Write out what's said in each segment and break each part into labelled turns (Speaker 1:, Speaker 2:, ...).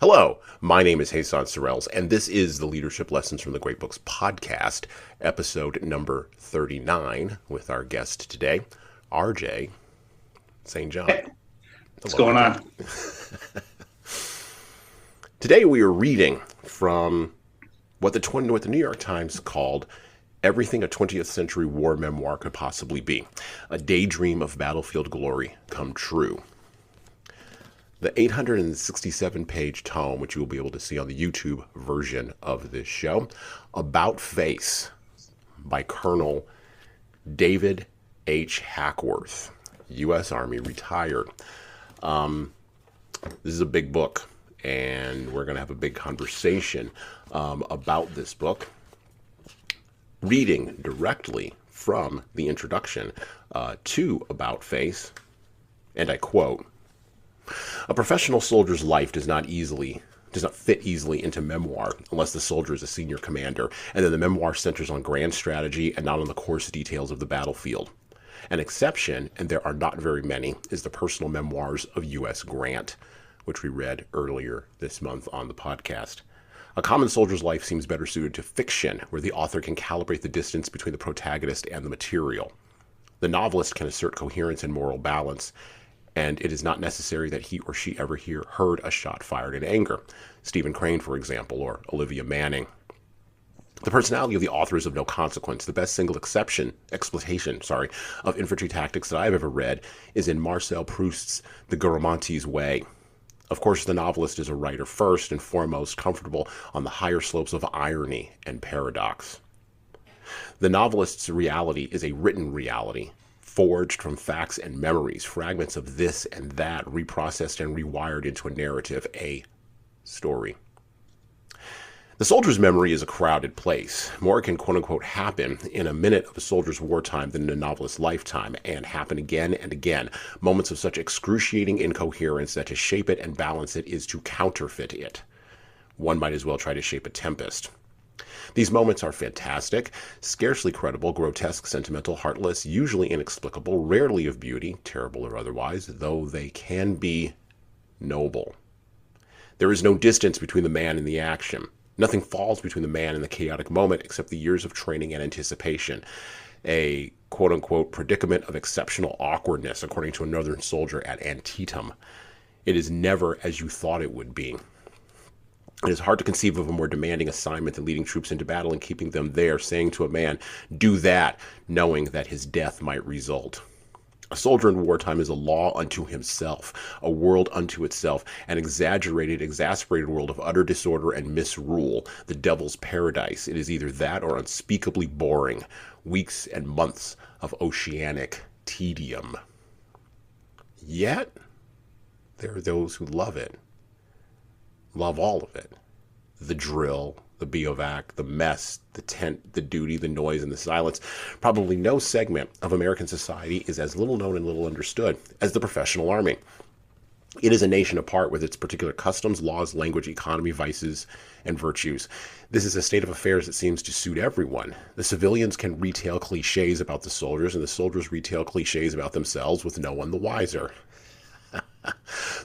Speaker 1: Hello, my name is Hasan Sorrells, and this is the Leadership Lessons from the Great Books podcast, episode number 39, with our guest today, RJ St. John.
Speaker 2: Hey, what's
Speaker 1: Hello,
Speaker 2: going
Speaker 1: RJ.
Speaker 2: on?
Speaker 1: Today we are reading from what the New York Times called Everything a 20th Century War Memoir Could Possibly Be, a daydream of battlefield glory come true. The 867-page tome, which you will be able to see on the YouTube version of this show, About Face by Colonel David H. Hackworth, U.S. Army, retired. This is a big book, and we're going to have a big conversation about this book, reading directly from the introduction to About Face, and I quote, "A professional soldier's life does not fit easily into memoir unless the soldier is a senior commander, and then the memoir centers on grand strategy and not on the coarse details of the battlefield. An exception, and there are not very many, is the personal memoirs of U.S. Grant, which we read earlier this month on the podcast. A common soldier's life seems better suited to fiction, where the author can calibrate the distance between the protagonist and the material. The novelist can assert coherence and moral balance, and it is not necessary that he or she ever heard a shot fired in anger. Stephen Crane, for example, or Olivia Manning. The personality of the author is of no consequence. The best single exploitation of infantry tactics that I have ever read is in Marcel Proust's The Garamantes Way. Of course, the novelist is a writer first and foremost, comfortable on the higher slopes of irony and paradox. The novelist's reality is a written reality, forged from facts and memories, fragments of this and that, reprocessed and rewired into a narrative, a story. The soldier's memory is a crowded place. More can quote-unquote happen in a minute of a soldier's wartime than in a novelist's lifetime, and happen again and again, moments of such excruciating incoherence that to shape it and balance it is to counterfeit it. One might as well try to shape a tempest. These moments are fantastic, scarcely credible, grotesque, sentimental, heartless, usually inexplicable, rarely of beauty, terrible or otherwise, though they can be noble. There is no distance between the man and the action. Nothing falls between the man and the chaotic moment except the years of training and anticipation. A quote-unquote predicament of exceptional awkwardness, according to a Northern soldier at Antietam. It is never as you thought it would be. It is hard to conceive of a more demanding assignment than leading troops into battle and keeping them there, saying to a man, do that, knowing that his death might result. A soldier in wartime is a law unto himself, a world unto itself, an exaggerated, exasperated world of utter disorder and misrule, the devil's paradise. It is either that or unspeakably boring, weeks and months of oceanic tedium. Yet, there are those who love it. Love all of it. The drill, the bivouac, the mess, the tent, the duty, the noise, and the silence. Probably no segment of American society is as little known and little understood as the professional army. It is a nation apart with its particular customs, laws, language, economy, vices, and virtues. This is a state of affairs that seems to suit everyone. The civilians can retail cliches about the soldiers, and the soldiers retail cliches about themselves with no one the wiser.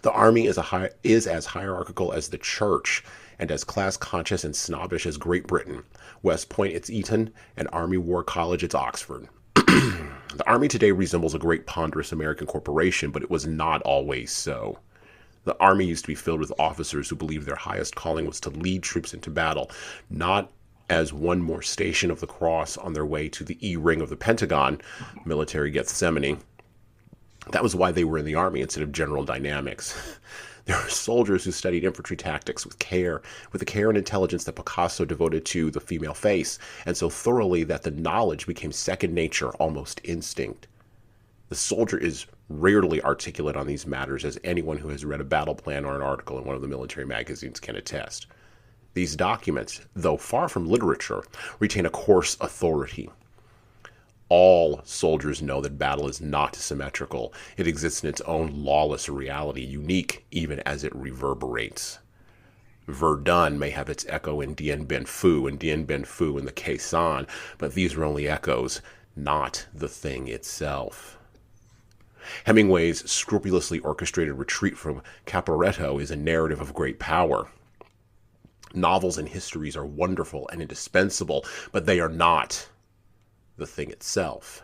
Speaker 1: The army is as hierarchical as the church, and as class-conscious and snobbish as Great Britain. West Point, it's Eton, and Army War College, it's Oxford. The Army today resembles a great ponderous American corporation, but it was not always so. The Army used to be filled with officers who believed their highest calling was to lead troops into battle, not as one more station of the cross on their way to the E-ring of the Pentagon, military Gethsemane. That was why they were in the Army instead of general dynamics. There are soldiers who studied infantry tactics with the care and intelligence that Picasso devoted to the female face, and so thoroughly that the knowledge became second nature, almost instinct. The soldier is rarely articulate on these matters, as anyone who has read a battle plan or an article in one of the military magazines can attest. These documents, though far from literature, retain a coarse authority. All soldiers know that battle is not symmetrical. It exists in its own lawless reality, unique even as it reverberates. Verdun may have its echo in Dien Bien Phu and Dien Bien Phu in the Khe Sanh, but these are only echoes, not the thing itself. Hemingway's scrupulously orchestrated retreat from Caporetto is a narrative of great power. Novels and histories are wonderful and indispensable, but they are not the thing itself.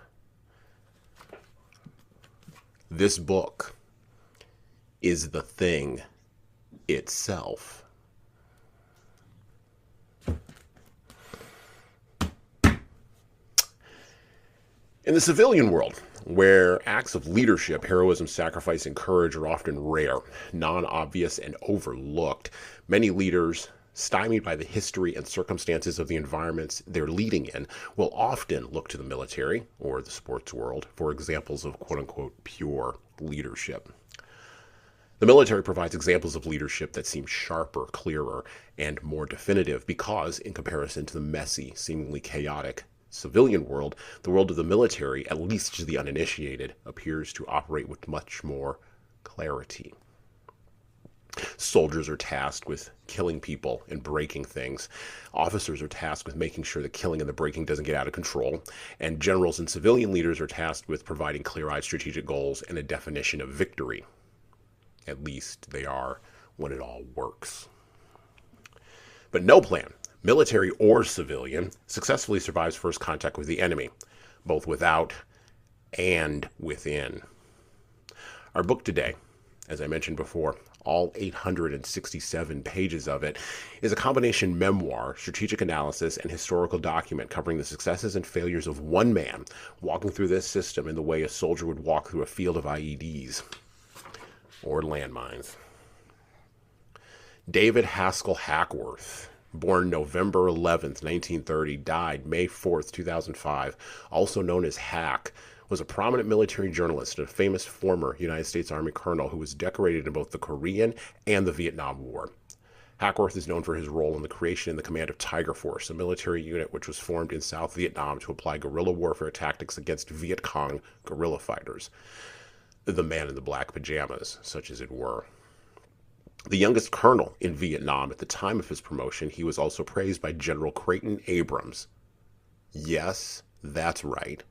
Speaker 1: This book is the thing itself. In the civilian world, where acts of leadership, heroism, sacrifice, and courage are often rare, non-obvious, and overlooked, many leaders, stymied by the history and circumstances of the environments they're leading in, will often look to the military or the sports world for examples of quote-unquote pure leadership. The military provides examples of leadership that seem sharper, clearer, and more definitive because, in comparison to the messy, seemingly chaotic civilian world, the world of the military, at least to the uninitiated, appears to operate with much more clarity. Soldiers are tasked with killing people and breaking things. Officers are tasked with making sure the killing and the breaking doesn't get out of control. And generals and civilian leaders are tasked with providing clear-eyed strategic goals and a definition of victory. At least they are when it all works. But no plan, military or civilian, successfully survives first contact with the enemy, both without and within. Our book today, as I mentioned before, all 867 pages of it, is a combination memoir, strategic analysis, and historical document covering the successes and failures of one man walking through this system in the way a soldier would walk through a field of IEDs or landmines. David Haskell Hackworth, born November 11th, 1930, died May 4th, 2005, also known as Hack, was a prominent military journalist and a famous former United States Army colonel who was decorated in both the Korean and the Vietnam War. Hackworth is known for his role in the creation and the command of Tiger Force, a military unit which was formed in South Vietnam to apply guerrilla warfare tactics against Viet Cong guerrilla fighters. The man in the black pajamas, such as it were. The youngest colonel in Vietnam at the time of his promotion, he was also praised by General Creighton Abrams. Yes, that's right.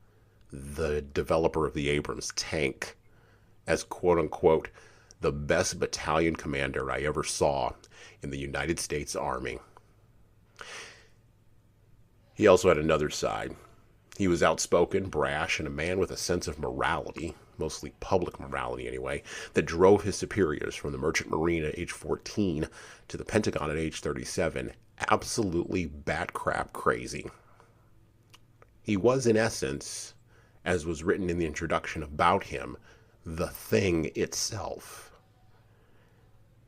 Speaker 1: The developer of the Abrams tank as quote-unquote the best battalion commander I ever saw in the United States Army. He also had another side. He was outspoken, brash, and a man with a sense of morality, mostly public morality anyway, that drove his superiors from the Merchant Marine at age 14 to the Pentagon at age 37 absolutely bat-crap crazy. He was, in essence, as was written in the introduction about him, the thing itself.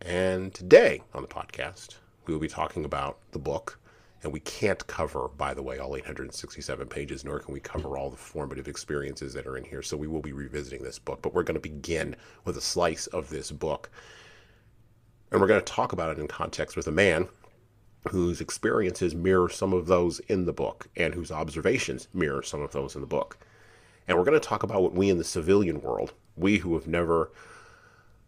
Speaker 1: And today on the podcast, we will be talking about the book, and we can't cover, by the way, all 867 pages, nor can we cover all the formative experiences that are in here, so we will be revisiting this book, but we're going to begin with a slice of this book. And we're going to talk about it in context with a man whose experiences mirror some of those in the book, and whose observations mirror some of those in the book. And we're going to talk about what we in the civilian world, we who have never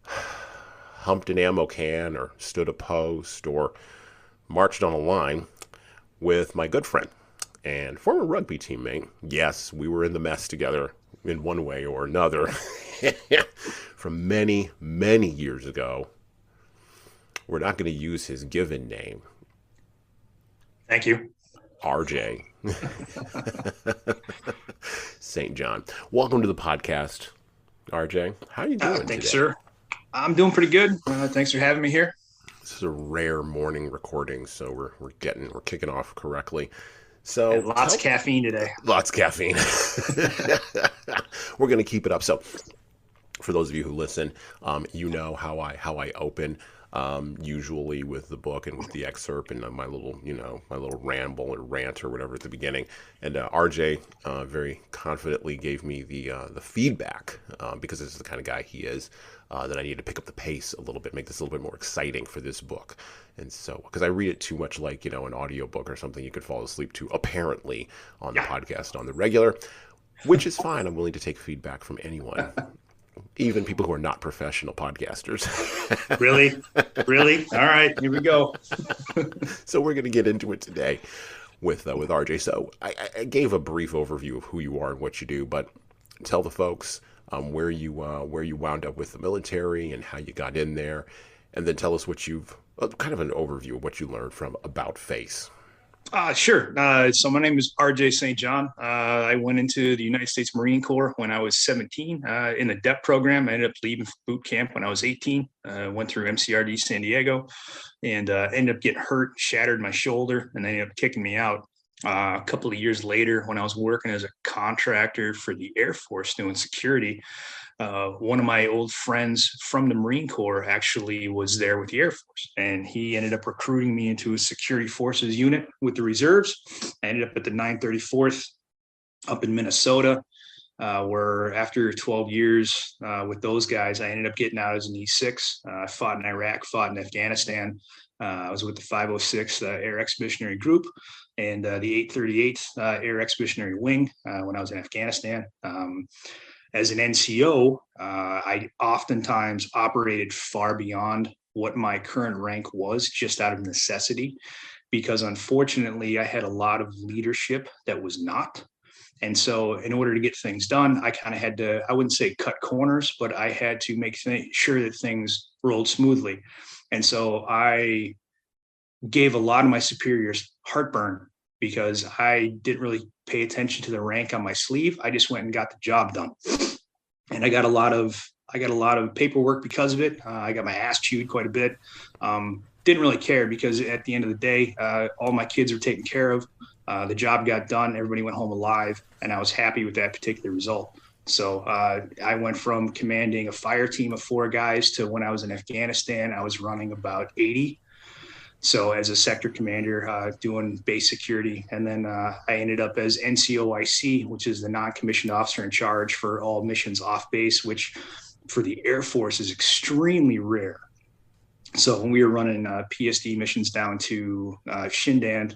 Speaker 1: humped an ammo can or stood a post or marched on a line with my good friend and former rugby teammate. Yes, we were in the mess together in one way or another from many, many years ago. We're not going to use his given name.
Speaker 2: Thank you.
Speaker 1: RJ. St. John. Welcome to the podcast, RJ. How are you doing
Speaker 2: Thanks,
Speaker 1: today?
Speaker 2: sir. I'm doing pretty good. Thanks for having me here.
Speaker 1: This is a rare morning recording, so we're kicking off correctly. So
Speaker 2: And lots of caffeine today.
Speaker 1: Lots of caffeine. We're going to keep it up. So for those of you who listen, you know how I open, usually with the book and with the excerpt and my little ramble or rant or whatever at the beginning. And RJ very confidently gave me the feedback, because this is the kind of guy he is, that I need to pick up the pace a little bit, make this a little bit more exciting for this book. And so, because I read it too much like, an audio book or something you could fall asleep to, apparently, on the podcast on the regular, which is fine. I'm willing to take feedback from anyone. Even people who are not professional podcasters.
Speaker 2: Really? All right, here we go.
Speaker 1: So we're going to get into it today with RJ. So I gave a brief overview of who you are and what you do, but tell the folks where you wound up with the military and how you got in there, and then tell us what you've kind of an overview of what you learned from About Face.
Speaker 2: Sure. So my name is RJ St. John. I went into the United States Marine Corps when I was 17 in the DEP program. I ended up leaving boot camp when I was 18. Went through MCRD San Diego and ended up getting hurt, shattered my shoulder, and they ended up kicking me out. A couple of years later, when I was working as a contractor for the Air Force doing security, one of my old friends from the Marine Corps actually was there with the Air Force, and he ended up recruiting me into a security forces unit with the reserves. I ended up at the 934th up in Minnesota, where after 12 years with those guys, I ended up getting out as an E6. I fought in Iraq, fought in Afghanistan. I was with the 506 Air Expeditionary Group and the 838th Air Expeditionary Wing when I was in Afghanistan. As an NCO, I oftentimes operated far beyond what my current rank was just out of necessity, because unfortunately I had a lot of leadership that was not. And so in order to get things done, I kind of had to, I wouldn't say cut corners, but I had to make sure that things rolled smoothly. And so I gave a lot of my superiors heartburn because I didn't really pay attention to the rank on my sleeve. I just went and got the job done. And I got a lot of paperwork because of it. I got my ass chewed quite a bit. Didn't really care because at the end of the day, all my kids were taken care of. The job got done. Everybody went home alive, and I was happy with that particular result. So I went from commanding a fire team of 4 guys to when I was in Afghanistan, I was running about 80. So as a sector commander, doing base security. And then I ended up as NCOIC, which is the non-commissioned officer in charge for all missions off base, which for the Air Force is extremely rare. So when we were running PSD missions down to Shindan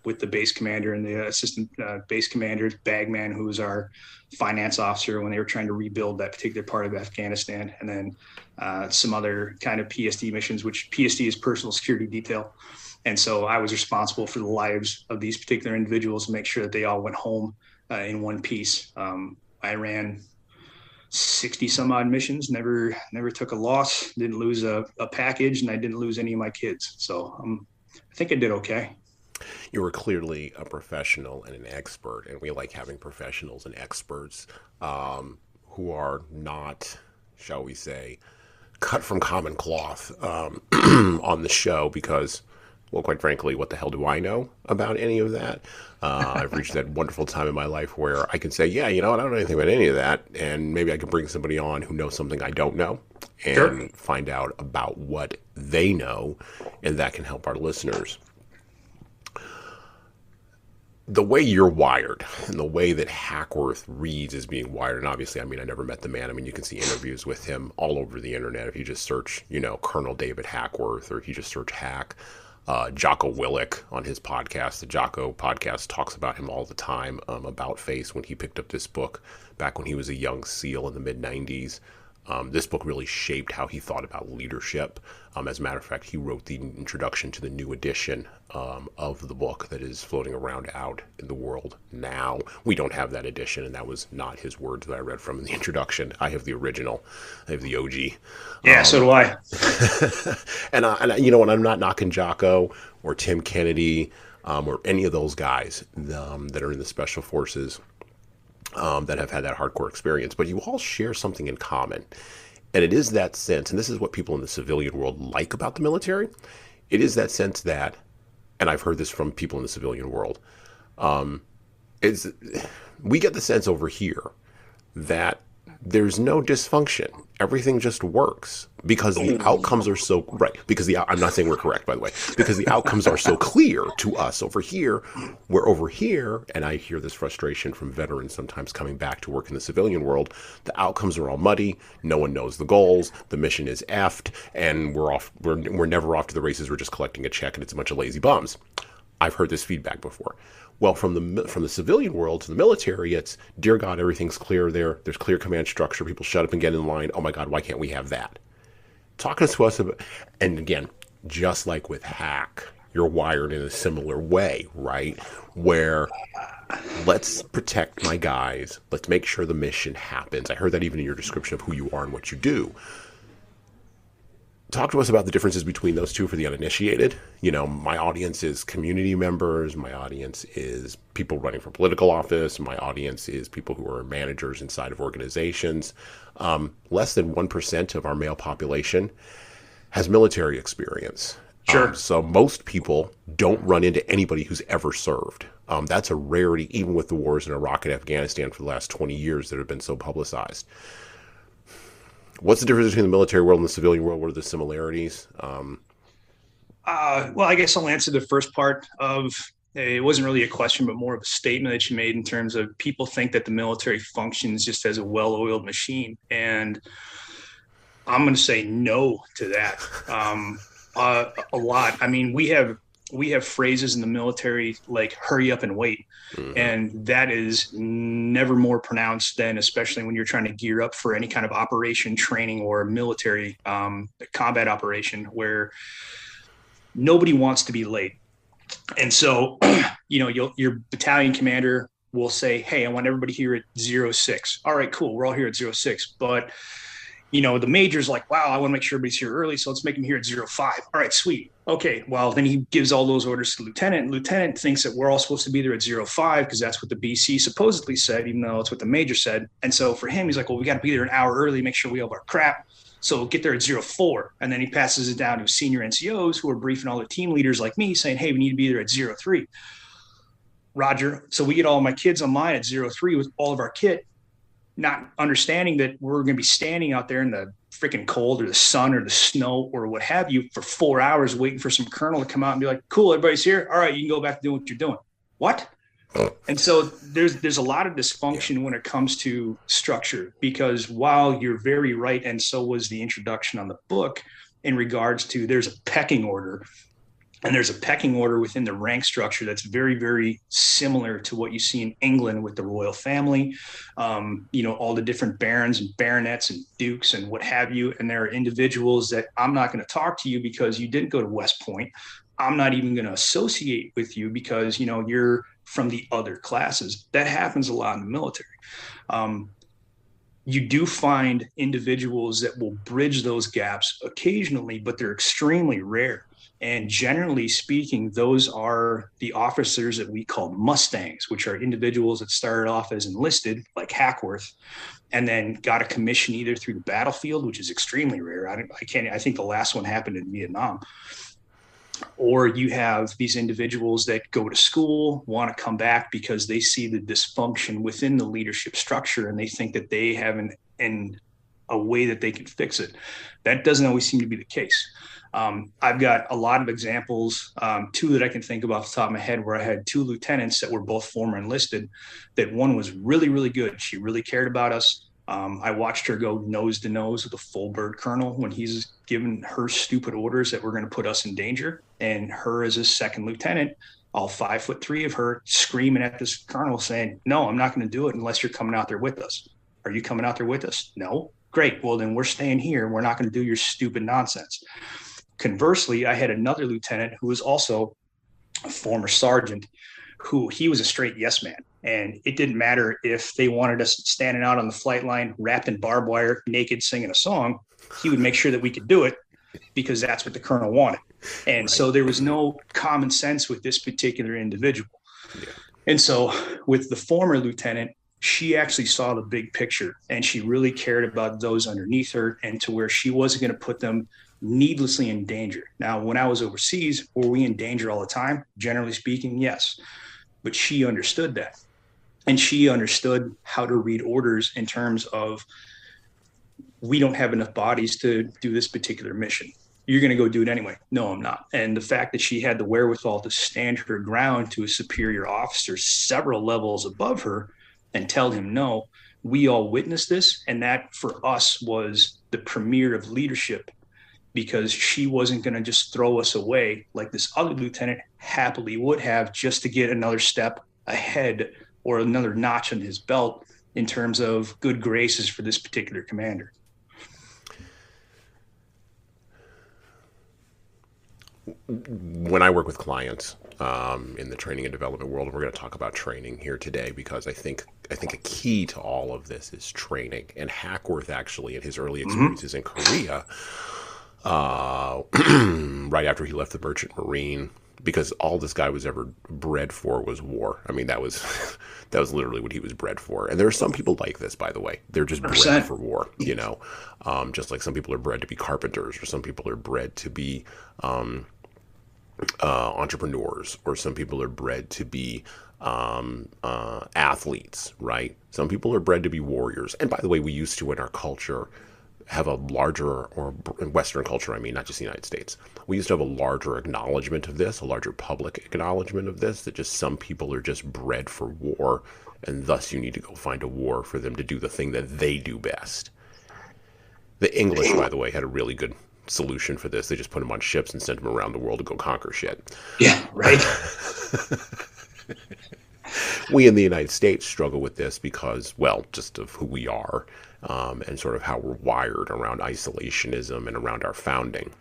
Speaker 2: with the base commander and the assistant base commander, Bagman, who was our finance officer when they were trying to rebuild that particular part of Afghanistan, and then some other kind of PSD missions, which PSD is personal security detail. And so I was responsible for the lives of these particular individuals to make sure that they all went home in one piece. I ran 60 some odd missions, never took a loss, didn't lose a package, and I didn't lose any of my kids. So I think I did okay.
Speaker 1: You were clearly a professional and an expert, and we like having professionals and experts who are not, shall we say, cut from common cloth on the show because, well, quite frankly, what the hell do I know about any of that? I've reached that wonderful time in my life where I can say, yeah, you know what, I don't know anything about any of that, and maybe I can bring somebody on who knows something I don't know and
Speaker 2: Sure.
Speaker 1: find out about what they know, and that can help our listeners. The way you're wired and the way that Hackworth reads is being wired, and obviously, I mean, I never met the man. I mean, you can see interviews with him all over the internet. If you just search, you know, Colonel David Hackworth, or if you just search Hack, Jocko Willick on his podcast, the Jocko podcast, talks about him all the time, about Face when he picked up this book back when he was a young SEAL in the mid-90s. This book really shaped how he thought about leadership. As a matter of fact, he wrote the introduction to the new edition of the book that is floating around out in the world now. We don't have that edition, and that was not his words that I read from in the introduction. I have the original. I have the OG.
Speaker 2: Yeah, so do I.
Speaker 1: and you know, and I'm not knocking Jocko or Tim Kennedy or any of those guys that are in the special forces that have had that hardcore experience, but you all share something in common. And it is that sense, and this is what people in the civilian world like about the military. It is that sense that, and I've heard this from people in the civilian world, is we get the sense over here that there's no dysfunction. Everything just works because the outcomes are so right. Because I'm not saying we're correct, by the way, because the outcomes are so clear to us over here. We're over here, and I hear this frustration from veterans sometimes coming back to work in the civilian world. The outcomes are all muddy. No one knows the goals. The mission is effed, and we're off. We're never off to the races. We're just collecting a check, and it's a bunch of lazy bums. I've heard this feedback before. Well, from the civilian world to the military, it's, dear God, everything's clear there. There's clear command structure. People shut up and get in line. Oh my God, why can't we have that? Talking to us about, and again, just like with Hack, you're wired in a similar way, right? Where let's protect my guys. Let's make sure the mission happens. I heard that even in your description of who you are and what you do. Talk to us about the differences between those two for the uninitiated. You know, my audience is community members. My audience is people running for political office. My audience is people who are managers inside of organizations. Less than 1% of our male population has military experience.
Speaker 2: Sure.
Speaker 1: So most people don't run into anybody who's ever served. That's a rarity, even with the wars in Iraq and Afghanistan for the last 20 years that have been so publicized. What's the difference between the military world and the civilian world? What are the similarities?
Speaker 2: Well, I guess I'll answer the first part of it. Wasn't really a question, but more of a statement that you made in terms of people think that the military functions just as a well-oiled machine. And I'm going to say no to that. A lot. I mean, we have phrases in the military like "hurry up and wait," and that is never more pronounced than, especially when you're trying to gear up for any kind of operation, training, or military combat operation, where nobody wants to be late. And so, your battalion commander will say, "Hey, I want everybody here at 06." All right, cool. We're all here at 06, but the major's like, wow, I want to make sure everybody's here early, so let's make them here at 05. All right, sweet. Okay, well, then he gives all those orders to lieutenant, and lieutenant thinks that we're all supposed to be there at 05 because that's what the BC supposedly said, even though it's what the major said. And so for him, he's like, well, we got to be there an hour early, make sure we have our crap. So we'll get there at 04. And then he passes it down to senior NCOs who are briefing all the team leaders like me saying, hey, we need to be there at 03. Roger. So we get all my kids online at 03 with all of our kit, not understanding that we're going to be standing out there in the freaking cold or the sun or the snow or what have you for 4 hours waiting for some colonel to come out and be like, cool, everybody's here. All right, you can go back to doing what you're doing. What? And so there's a lot of dysfunction when it comes to structure, because while you're very right, and so was the introduction on the book in regards to there's a pecking order. And there's a pecking order within the rank structure that's very, very similar to what you see in England with the royal family, all the different barons and baronets and dukes and what have you. And there are individuals that I'm not going to talk to you because you didn't go to West Point. I'm not even going to associate with you because, you're from the other classes. That happens a lot in the military. You do find individuals that will bridge those gaps occasionally, but they're extremely rare. And generally speaking, those are the officers that we call Mustangs, which are individuals that started off as enlisted, like Hackworth, and then got a commission either through the battlefield, which is extremely rare. I think the last one happened in Vietnam. Or you have these individuals that go to school, want to come back because they see the dysfunction within the leadership structure and they think that they have a way that they can fix it. That doesn't always seem to be the case. I've got a lot of examples, two that I can think of off the top of my head, where I had two lieutenants that were both former enlisted, that one was really, really good. She really cared about us. I watched her go nose to nose with a full bird colonel when he's given her stupid orders that were going to put us in danger. And her as a second lieutenant, all 5'3" of her, screaming at this colonel saying, no, I'm not going to do it unless you're coming out there with us. Are you coming out there with us? No. Great. Well, then we're staying here. We're not going to do your stupid nonsense. Conversely, I had another lieutenant who was also a former sergeant, who he was a straight yes man. And it didn't matter if they wanted us standing out on the flight line, wrapped in barbed wire, naked, singing a song. He would make sure that we could do it because that's what the colonel wanted. And right. So there was no common sense with this particular individual. Yeah. And so with the former lieutenant, she actually saw the big picture and she really cared about those underneath her, and to where she wasn't going to put them needlessly in danger. Now, when I was overseas, were we in danger all the time? Generally speaking, yes. But she understood that. And she understood how to read orders in terms of, we don't have enough bodies to do this particular mission. You're going to go do it anyway. No, I'm not. And the fact that she had the wherewithal to stand her ground to a superior officer several levels above her and tell him no, we all witnessed this. And that for us was the premiere of leadership, because she wasn't going to just throw us away like this other lieutenant happily would have, just to get another step ahead or another notch on his belt in terms of good graces for this particular commander.
Speaker 1: when I work with clients in the training and development world, we're going to talk about training here today because I think a key to all of this is training. And Hackworth actually, in his early
Speaker 2: Hmm.
Speaker 1: experiences in Korea, right after he left the Merchant Marine, because all this guy was ever bred for was war. I mean, that was that was literally what he was bred for. And there are some people like this, by the way. They're just bred
Speaker 2: 100%.
Speaker 1: for war, just like some people are bred to be carpenters, or some people are bred to be entrepreneurs, or some people are bred to be athletes, right? Some people are bred to be warriors. And by the way, we used to in our culture have a larger, or in Western culture, I mean, not just the United States, we used to have a larger acknowledgement of this, a larger public acknowledgement of this, that just some people are just bred for war, and thus you need to go find a war for them to do the thing that they do best. The English, by the way, had a really good solution for this. They just put them on ships and sent them around the world to go conquer shit.
Speaker 2: Yeah, right.
Speaker 1: We in the United States struggle with this because, well, just of who we are, and sort of how we're wired around isolationism and around our founding.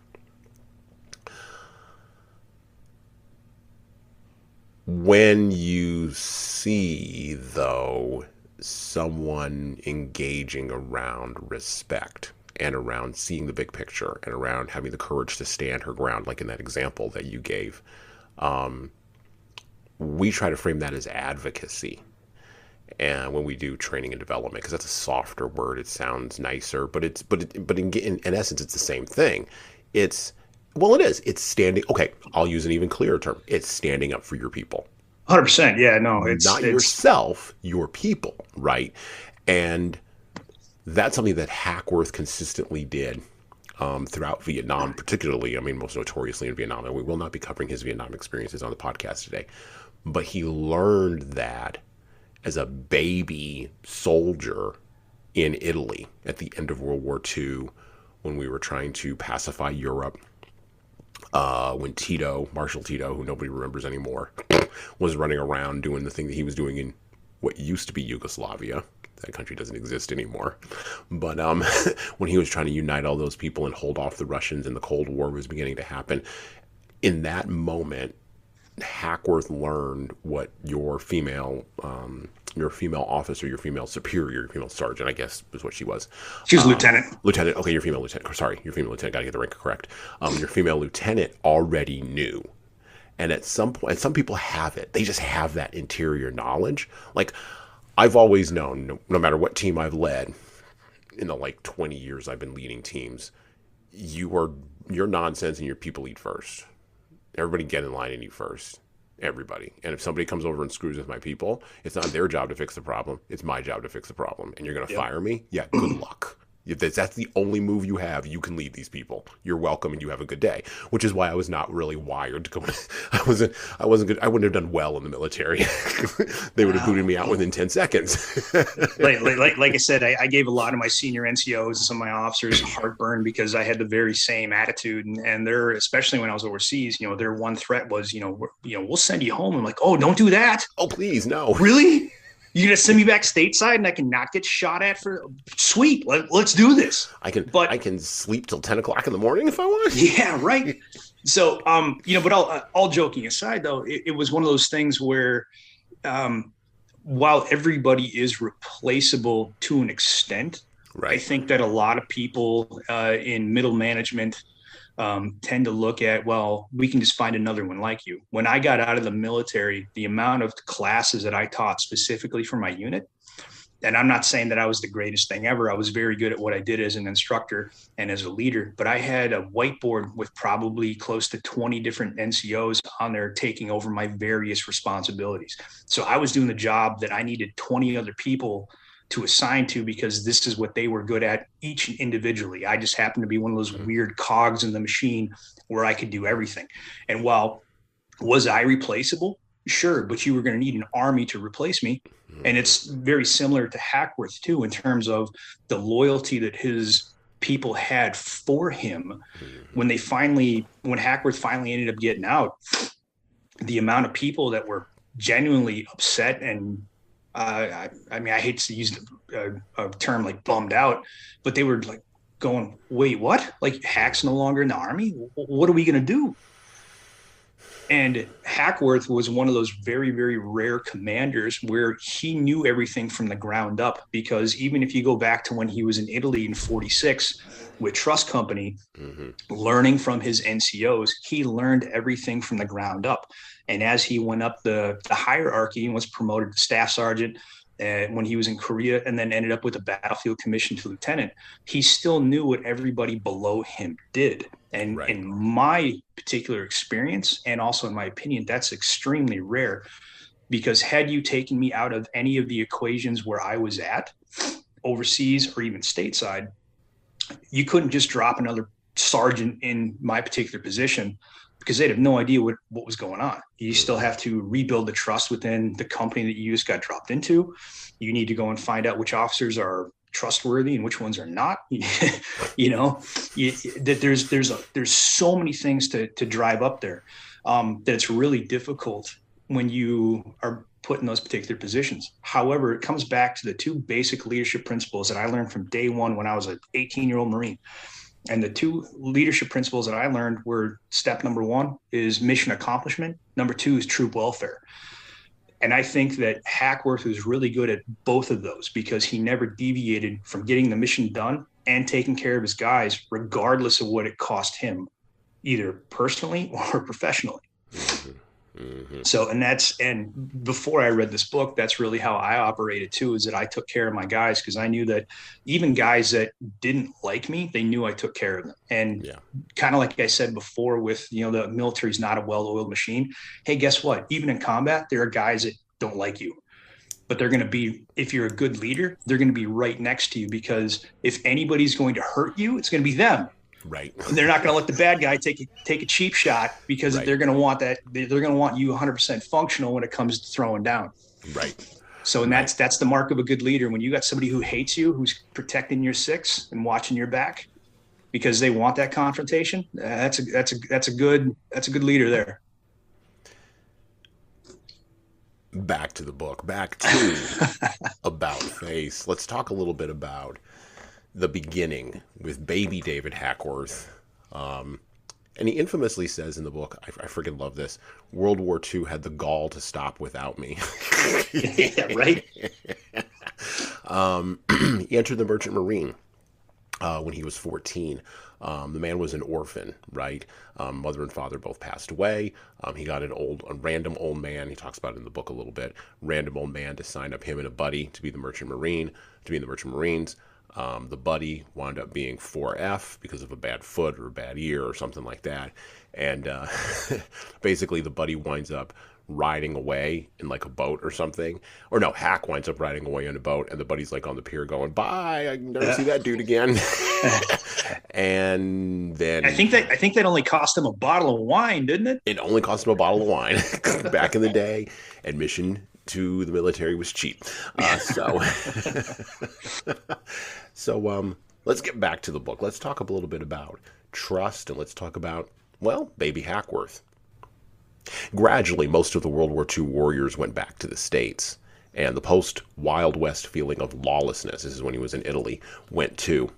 Speaker 1: When you see, though, someone engaging around respect and around seeing the big picture and around having the courage to stand her ground, like in that example that you gave, we try to frame that as advocacy. And when we do training and development, because that's a softer word, it sounds nicer, but in essence, it's the same thing. It's well, it is. It's standing. Okay, I'll use an even clearer term. It's standing up for your people,
Speaker 2: 100%. Yeah, no,
Speaker 1: not
Speaker 2: it's
Speaker 1: yourself, your people, right? And that's something that Hackworth consistently did throughout Vietnam, particularly, I mean, most notoriously in Vietnam. And we will not be covering his Vietnam experiences on the podcast today. But he learned that as a baby soldier in Italy at the end of World War II, when we were trying to pacify Europe, when Tito, Marshal Tito, who nobody remembers anymore, was running around doing the thing that he was doing in what used to be Yugoslavia. That country doesn't exist anymore. But when he was trying to unite all those people and hold off the Russians, and the Cold War was beginning to happen, in that moment, Hackworth learned what your female officer, your female superior, your female sergeant, I guess is what she was.
Speaker 2: she was lieutenant.
Speaker 1: Lieutenant, okay, your female lieutenant. Sorry, your female lieutenant. Got to get the rank correct. Your female lieutenant already knew, and at some point, and some people have it. They just have that interior knowledge. Like I've always known, no matter what team I've led in the like 20 years I've been leading teams, your nonsense and your people eat first. Everybody get in line and eat first. Everybody. And if somebody comes over and screws with my people, it's not their job to fix the problem. It's my job to fix the problem. And you're going to
Speaker 2: Yep.
Speaker 1: fire me? Yeah, good luck. If that's the only move you have, you can lead these people. You're welcome, and you have a good day. Which is why I was not really wired to go. I wasn't good. I wouldn't have done well in the military. They would have booted me out within 10 seconds.
Speaker 2: Like I said, I gave a lot of my senior NCOs and some of my officers heartburn because I had the very same attitude, and they're, especially when I was overseas, their one threat was, we'll send you home. I'm like, oh, don't do that.
Speaker 1: Oh, please, no.
Speaker 2: Really? You're gonna send me back stateside and I can not get shot at for sweet. Let's do this.
Speaker 1: I can sleep till 10 o'clock in the morning if I want.
Speaker 2: Yeah, right. So, but all joking aside, though, it was one of those things where, while everybody is replaceable to an extent,
Speaker 1: Right.
Speaker 2: I think that a lot of people in middle management tend to look at, well, we can just find another one like you. When I got out of the military, the amount of classes that I taught specifically for my unit, and I'm not saying that I was the greatest thing ever. I was very good at what I did as an instructor and as a leader, but I had a whiteboard with probably close to 20 different NCOs on there taking over my various responsibilities. So I was doing the job that I needed 20 other people to assign to because this is what they were good at each individually. I just happened to be one of those weird cogs in the machine where I could do everything. And while was I replaceable? Sure, but you were going to need an army to replace me. And it's very similar to Hackworth too, in terms of the loyalty that his people had for him. When Hackworth finally ended up getting out, the amount of people that were genuinely upset and I mean, I hate to use a term like bummed out, but they were like going, wait, what? Like Hack's no longer in the army? What are we going to do? And Hackworth was one of those very, very rare commanders where he knew everything from the ground up. Because even if you go back to when he was in Italy in 46 with Trust Company, learning from his NCOs, he learned everything from the ground up. And as he went up the hierarchy and was promoted to staff sergeant, when he was in Korea, and then ended up with a battlefield commission to lieutenant, he still knew what everybody below him did. And
Speaker 1: Right.
Speaker 2: in my particular experience, and also in my opinion, that's extremely rare, because had you taken me out of any of the equations where I was at, overseas or even stateside, you couldn't just drop another sergeant in my particular position, because they'd have no idea what was going on. You still have to rebuild the trust within the company that you just got dropped into. You need to go and find out which officers are trustworthy and which ones are not. That there's so many things to drive up there, that it's really difficult when you are put in those particular positions. However, it comes back to the two basic leadership principles that I learned from day one when I was an 18-year-old Marine. And the two leadership principles that I learned were: step number one is mission accomplishment. Number two is troop welfare. And I think that Hackworth was really good at both of those, because he never deviated from getting the mission done and taking care of his guys, regardless of what it cost him, either personally or professionally. So, and before I read this book, that's really how I operated too, is that I took care of my guys, because I knew that even guys that didn't like me, they knew I took care of them. And kind of like I said before with, the military is not a well-oiled machine. Hey, guess what? Even in combat, there are guys that don't like you, but they're going to be, if you're a good leader, they're going to be right next to you, because if anybody's going to hurt you, it's going to be them.
Speaker 1: Right.
Speaker 2: And they're not going to let the bad guy take a cheap shot, because they're going to want that. They're going to want you 100% functional when it comes to throwing down.
Speaker 1: Right.
Speaker 2: So, and that's the mark of a good leader. When you got somebody who hates you, who's protecting your six and watching your back, because they want that confrontation, that's a good leader there.
Speaker 1: Back to the book. Back to About Face. Let's talk a little bit about the beginning with baby David Hackworth. And he infamously says in the book, I freaking love this, World War II had the gall to stop without me.
Speaker 2: Yeah, right?
Speaker 1: He entered the Merchant Marine when he was 14. The man was an orphan, right? Mother and father both passed away. He got a random old man, he talks about it in the book a little bit, random old man to sign up him and a buddy to be in the Merchant Marines. The buddy wound up being 4F because of a bad foot or a bad ear or something like that. And basically the buddy winds up riding away in like a boat or something. Or no, Hack winds up riding away in a boat, and the buddy's like on the pier going, bye, I can never see that dude again. And then
Speaker 2: I think that only cost him a bottle of wine, didn't it?
Speaker 1: It only cost him a bottle of wine. Back in the day, admission to the military was cheap. So let's get back to the book. Let's talk a little bit about trust, and let's talk about, well, baby Hackworth. Gradually, most of the World War II warriors went back to the States, and the post-Wild West feeling of lawlessness, this is when he was in Italy, went too.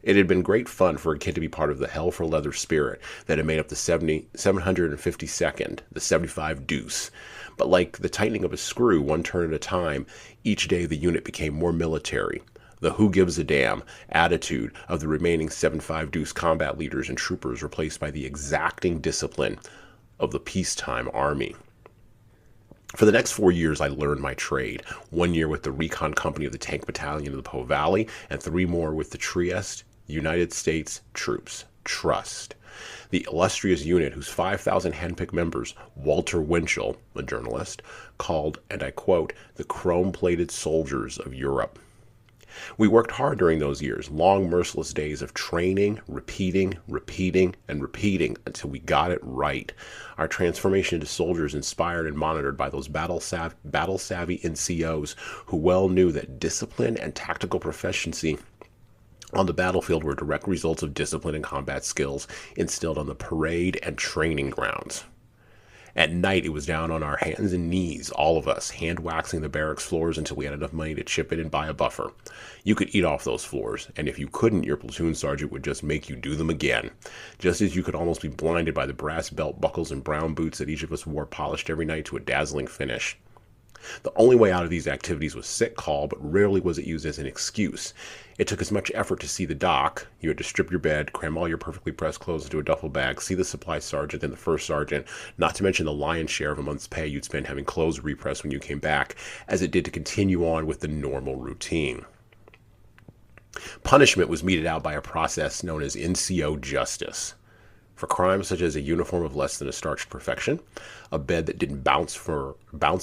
Speaker 1: It had been great fun for a kid to be part of the hell for leather spirit that had made up the 752nd, the 75 Deuce. But like the tightening of a screw, one turn at a time, each day the unit became more military. The who gives a damn attitude of the remaining 75 Deuce combat leaders and troopers replaced by the exacting discipline of the peacetime army. For the next 4 years, I learned my trade. 1 year with the Recon Company of the Tank Battalion of the Po Valley, and 3 more with the Trieste United States Troops. Trust. The illustrious unit whose 5,000 handpicked members, Walter Winchell, a journalist, called, and I quote, the chrome-plated soldiers of Europe. We worked hard during those years, long, merciless days of training, repeating, and repeating until we got it right. Our transformation into soldiers inspired and monitored by those battle-savvy NCOs who well knew that discipline and tactical proficiency on the battlefield were direct results of discipline and combat skills instilled on the parade and training grounds. At night, it was down on our hands and knees, all of us, hand waxing the barracks floors until we had enough money to chip in and buy a buffer. You could eat off those floors, and if you couldn't, your platoon sergeant would just make you do them again. Just as you could almost be blinded by the brass belt buckles and brown boots that each of us wore polished every night to a dazzling finish. The only way out of these activities was sick call, but rarely was it used as an excuse. It took as much effort to see the doc. You had to strip your bed, cram all your perfectly pressed clothes into a duffel bag, see the supply sergeant and the first sergeant, not to mention the lion's share of a month's pay you'd spend having clothes repressed when you came back, as it did to continue on with the normal routine. Punishment was meted out by a process known as NCO justice. For crimes such as a uniform of less than a starched perfection, a bed that didn't bounce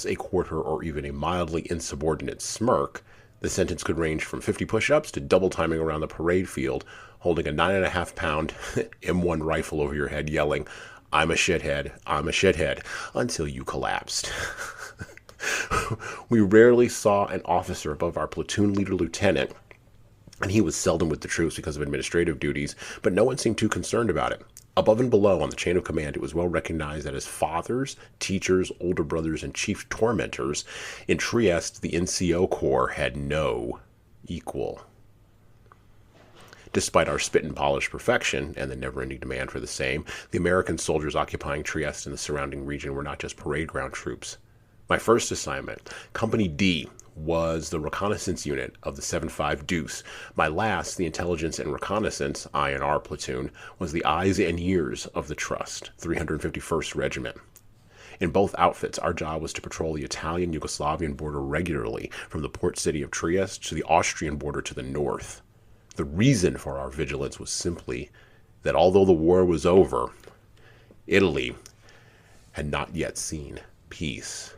Speaker 1: a quarter, or even a mildly insubordinate smirk, the sentence could range from 50 push-ups to double timing around the parade field, holding a 9.5-pound M1 rifle over your head, yelling, I'm a shithead, until you collapsed. We rarely saw an officer above our platoon leader lieutenant, and he was seldom with the troops because of administrative duties, but no one seemed too concerned about it. Above and below on the chain of command, it was well recognized that as fathers, teachers, older brothers, and chief tormentors, in Trieste, the NCO Corps had no equal. Despite our spit and polish perfection and the never-ending demand for the same, the American soldiers occupying Trieste and the surrounding region were not just parade ground troops. My first assignment, Company D, was the reconnaissance unit of the 7.5 Deuce. My last, the intelligence and reconnaissance, I&R platoon, was the eyes and ears of the Trust, 351st Regiment. In both outfits, our job was to patrol the Italian-Yugoslavian border regularly, from the port city of Trieste to the Austrian border to the north. The reason for our vigilance was simply that although the war was over, Italy had not yet seen peace.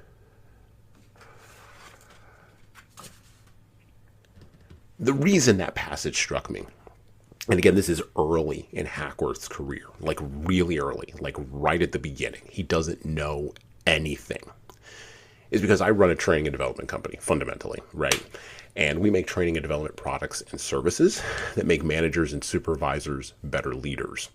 Speaker 1: The reason that passage struck me, and again, this is early in Hackworth's career, like really early, like right at the beginning, he doesn't know anything, is because I run a training and development company, fundamentally, right? And we make training and development products and services that make managers and supervisors better leaders.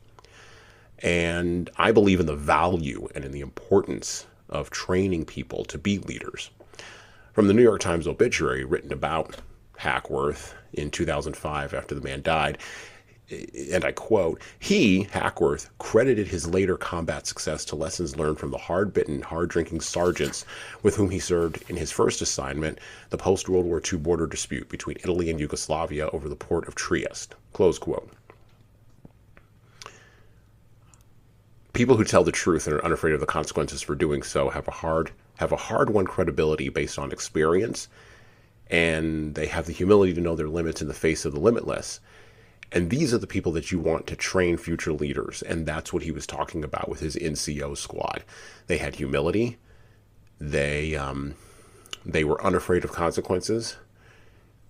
Speaker 1: And I believe in the value and in the importance of training people to be leaders. From the New York Times obituary written about Hackworth in 2005 after the man died, and I quote, he, Hackworth, credited his later combat success to lessons learned from the hard-bitten, hard-drinking sergeants with whom he served in his first assignment, the post-World War II border dispute between Italy and Yugoslavia over the port of Trieste. Close quote. People who tell the truth and are unafraid of the consequences for doing so have a hard-won credibility based on experience, and they have the humility to know their limits in the face of the limitless. And these are the people that you want to train future leaders, and that's what he was talking about with his NCO squad. They had humility. They were unafraid of consequences,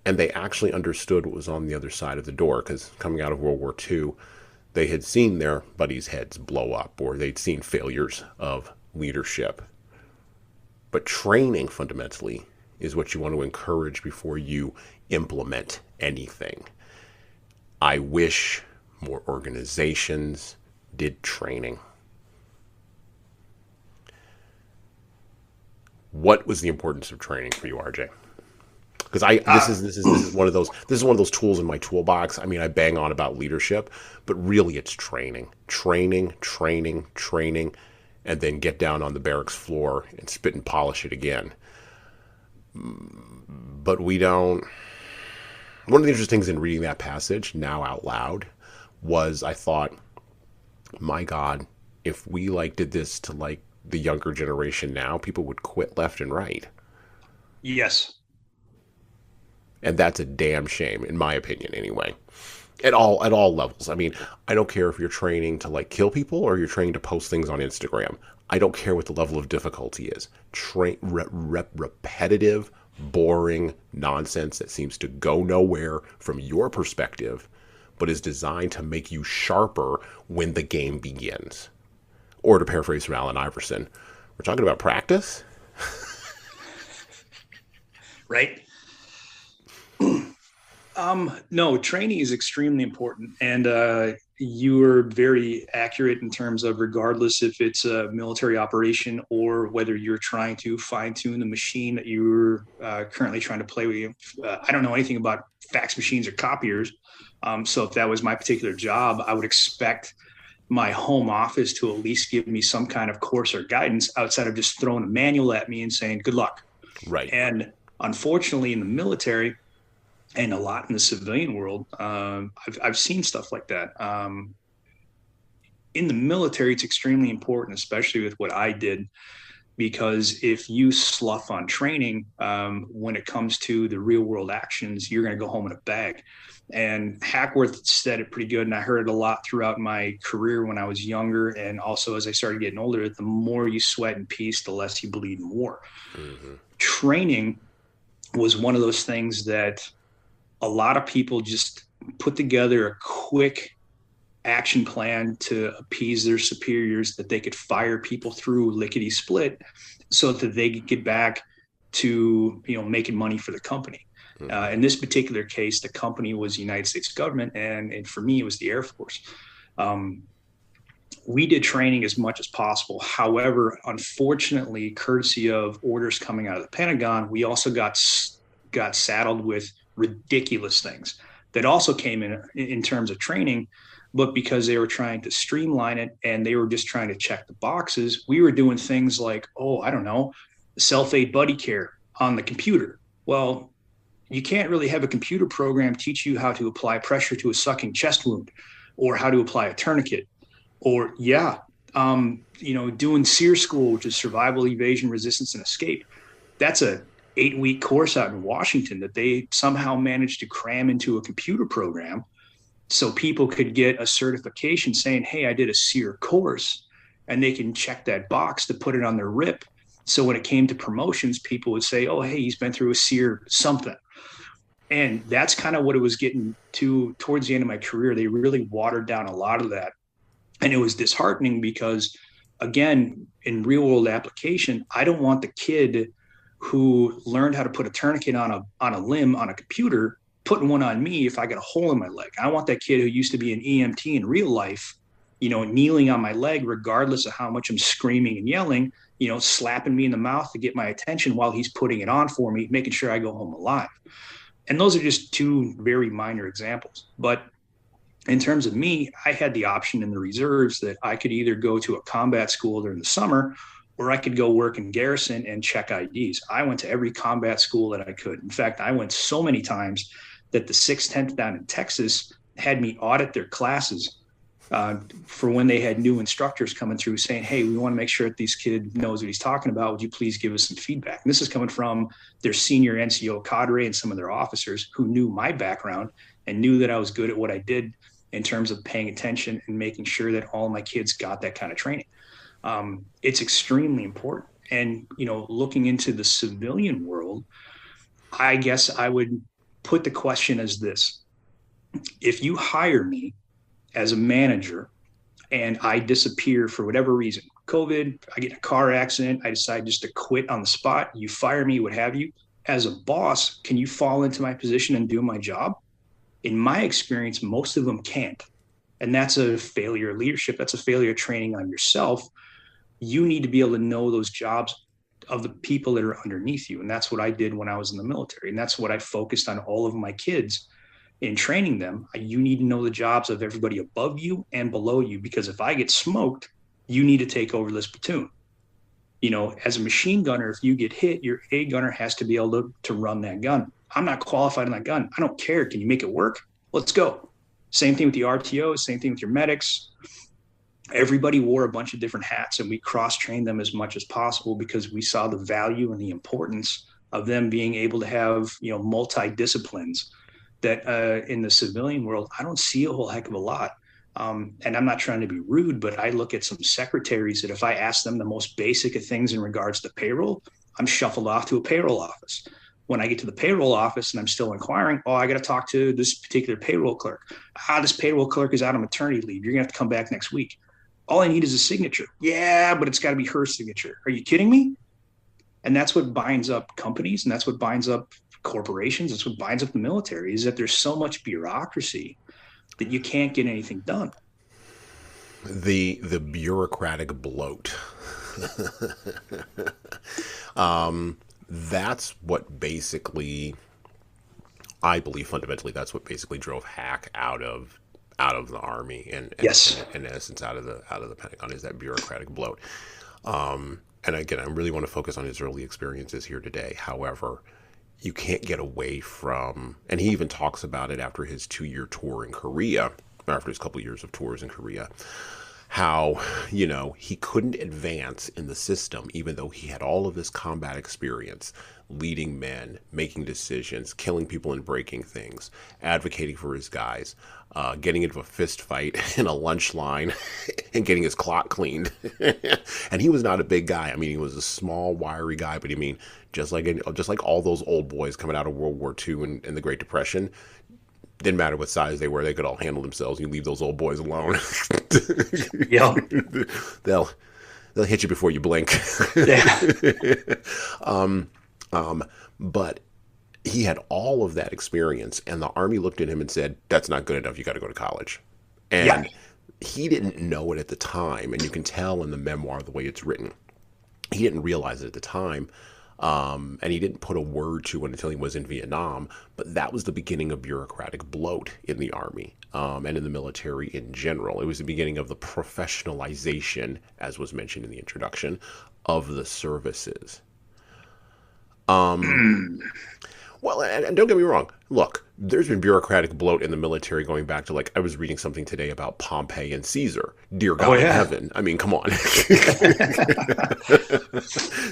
Speaker 1: and they actually understood what was on the other side of the door, because coming out of World War II, they had seen their buddies' heads blow up, or they'd seen failures of leadership. But training, fundamentally, is what you want to encourage before you implement anything. I wish more organizations did training. What was the importance of training for you, RJ? Because this is one of those tools in my toolbox. I mean, I bang on about leadership, but really it's training, and then get down on the barracks floor and spit and polish it again. But we don't. One of the interesting things in reading that passage now out loud was I thought, my God, if we did this to the younger generation now, people would quit left and right.
Speaker 2: Yes.
Speaker 1: And that's a damn shame, in my opinion, anyway. At all levels. I mean, I don't care if you're training to kill people or you're training to post things on Instagram. I don't care what the level of difficulty is. Repetitive, boring nonsense that seems to go nowhere from your perspective, but is designed to make you sharper when the game begins. Or to paraphrase from Allen Iverson, we're talking about practice?
Speaker 2: Right? No, training is extremely important. And you are very accurate in terms of regardless if it's a military operation or whether you're trying to fine tune the machine that you're currently trying to play with. I don't know anything about fax machines or copiers. So if that was my particular job, I would expect my home office to at least give me some kind of course or guidance outside of just throwing a manual at me and saying, good luck.
Speaker 1: Right.
Speaker 2: And unfortunately, in the military, and a lot in the civilian world, I've seen stuff like that. In the military, it's extremely important, especially with what I did, because if you slough on training, when it comes to the real world actions, you're going to go home in a bag. And Hackworth said it pretty good, and I heard it a lot throughout my career when I was younger, and also as I started getting older. The more you sweat in peace, the less you bleed in war. Mm-hmm. Training was one of those things that a lot of people just put together a quick action plan to appease their superiors that they could fire people through lickety split so that they could get back to, making money for the company. In this particular case, the company was the United States government, and for me, it was the Air Force. We did training as much as possible. However, unfortunately, courtesy of orders coming out of the Pentagon, we also got saddled with ridiculous things that also came in terms of training, but because they were trying to streamline it and they were just trying to check the boxes, we were doing things like, I don't know, self-aid buddy care on the computer. Well, you can't really have a computer program teach you how to apply pressure to a sucking chest wound or how to apply a tourniquet or doing SEER school, which is survival, evasion, resistance, and escape. That's a 8-week course out in Washington that they somehow managed to cram into a computer program so people could get a certification saying, hey, I did a SEER course, and they can check that box to put it on their RIP. So when it came to promotions, people would say, oh, hey, he's been through a SEER something. And that's kind of what it was getting to towards the end of my career. They really watered down a lot of that. And it was disheartening because, again, in real world application, I don't want the kid who learned how to put a tourniquet on a limb on a computer putting one on me if I got a hole in my leg. I want that kid who used to be an EMT in real life, kneeling on my leg, regardless of how much I'm screaming and yelling, slapping me in the mouth to get my attention while he's putting it on for me, making sure I go home alive. And those are just two very minor examples. But in terms of me, I had the option in the reserves that I could either go to a combat school during the summer or I could go work in garrison and check IDs. I went to every combat school that I could. In fact, I went so many times that the 6th, 10th down in Texas had me audit their classes for when they had new instructors coming through saying, hey, we want to make sure that this kid knows what he's talking about. Would you please give us some feedback? And this is coming from their senior NCO cadre and some of their officers who knew my background and knew that I was good at what I did in terms of paying attention and making sure that all my kids got that kind of training. It's extremely important. And, looking into the civilian world, I guess I would put the question as this. If you hire me as a manager and I disappear for whatever reason, COVID, I get in a car accident, I decide just to quit on the spot, you fire me, what have you, as a boss, can you fall into my position and do my job? In my experience, most of them can't. And that's a failure of leadership. That's a failure of training on yourself. You need to be able to know those jobs of the people that are underneath you. And that's what I did when I was in the military. And that's what I focused on all of my kids in training them. You need to know the jobs of everybody above you and below you, because if I get smoked, you need to take over this platoon. As a machine gunner, if you get hit, your A gunner has to be able to run that gun. I'm not qualified on that gun. I don't care. Can you make it work? Let's go. Same thing with the RTOs, same thing with your medics. Everybody wore a bunch of different hats, and we cross-trained them as much as possible because we saw the value and the importance of them being able to have, multi-disciplines that in the civilian world, I don't see a whole heck of a lot. And I'm not trying to be rude, but I look at some secretaries that if I ask them the most basic of things in regards to payroll, I'm shuffled off to a payroll office. When I get to the payroll office and I'm still inquiring, I got to talk to this particular payroll clerk. This payroll clerk is out on maternity leave. You're going to have to come back next week. All I need is a signature. Yeah, but it's got to be her signature. Are you kidding me? And that's what binds up companies, and that's what binds up corporations. It's what binds up the military, is that there's so much bureaucracy that you can't get anything done.
Speaker 1: The bureaucratic bloat. That's what basically, I believe fundamentally, that's what basically drove Hack out of the army and
Speaker 2: Yes.
Speaker 1: in essence out of the Pentagon, is that bureaucratic bloat. And again, I really want to focus on his early experiences here today. However, you can't get away from, and he even talks about it after his 2-year tour in Korea, or after his couple years of tours in Korea, how, he couldn't advance in the system, even though he had all of this combat experience, leading men, making decisions, killing people and breaking things, advocating for his guys, getting into a fist fight in a lunch line and getting his clock cleaned. And he was not a big guy. I mean, he was a small, wiry guy, but I mean, just like all those old boys coming out of World War II and the Great Depression, didn't matter what size they were, they could all handle themselves. You leave those old boys alone.
Speaker 2: Yeah.
Speaker 1: They'll hit you before you blink.
Speaker 2: Yeah.
Speaker 1: But he had all of that experience, and the Army looked at him and said, "That's not good enough. You got to go to college." And
Speaker 2: Yeah.
Speaker 1: he didn't know it at the time, and you can tell in the memoir the way it's written. He didn't realize it at the time, and he didn't put a word to it until he was in Vietnam. But that was the beginning of bureaucratic bloat in the Army, and in the military in general. It was the beginning of the professionalization, as was mentioned in the introduction, of the services. Well, and don't get me wrong. Look, there's been bureaucratic bloat in the military going back to, like, I was reading something today about Pompey and Caesar. Dear God in heaven. I mean, come on.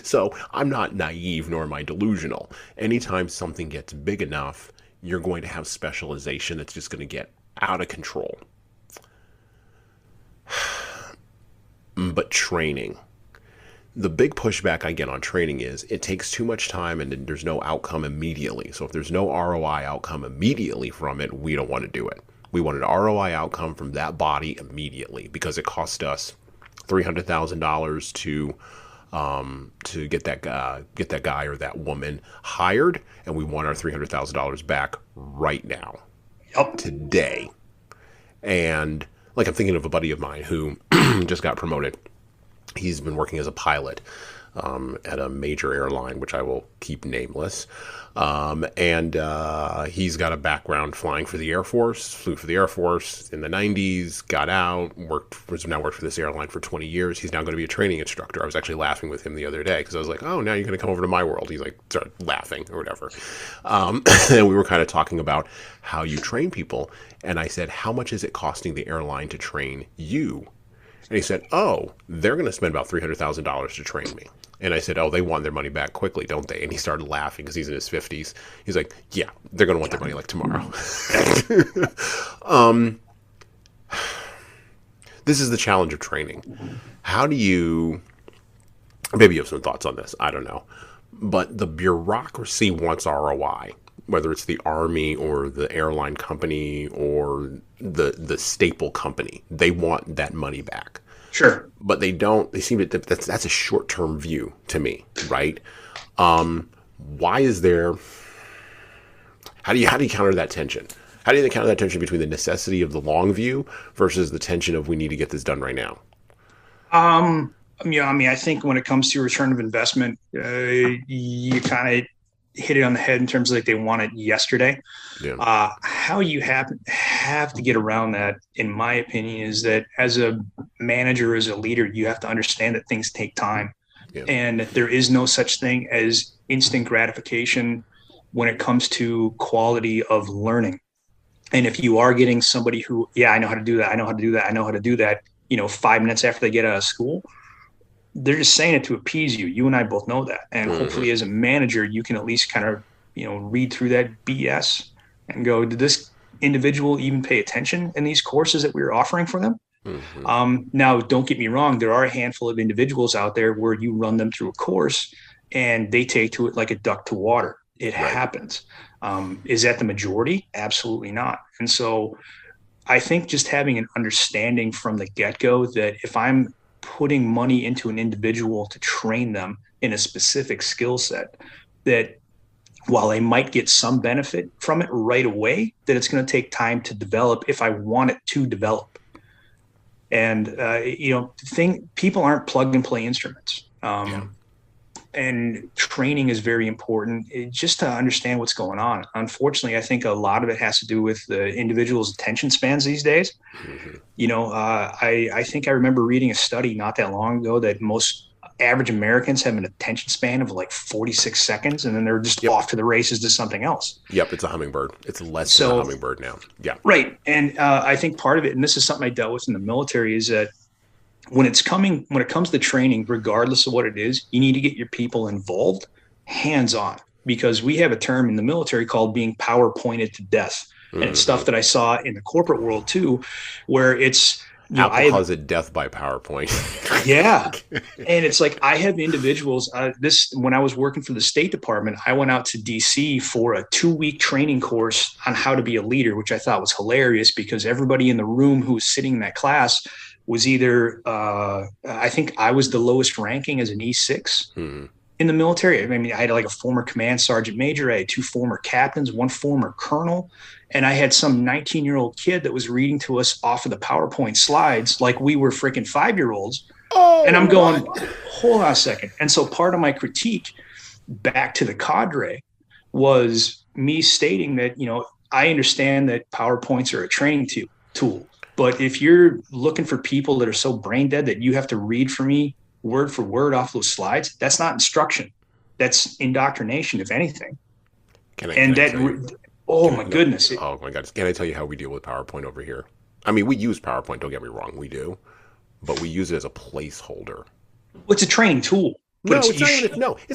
Speaker 1: So I'm not naive, nor am I delusional. Anytime something gets big enough, you're going to have specialization that's just going to get out of control. But training. The big pushback I get on training is it takes too much time and there's no outcome immediately. So if there's no ROI outcome immediately from it, we don't want to do it. We want an ROI outcome from that body immediately, because it cost us $300,000 to get that guy or that woman hired, and we want our $300,000 back right now, today. And like, I'm thinking of a buddy of mine who just got promoted. He's been working as a pilot at a major airline, which I will keep nameless. And he's got a background flying for the Air Force, flew for the Air Force in the 90s, got out, worked for this airline for 20 years. He's now going to be a training instructor. I was actually laughing with him the other day because I was like, "Oh, now you're going to come over to my world." He's like, started laughing or whatever. And we were kind of talking about how you train people. And I said, "How much is it costing the airline to train you?" And he said, "Oh, they're going to spend about $300,000 to train me." And I said, "Oh, they want their money back quickly, don't they?" And he started laughing because he's in his 50s. He's like, "Yeah, they're going to want their money like tomorrow." This is the challenge of training. How do you, maybe you have some thoughts on this, I don't know. But the bureaucracy wants ROI, whether it's the Army or the airline company or the staple company. They want that money back.
Speaker 2: Sure.
Speaker 1: But they don't, they seem to, that's a short-term view to me, right? Why is there, how do you counter that tension? How do you counter that tension between the necessity of the long view versus the tension of we need to get this done right now?
Speaker 2: Yeah, I mean, I think when it comes to return of investment, you kind of hit it on the head in terms of, like, they want it yesterday.
Speaker 1: Yeah.
Speaker 2: How you have to get around that, in my opinion, is that as a manager, as a leader, you have to understand that things take time.
Speaker 1: Yeah.
Speaker 2: And there is no such thing as instant gratification when it comes to quality of learning. And if you are getting somebody who, yeah, I know how to do that, I know how to do that, I know how to do that, 5 minutes after they get out of school, they're just saying it to appease you. You and I both know that. And hopefully as a manager, you can at least kind of, read through that BS and go, did this individual even pay attention in these courses that we were offering for them? Now, don't get me wrong. There are a handful of individuals out there where you run them through a course and they take to it like a duck to water. It happens. Is that the majority? Absolutely not. And so I think just having an understanding from the get-go that if I'm putting money into an individual to train them in a specific skill set, that while I might get some benefit from it right away, that it's going to take time to develop if I want it to develop. And people aren't plug and play instruments. And training is very important, just to understand what's going on. Unfortunately, I think a lot of it has to do with the individual's attention spans these days. I think I remember reading a study not that long ago that most average Americans have an attention span of like 46 seconds, and then they're just off to the races to something else.
Speaker 1: Yep, it's a hummingbird. It's less than a hummingbird now. Yeah.
Speaker 2: Right. And I think part of it, and this is something I dealt with in the military, is that when it comes to training, regardless of what it is, you need to get your people involved, hands-on, because we have a term in the military called being PowerPointed to death. And it's stuff that I saw in the corporate world too, where it's,
Speaker 1: Apple calls it death by PowerPoint.
Speaker 2: Yeah. And it's like, I have individuals, when I was working for the State Department, I went out to DC for a 2-week training course on how to be a leader, which I thought was hilarious, because everybody in the room who was sitting in that class was either, I think I was the lowest ranking as an E6 in the military. I mean, I had like a former command sergeant major. I had 2 former captains, 1 former colonel. And I had some 19-year-old kid that was reading to us off of the PowerPoint slides like we were freaking 5-year-olds. And I'm going, hold on a second. And so part of my critique back to the cadre was me stating that, I understand that PowerPoints are a training tool. But if you're looking for people that are so brain dead that you have to read for me word for word off those slides, that's not instruction. That's indoctrination, if anything. Oh my goodness.
Speaker 1: Oh my God. Can I tell you how we deal with PowerPoint over here? I mean, we use PowerPoint, don't get me wrong, we do. But we use it as a placeholder.
Speaker 2: Well, it's a training tool.
Speaker 1: It's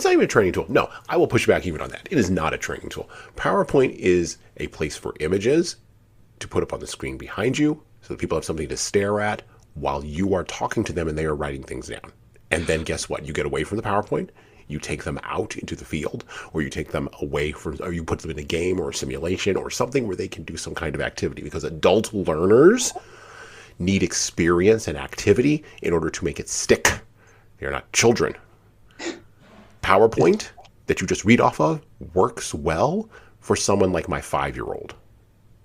Speaker 1: not even a training tool. No, I will push back even on that. It is not a training tool. PowerPoint is a place for images to put up on the screen behind you so that people have something to stare at while you are talking to them and they are writing things down. And then guess what? You get away from the PowerPoint. You take them out into the field, or you take them away from, or you put them in a game or a simulation or something where they can do some kind of activity, because adult learners need experience and activity in order to make it stick. They're not children. PowerPoint that you just read off of works well for someone like my 5-year-old,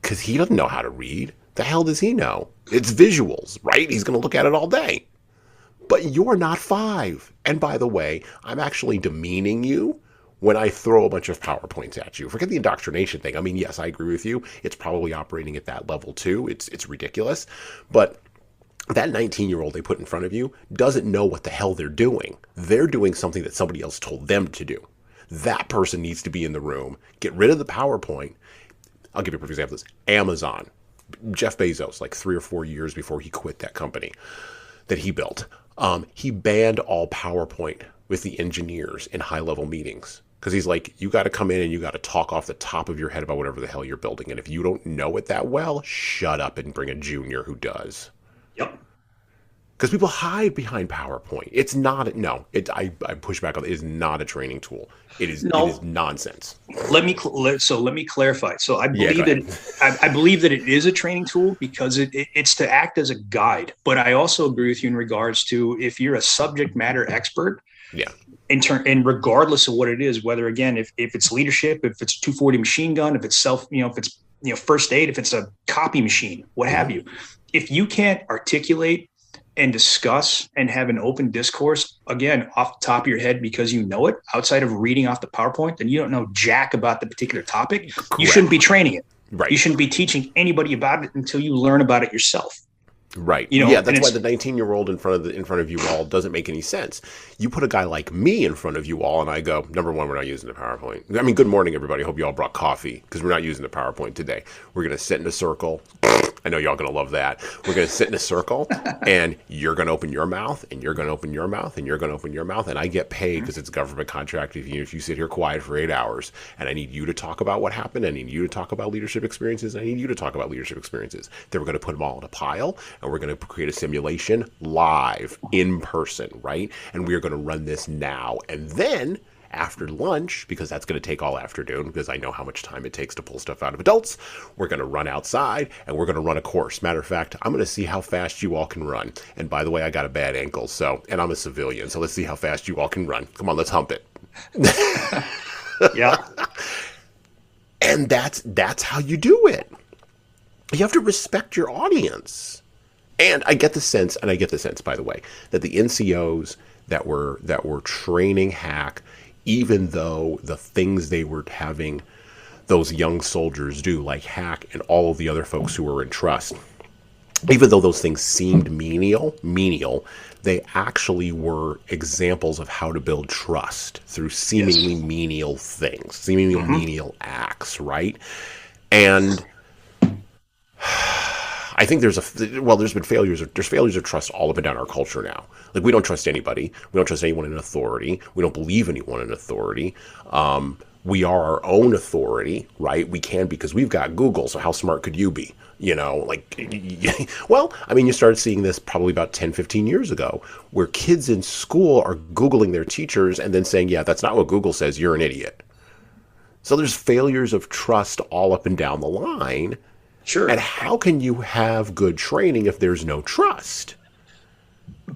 Speaker 1: because he doesn't know how to read. The hell does he know? It's visuals, right? He's going to look at it all day. But you're not 5. And by the way, I'm actually demeaning you when I throw a bunch of PowerPoints at you. Forget the indoctrination thing. I mean, yes, I agree with you. It's probably operating at that level too. It's ridiculous. But that 19-year-old they put in front of you doesn't know what the hell they're doing. They're doing something that somebody else told them to do. That person needs to be in the room. Get rid of the PowerPoint. I'll give you a perfect example of this. Amazon. Jeff Bezos, like 3 or 4 years before he quit that company that he built, he banned all PowerPoint with the engineers in high-level meetings, because he's like, you got to come in and you got to talk off the top of your head about whatever the hell you're building. And if you don't know it that well, shut up and bring a junior who does.
Speaker 2: Yep.
Speaker 1: Because people hide behind PowerPoint. It's not, I push back on it. It is not a training tool. It is nonsense.
Speaker 2: Let me clarify. So I believe I believe that it is a training tool because it's to act as a guide. But I also agree with you in regards to, if you're a subject matter expert, and regardless of what it is, whether again, if it's leadership, if it's 240 machine gun, if it's first aid, if it's a copy machine, what have you, if you can't articulate and discuss and have an open discourse, again, off the top of your head, because you know it, outside of reading off the PowerPoint, then you don't know jack about the particular topic. Correct. You shouldn't be training it. Right. You shouldn't be teaching anybody about it until you learn about it yourself.
Speaker 1: Right. That's why the 19-year-old in front of you all doesn't make any sense. You put a guy like me in front of you all, and I go, number one, we're not using the PowerPoint. I mean, good morning, everybody. Hope you all brought coffee, because we're not using the PowerPoint today. We're going to sit in a circle. I know y'all going to love that. We're going to sit in a circle, and you're going to open your mouth, and you're going to open your mouth, and you're going to open your mouth, and I get paid because it's a government contract if you sit here quiet for 8 hours, and I need you to talk about what happened, I need you to talk about leadership experiences, and I need you to talk about leadership experiences. Then we're going to put them all in a pile, and we're going to create a simulation live, in person, right? And we are going to run this now, and then after lunch, because that's going to take all afternoon, because I know how much time it takes to pull stuff out of adults, we're going to run outside and we're going to run a course. Matter of fact, I'm going to see how fast you all can run. And by the way, I got a bad ankle, and I'm a civilian, so let's see how fast you all can run. Come on, let's hump it.
Speaker 2: Yeah.
Speaker 1: And that's how you do it. You have to respect your audience. And I get the sense, by the way, that the NCOs that were training Hack, even though the things they were having those young soldiers do, like Hack and all of the other folks who were in trust, even though those things seemed menial, they actually were examples of how to build trust through seemingly menial things, seemingly menial acts, right? And I think there's been failures. There's failures of trust all up and down our culture now. Like, we don't trust anybody. We don't trust anyone in authority. We don't believe anyone in authority. We are our own authority, right? We can, because we've got Google. So how smart could you be? You started seeing this probably about 10, 15 years ago, where kids in school are Googling their teachers and then saying, yeah, that's not what Google says. You're an idiot. So there's failures of trust all up and down the line.
Speaker 2: Sure.
Speaker 1: And how can you have good training if there's no trust?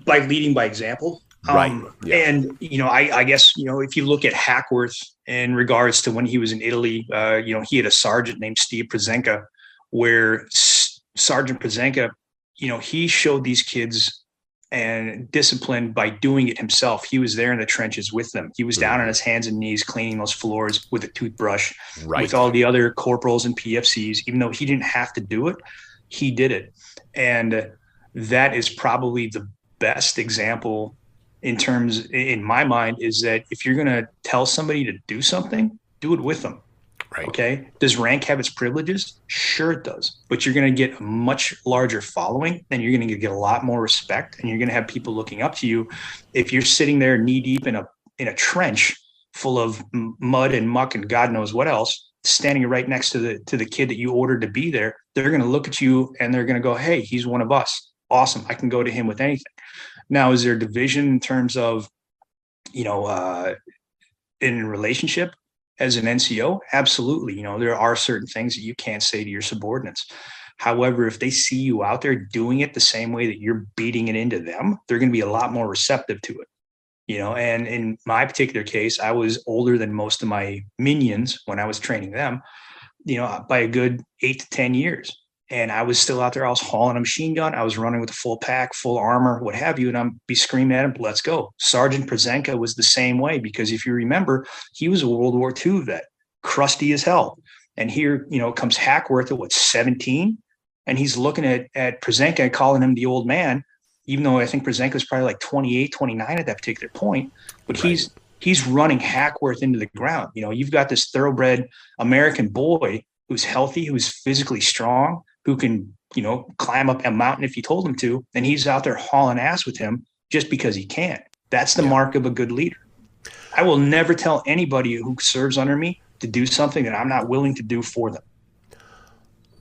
Speaker 2: By leading by example.
Speaker 1: Right. Yeah.
Speaker 2: And, I guess, if you look at Hackworth in regards to when he was in Italy, he had a sergeant named Steve Przenka, where Sergeant Przenka, he showed these kids and discipline by doing it himself. He was there in the trenches with them. He was down on his hands and knees cleaning those floors with a toothbrush, with all the other corporals and PFCs. Even though he didn't have to do it, he did it. And that is probably the best example in my mind, is that if you're going to tell somebody to do something, do it with them.
Speaker 1: Right.
Speaker 2: Okay. Does rank have its privileges? Sure it does. But you're going to get a much larger following, and you're going to get a lot more respect, and you're going to have people looking up to you. If you're sitting there knee deep in a trench full of mud and muck and God knows what else, standing right next to the kid that you ordered to be there, they're going to look at you and they're going to go, hey, he's one of us. Awesome. I can go to him with anything. Now, is there division in terms of, in a relationship? As an NCO, absolutely. There are certain things that you can't say to your subordinates. However, if they see you out there doing it the same way that you're beating it into them, they're going to be a lot more receptive to it. And in my particular case, I was older than most of my minions when I was training them, by a good 8 to 10 years. And I was still out there. I was hauling a machine gun. I was running with a full pack, full armor, what have you. And I'm be screaming at him, let's go. Sergeant Przenka was the same way, because if you remember, he was a World War II vet, crusty as hell. And here, comes Hackworth at 17? And he's looking at Przenka and calling him the old man, even though I think Przenka was probably like 28, 29 at that particular point. But he's running Hackworth into the ground. You've got this thoroughbred American boy who's healthy, who's physically strong, who can, climb up a mountain if you told him to, and he's out there hauling ass with him just because he can. That's the mark of a good leader. I will never tell anybody who serves under me to do something that I'm not willing to do for them.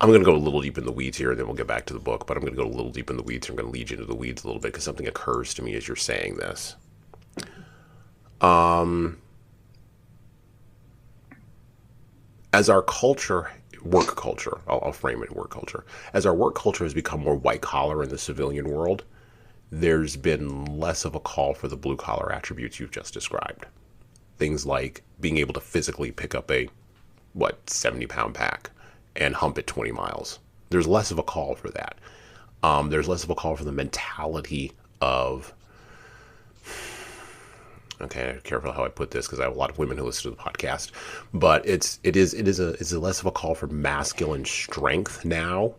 Speaker 1: I'm going to go a little deep in the weeds here, and then we'll get back to the book, but I'm going to go a little deep in the weeds. I'm going to lead you into the weeds a little bit because something occurs to me as you're saying this. As our culture, work culture, I'll frame it work culture. As our work culture has become more white collar in the civilian world, there's been less of a call for the blue collar attributes you've just described. Things like being able to physically pick up a 70-pound pack and hump it 20 miles. There's less of a call for that. There's less of a call for the mentality of, okay, careful how I put this because I have a lot of women who listen to the podcast, but it's less of a call for masculine strength now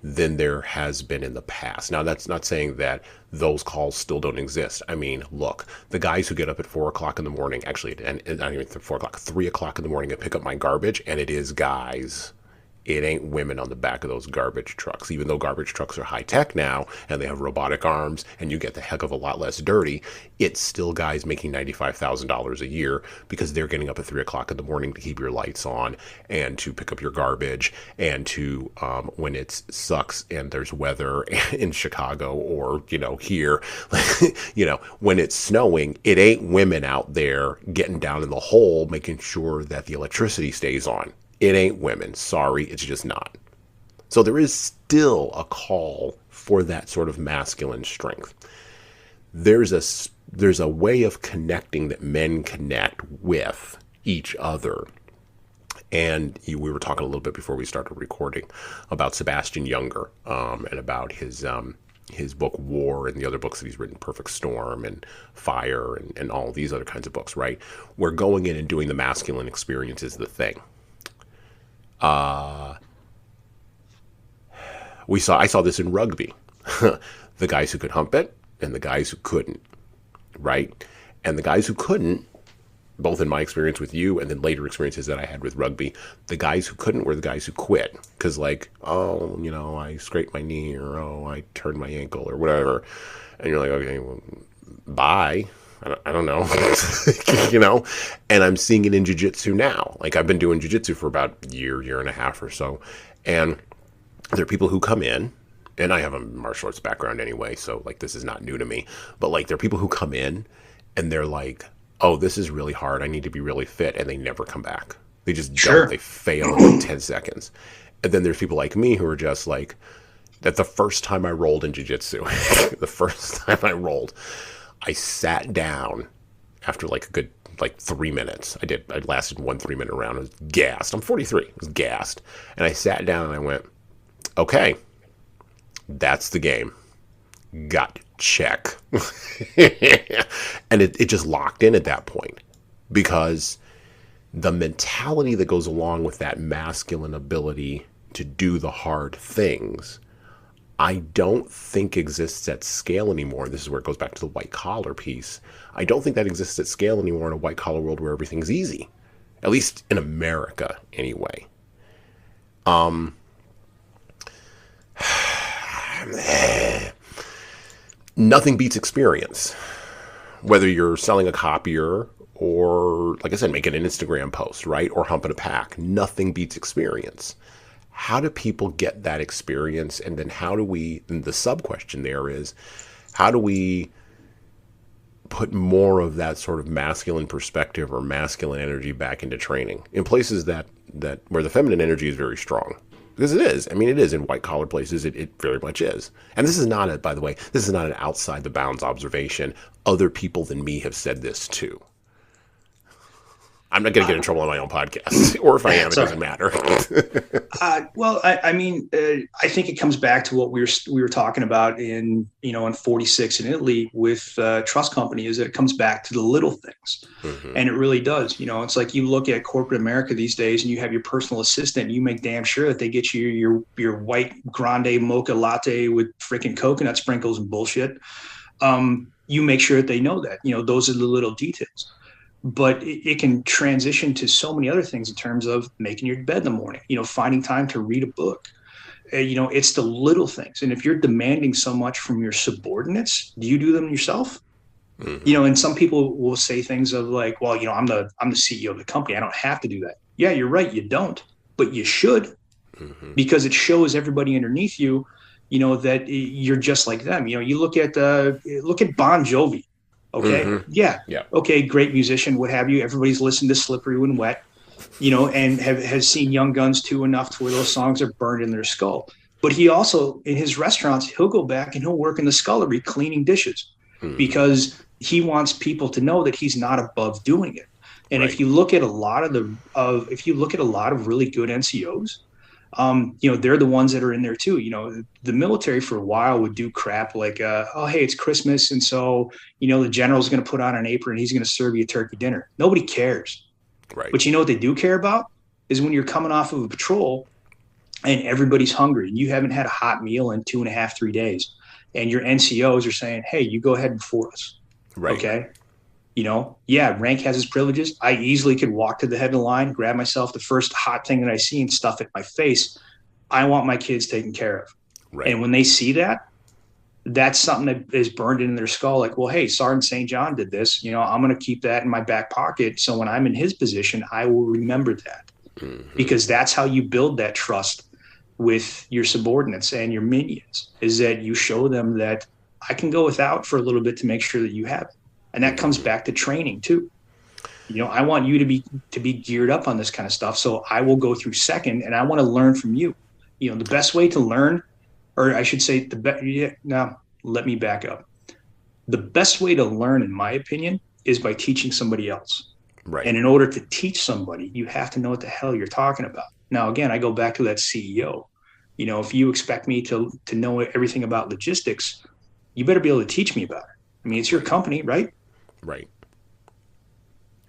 Speaker 1: than there has been in the past. Now, that's not saying that those calls still don't exist. I mean, look, the guys who get up at 4 o'clock in the morning, actually, and not even 4 o'clock, 3 o'clock in the morning and pick up my garbage, and it is guys. It ain't women on the back of those garbage trucks. Even though garbage trucks are high tech now and they have robotic arms and you get the heck of a lot less dirty, it's still guys making $95,000 a year because they're getting up at 3 o'clock in the morning to keep your lights on and to pick up your garbage and to, when it sucks and there's weather in Chicago or, here, when it's snowing, it ain't women out there getting down in the hole making sure that the electricity stays on. It ain't women. Sorry, it's just not. So there is still a call for that sort of masculine strength. There's a way of connecting that men connect with each other. And we were talking a little bit before we started recording about Sebastian Junger, and about his book War and the other books that he's written, Perfect Storm and Fire and all these other kinds of books, right? Where going in and doing the masculine experience is the thing. I saw this in rugby. The guys who could hump it and the guys who couldn't, right? And the guys who couldn't, both in my experience with you and then later experiences that I had with rugby, the guys who couldn't were the guys who quit. Because like, oh, I scraped my knee, or oh, I turned my ankle, or whatever. And you're like, okay, well, bye. I don't know. And I'm seeing it in jiu-jitsu now. Like, I've been doing jiu-jitsu for about a year and a half or so. And there are people who come in, and I have a martial arts background anyway, so like this is not new to me. But like, there are people who come in and they're like, oh, this is really hard, I need to be really fit, and they never come back. They just don't. They fail in like 10 seconds. And then there's people like me who are just like, that the first time I rolled in jiu-jitsu, I sat down after like a good 3 minutes. I lasted 1 3-minute round. I was gassed. I'm 43. I was gassed. And I sat down and I went, okay, that's the game. Got check. And it just locked in at that point, because the mentality that goes along with that masculine ability to do the hard things, I don't think exists at scale anymore. This is where it goes back to the white collar piece. I don't think that exists at scale anymore in a white collar world where everything's easy, at least in America anyway. Nothing beats experience. Whether you're selling a copier or, like I said, making an Instagram post, right? Or humping a pack. Nothing beats experience. How do people get that experience? And then and the sub question there is, how do we put more of that sort of masculine perspective or masculine energy back into training in places that where the feminine energy is very strong? Because it is. I mean, it is in white collar places. It very much is. And this is not by the way, this is not an outside the bounds observation. Other people than me have said this too. I'm not going to get in trouble on my own podcast, or if I am, it doesn't matter.
Speaker 2: Well, I mean, I think it comes back to what we were talking about in 46 in Italy with trust company, is that it comes back to the little things. Mm-hmm. And it really does. It's like you look at corporate America these days and you have your personal assistant, and you make damn sure that they get you your white grande mocha latte with freaking coconut sprinkles and bullshit. You make sure that they know that, those are the little details. But it can transition to so many other things in terms of making your bed in the morning, finding time to read a book. It's the little things. And if you're demanding so much from your subordinates, do you do them yourself? Mm-hmm. And some people will say things of like, well, I'm the CEO of the company, I don't have to do that. Yeah, you're right. You don't, but you should, because it shows everybody underneath you, that you're just like them. You look at Bon Jovi. Okay. Mm-hmm. Yeah. Okay. Great musician. What have you? Everybody's listened to Slippery When Wet, and has seen Young Guns 2 enough to where those songs are burned in their skull. But he also, in his restaurants, he'll go back and he'll work in the scullery cleaning dishes, because he wants people to know that he's not above doing it. And if you look at a lot of really good NCOs, they're the ones that are in there too. The military for a while would do crap like, oh, hey, it's Christmas. And so, the general's going to put on an apron and he's going to serve you a turkey dinner. Nobody cares. Right. But what they do care about is when you're coming off of a patrol and everybody's hungry and you haven't had a hot meal in 2.5, 3 days. And your NCOs are saying, hey, you go ahead before us. Right. Okay. Rank has its privileges. I easily could walk to the head of the line, grab myself the first hot thing that I see and stuff it in my face. I want my kids taken care of. Right. And when they see that, that's something that is burned in their skull. Like, well, hey, Sergeant St. John did this. I'm going to keep that in my back pocket. So when I'm in his position, I will remember that, because that's how you build that trust with your subordinates and your minions, is that you show them that I can go without for a little bit to make sure that you have it. And that comes back to training too. I want you to be geared up on this kind of stuff. So I will go through second, and I want to learn from you. The best way to learn, or I should say let me back up. The best way to learn, in my opinion, is by teaching somebody else.
Speaker 1: Right.
Speaker 2: And in order to teach somebody, you have to know what the hell you're talking about. Now, again, I go back to that CEO. If you expect me to know everything about logistics, you better be able to teach me about it. I mean, it's your
Speaker 1: Right.
Speaker 2: company, right?
Speaker 1: Right.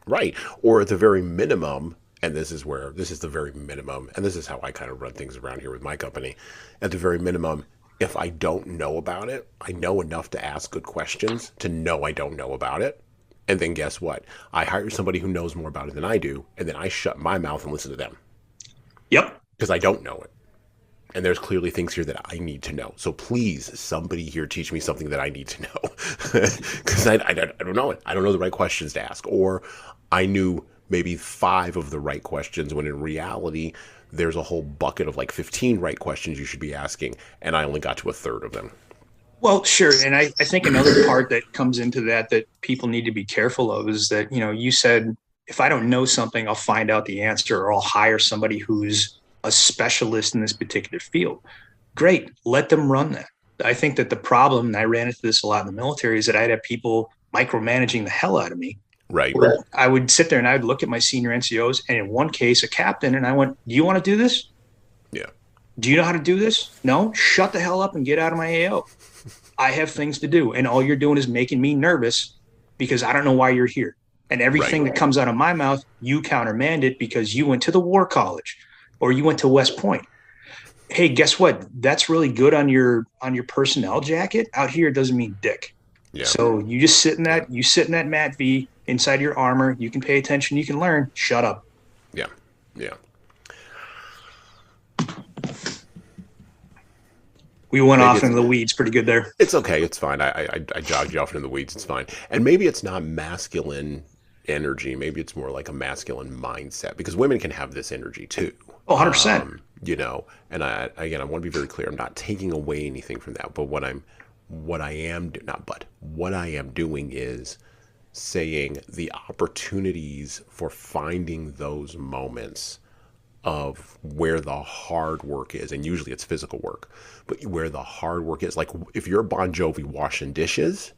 Speaker 1: Right. Or at the very minimum, and this is the very minimum, and this is how I kind of run things around here with my company. At the very minimum, if I don't know about it, I know enough to ask good questions to know I don't know about it. And then guess what? I hire somebody who knows more about it than I do, and then I shut my mouth and listen to them
Speaker 2: Yep.
Speaker 1: because I don't know it. And there's clearly things here that I need to know. So please, somebody here teach me something that I need to know. Because I don't know it. I don't know the right questions to ask. Or I knew maybe 5 of the right questions when in reality, there's a whole bucket of like 15 right questions you should be asking. And I only got to a third of them.
Speaker 2: Well, sure. And I think another part that comes into that people need to be careful of is that, you said, if I don't know something, I'll find out the answer or I'll hire somebody who's a specialist in this particular field. Great. Let them run that. I think that the problem, and I ran into this a lot in the military, is that I'd have people micromanaging the hell out of me.
Speaker 1: Right.
Speaker 2: Where I would sit there and I'd look at my senior NCOs, and in one case, a captain, and I went, "Do you want to do this?
Speaker 1: Yeah.
Speaker 2: Do you know how to do this? No? Shut the hell up and get out of my AO. I have things to do. And all you're doing is making me nervous because I don't know why you're here. And everything that comes out of my mouth, you countermand it because you went to the war college or you went to West Point. Hey, guess what? That's really good on your personnel jacket. Out here, it doesn't mean dick.
Speaker 1: Yeah.
Speaker 2: So you just sit in that Mat V inside your armor. You can pay attention. You can learn. Shut up.
Speaker 1: Yeah. Yeah.
Speaker 2: We went off into the weeds pretty good there.
Speaker 1: It's okay. It's fine. I jogged you off into the weeds. It's fine. And maybe it's not masculine energy. Maybe it's more like a masculine mindset because women can have this energy too.
Speaker 2: Oh, 100%.
Speaker 1: And I want to be very clear. I'm not taking away anything from that. But what I am doing is saying the opportunities for finding those moments of where the hard work is, and usually it's physical work, but where the hard work is, like if you're Bon Jovi washing dishes,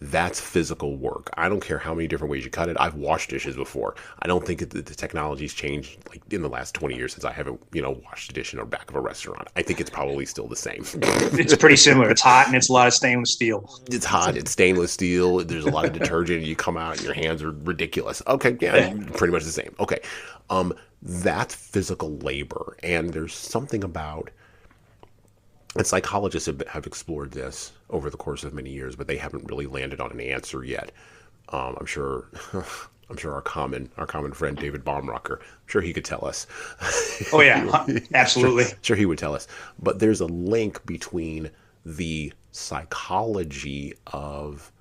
Speaker 1: that's physical work. I don't care how many different ways you cut it. I've washed dishes before. I don't think that the technology's changed like in the last 20 years since I haven't, washed a dish in the back of a restaurant. I think it's probably still the same.
Speaker 2: It's pretty similar. It's hot and it's a lot of stainless steel.
Speaker 1: It's hot. It's stainless steel. There's a lot of detergent. And you come out and your hands are ridiculous. Okay, yeah, pretty much the same. Okay, that's physical labor, and there's something about. And psychologists have explored this over the course of many years, but they haven't really landed on an answer yet. I'm sure our common friend David Baumrucker, I'm sure he could tell us.
Speaker 2: Oh yeah, absolutely.
Speaker 1: Sure he would tell us. But there's a link between the psychology of,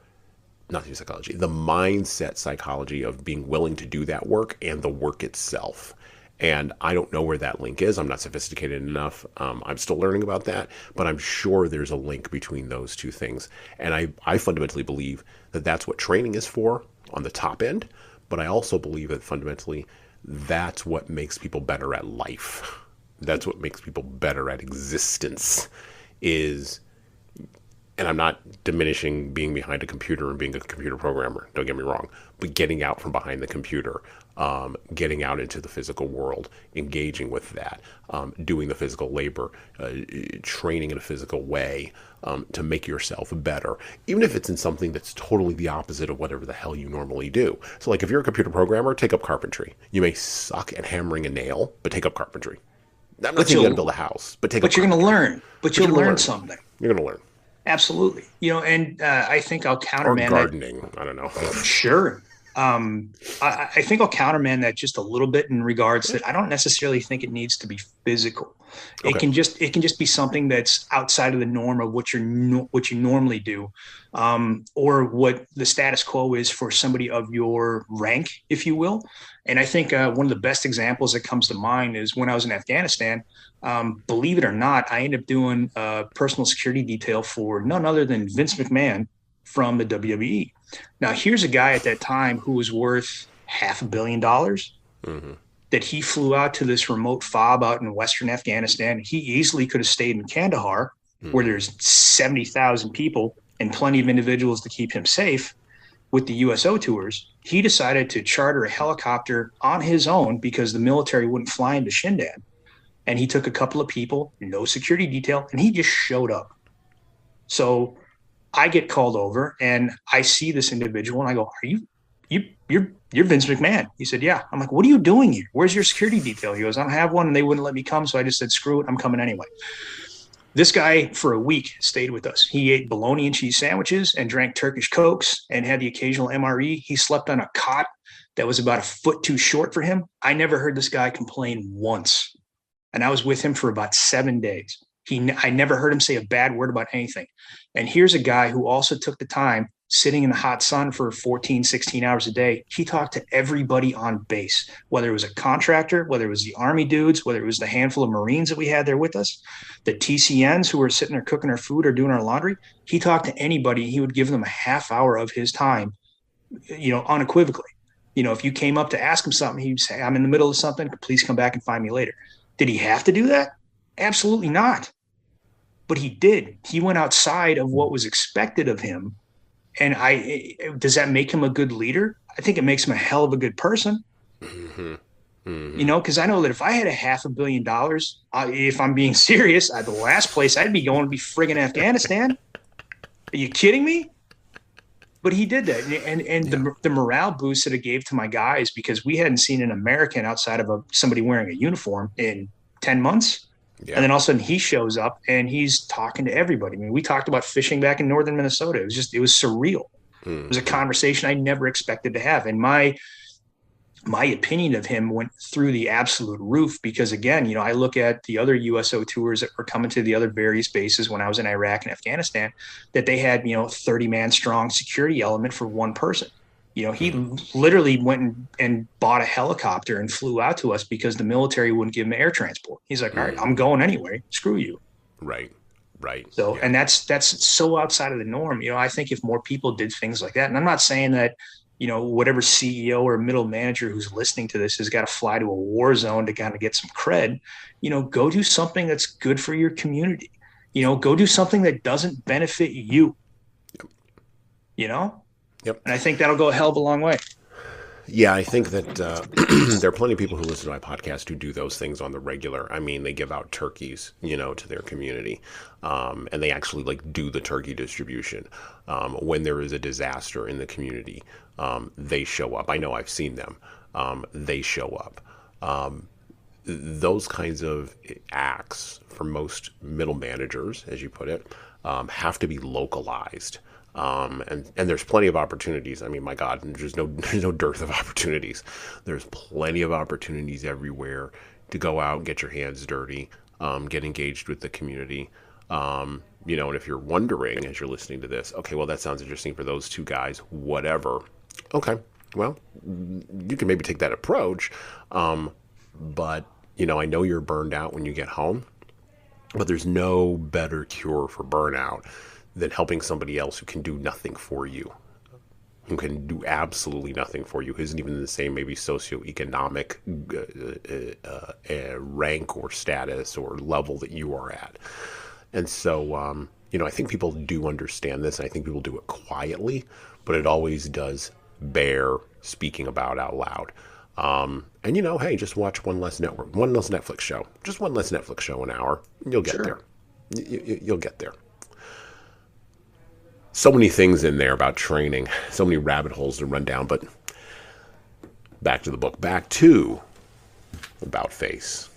Speaker 1: not the psychology, the mindset psychology of being willing to do that work and the work itself. And I don't know where that link is. I'm not sophisticated enough. I'm still learning about that, but I'm sure there's a link between those two things. And I fundamentally believe that that's what training is for on the top end. But I also believe that fundamentally that's what makes people better at life. That's what makes people better at existence is, and I'm not diminishing being behind a computer and being a computer programmer, don't get me wrong, but getting out from behind the computer, getting out into the physical world, engaging with that, doing the physical labor, training in a physical way to make yourself better, even if it's in something that's totally the opposite of whatever the hell you normally do. So like if you're a computer programmer, take up carpentry. You may suck at hammering a nail, but take up carpentry. I'm not saying you got to build a house, but take up carpentry.
Speaker 2: But you're going to learn. But you'll learn something.
Speaker 1: You're going to learn.
Speaker 2: Absolutely. And I think I'll countermand
Speaker 1: gardening. I don't know.
Speaker 2: Sure. I think I'll countermand that just a little bit in regards that I don't necessarily think it needs to be physical. Okay. It can just be something that's outside of the norm of what you normally do, or what the status quo is for somebody of your rank, if you will. And I think one of the best examples that comes to mind is when I was in Afghanistan. Believe it or not, I ended up doing a personal security detail for none other than Vince McMahon from the WWE. Now, here's a guy at that time who was worth $500 million. Mm-hmm. That he flew out to this remote fob out in Western Afghanistan. He easily could have stayed in Kandahar, where there's 70,000 people and plenty of individuals to keep him safe. with the USO tours, he decided to charter a helicopter on his own because the military wouldn't fly into Shindan. And he took a couple of people, no security detail, and he just showed up. So I get called over and I see this individual and I go, "Are you're Vince McMahon?" He said, "Yeah." I'm like, "What are you doing here? Where's your security detail?" He goes, "I don't have one," and they wouldn't let me come. So I just said, "Screw it, I'm coming anyway." This guy for a week stayed with us. He ate bologna and cheese sandwiches and drank Turkish Cokes and had the occasional MRE. He slept on a cot that was about a foot too short for him. I never heard this guy complain once. And I was with him for about 7 days. I never heard him say a bad word about anything. And here's a guy who also took the time sitting in the hot sun for 14, 16 hours a day. He talked to everybody on base, whether it was a contractor, whether it was the Army dudes, whether it was the handful of Marines that we had there with us, the TCNs who were sitting there cooking our food or doing our laundry. He talked to anybody. He would give them a half hour of his time, unequivocally. If you came up to ask him something, he'd say, "I'm in the middle of something. Please come back and find me later." Did he have to do that? Absolutely not. But he did. He went outside of what was expected of him. And does that make him a good leader? I think it makes him a hell of a good person. Mm-hmm. Mm-hmm. Because I know that if I had $500 million, if I'm being serious, the last place I'd be going to be friggin' Afghanistan. Are you kidding me? But he did that. And the morale boost that it gave to my guys, because we hadn't seen an American outside of somebody wearing a uniform in 10 months. Yeah. And then all of a sudden he shows up and he's talking to everybody. I mean, we talked about fishing back in northern Minnesota. It was surreal. Mm-hmm. It was a conversation I never expected to have. And my opinion of him went through the absolute roof because, again, I look at the other USO tours that were coming to the other various bases when I was in Iraq and Afghanistan, that they had, 30-man strong security element for one person. He literally went and bought a helicopter and flew out to us because the military wouldn't give him air transport. He's like, "All right, I'm going anyway. Screw you." Right. So, yeah. And that's so outside of the norm. I think if more people did things like that, and I'm not saying that, whatever CEO or middle manager who's listening to this has got to fly to a war zone to kind of get some cred, go do something that's good for your community. Go do something that doesn't benefit you, Yep. And I think that'll go a hell of a long way.
Speaker 1: Yeah, I think that there are plenty of people who listen to my podcast who do those things on the regular. I mean, they give out turkeys, to their community, and they actually do the turkey distribution. When there is a disaster in the community, they show up. I know I've seen them. They show up. Those kinds of acts for most middle managers, as you put it, have to be localized. And there's plenty of opportunities. I mean, my God, there's no dearth of opportunities. There's plenty of opportunities everywhere to go out and get your hands dirty, get engaged with the community. And if you're wondering as you're listening to this, okay, well, that sounds interesting for those two guys, whatever. Okay, well, you can maybe take that approach. But, I know you're burned out when you get home, but there's no better cure for burnout than helping somebody else who can do nothing for you, who can do absolutely nothing for you, who isn't even in the same maybe socioeconomic rank or status or level that you are at. And so, I think people do understand this, and I think people do it quietly, but it always does bear speaking about out loud. And hey, just watch one less Netflix show, just one less Netflix show an hour, and you'll get there. You'll get there. So many things in there about training, so many rabbit holes to run down, but back to the book, back to About Face.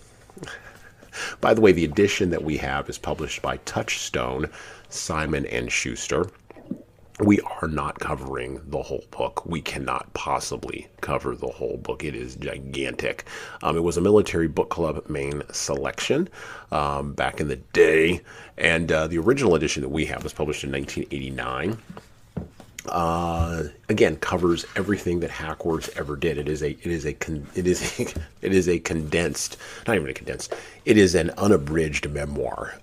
Speaker 1: By the way, the edition that we have is published by Touchstone, Simon & Schuster. We are not covering the whole book. We cannot possibly cover the whole book. It is gigantic. It was a military book club main selection back in the day. And the original edition that we have was published in 1989. Again, covers everything that Hackworth ever did. It is a condensed, not even a condensed, it is an unabridged memoir.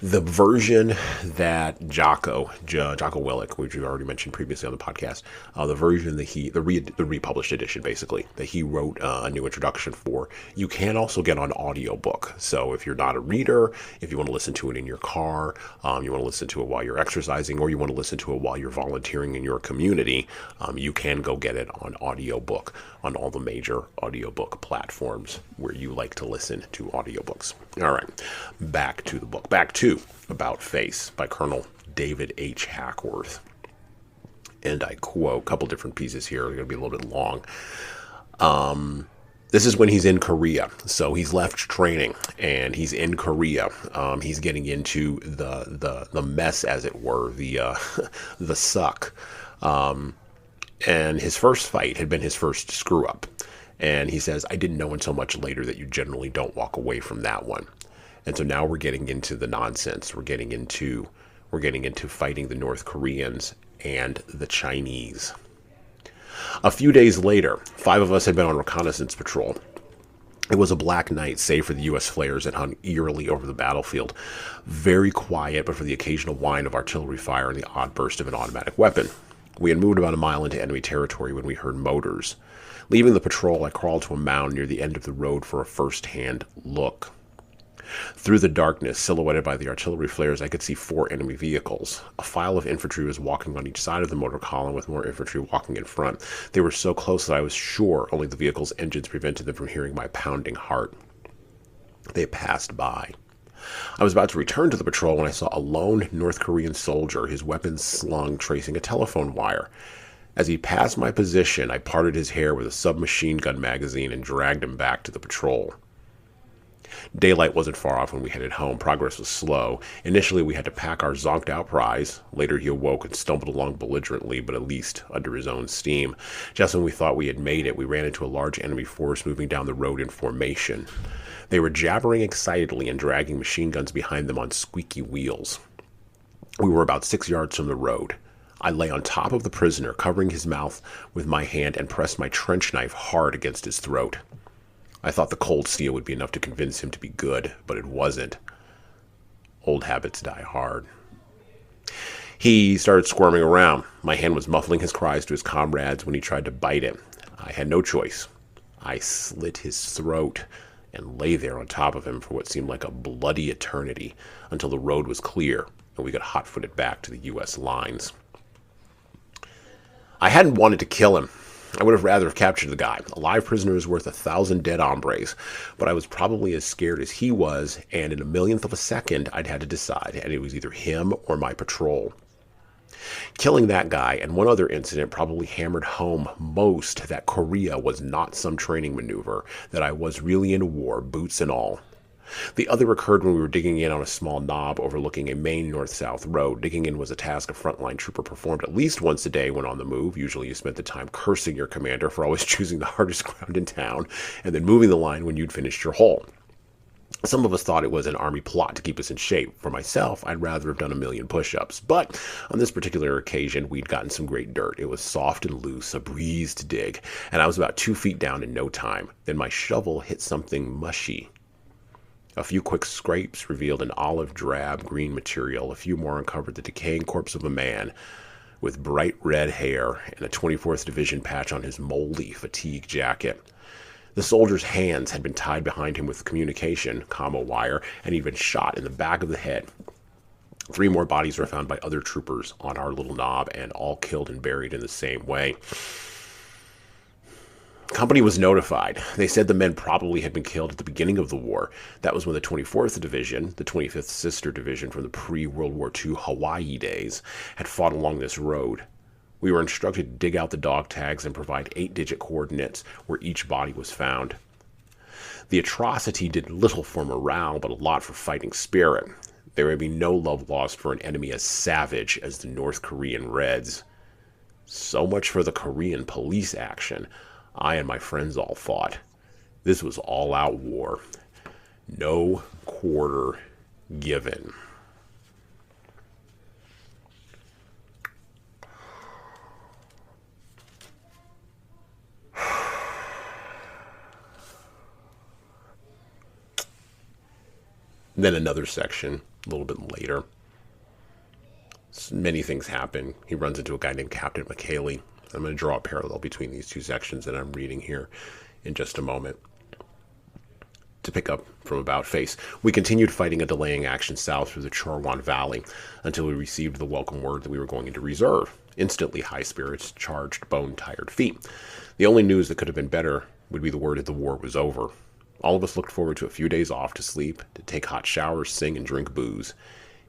Speaker 1: The version that Jocko Willink, which we already mentioned previously on the podcast, the version that the republished edition basically, that he wrote a new introduction for, you can also get on audiobook. So if you're not a reader, if you want to listen to it in your car, you want to listen to it while you're exercising, or you want to listen to it while you're volunteering in your community, you can go get it on audiobook on all the major audiobook platforms where you like to listen to audiobooks. All right, back to the book. Back to About Face by Colonel David H. Hackworth. And I quote a couple different pieces here. They're going to be a little bit long. This is when he's in Korea. So he's left training and he's in Korea. He's getting into the mess, as it were, the suck. And his first fight had been his first screw up. And he says, I didn't know until much later that you generally don't walk away from that one. And so now we're getting into the nonsense. We're getting into fighting the North Koreans and the Chinese. A few days later, 5 of us had been on reconnaissance patrol. It was a black night, save for the U.S. flares that hung eerily over the battlefield. Very quiet, but for the occasional whine of artillery fire and the odd burst of an automatic weapon. We had moved about a mile into enemy territory when we heard motors. Leaving the patrol, I crawled to a mound near the end of the road for a first-hand look. Through the darkness, silhouetted by the artillery flares, I could see 4 enemy vehicles. A file of infantry was walking on each side of the motor column, with more infantry walking in front. They were so close that I was sure only the vehicle's engines prevented them from hearing my pounding heart. They passed by. I was about to return to the patrol when I saw a lone North Korean soldier, his weapons slung, tracing a telephone wire. As he passed my position, I parted his hair with a submachine gun magazine and dragged him back to the patrol. Daylight wasn't far off when we headed home. Progress was slow. Initially, we had to pack our zonked-out prize. Later, he awoke and stumbled along belligerently, but at least under his own steam. Just when we thought we had made it, we ran into a large enemy force moving down the road in formation. They were jabbering excitedly and dragging machine guns behind them on squeaky wheels. We were about 6 yards from the road. I lay on top of the prisoner, covering his mouth with my hand, and pressed my trench knife hard against his throat. I thought the cold steel would be enough to convince him to be good, but it wasn't. Old habits die hard. He started squirming around. My hand was muffling his cries to his comrades when he tried to bite it. I had no choice. I slit his throat and lay there on top of him for what seemed like a bloody eternity until the road was clear and we got hot-footed back to the U.S. lines. I hadn't wanted to kill him. I would have rather have captured the guy. A live prisoner is worth 1,000 dead hombres, but I was probably as scared as he was, and in a millionth of a second, I'd had to decide, and it was either him or my patrol. Killing that guy and one other incident probably hammered home most that Korea was not some training maneuver, that I was really in a war, boots and all. The other occurred when we were digging in on a small knob overlooking a main north-south road. Digging in was a task a frontline trooper performed at least once a day when on the move. Usually you spent the time cursing your commander for always choosing the hardest ground in town, and then moving the line when you'd finished your hole. Some of us thought it was an army plot to keep us in shape. For myself, I'd rather have done 1,000,000 push-ups. But on this particular occasion, we'd gotten some great dirt. It was soft and loose, a breeze to dig, and I was about 2 feet down in no time. Then my shovel hit something mushy. A few quick scrapes revealed an olive drab green material. A few more uncovered the decaying corpse of a man with bright red hair and a 24th Division patch on his moldy fatigue jacket. The soldier's hands had been tied behind him with communication, commo wire, and he'd been shot in the back of the head. 3 more bodies were found by other troopers on our little knob, and all killed and buried in the same way. Company was notified. They said the men probably had been killed at the beginning of the war. That was when the 24th Division, the 25th Sister Division from the pre-World War II Hawaii days, had fought along this road. We were instructed to dig out the dog tags and provide 8-digit coordinates where each body was found. The atrocity did little for morale, but a lot for fighting spirit. There would be no love lost for an enemy as savage as the North Korean Reds. So much for the Korean police action. I and my friends all fought. This was all-out war. No quarter given. And then another section a little bit later. Many things happen. He runs into a guy named Captain McKaylee. I'm going to draw a parallel between these two sections that I'm reading here in just a moment. To pick up from About Face, we continued fighting a delaying action south through the Chorwan Valley until we received the welcome word that we were going into reserve. Instantly high spirits, charged, bone-tired feet. The only news that could have been better would be the word that the war was over. All of us looked forward to a few days off to sleep, to take hot showers, sing, and drink booze.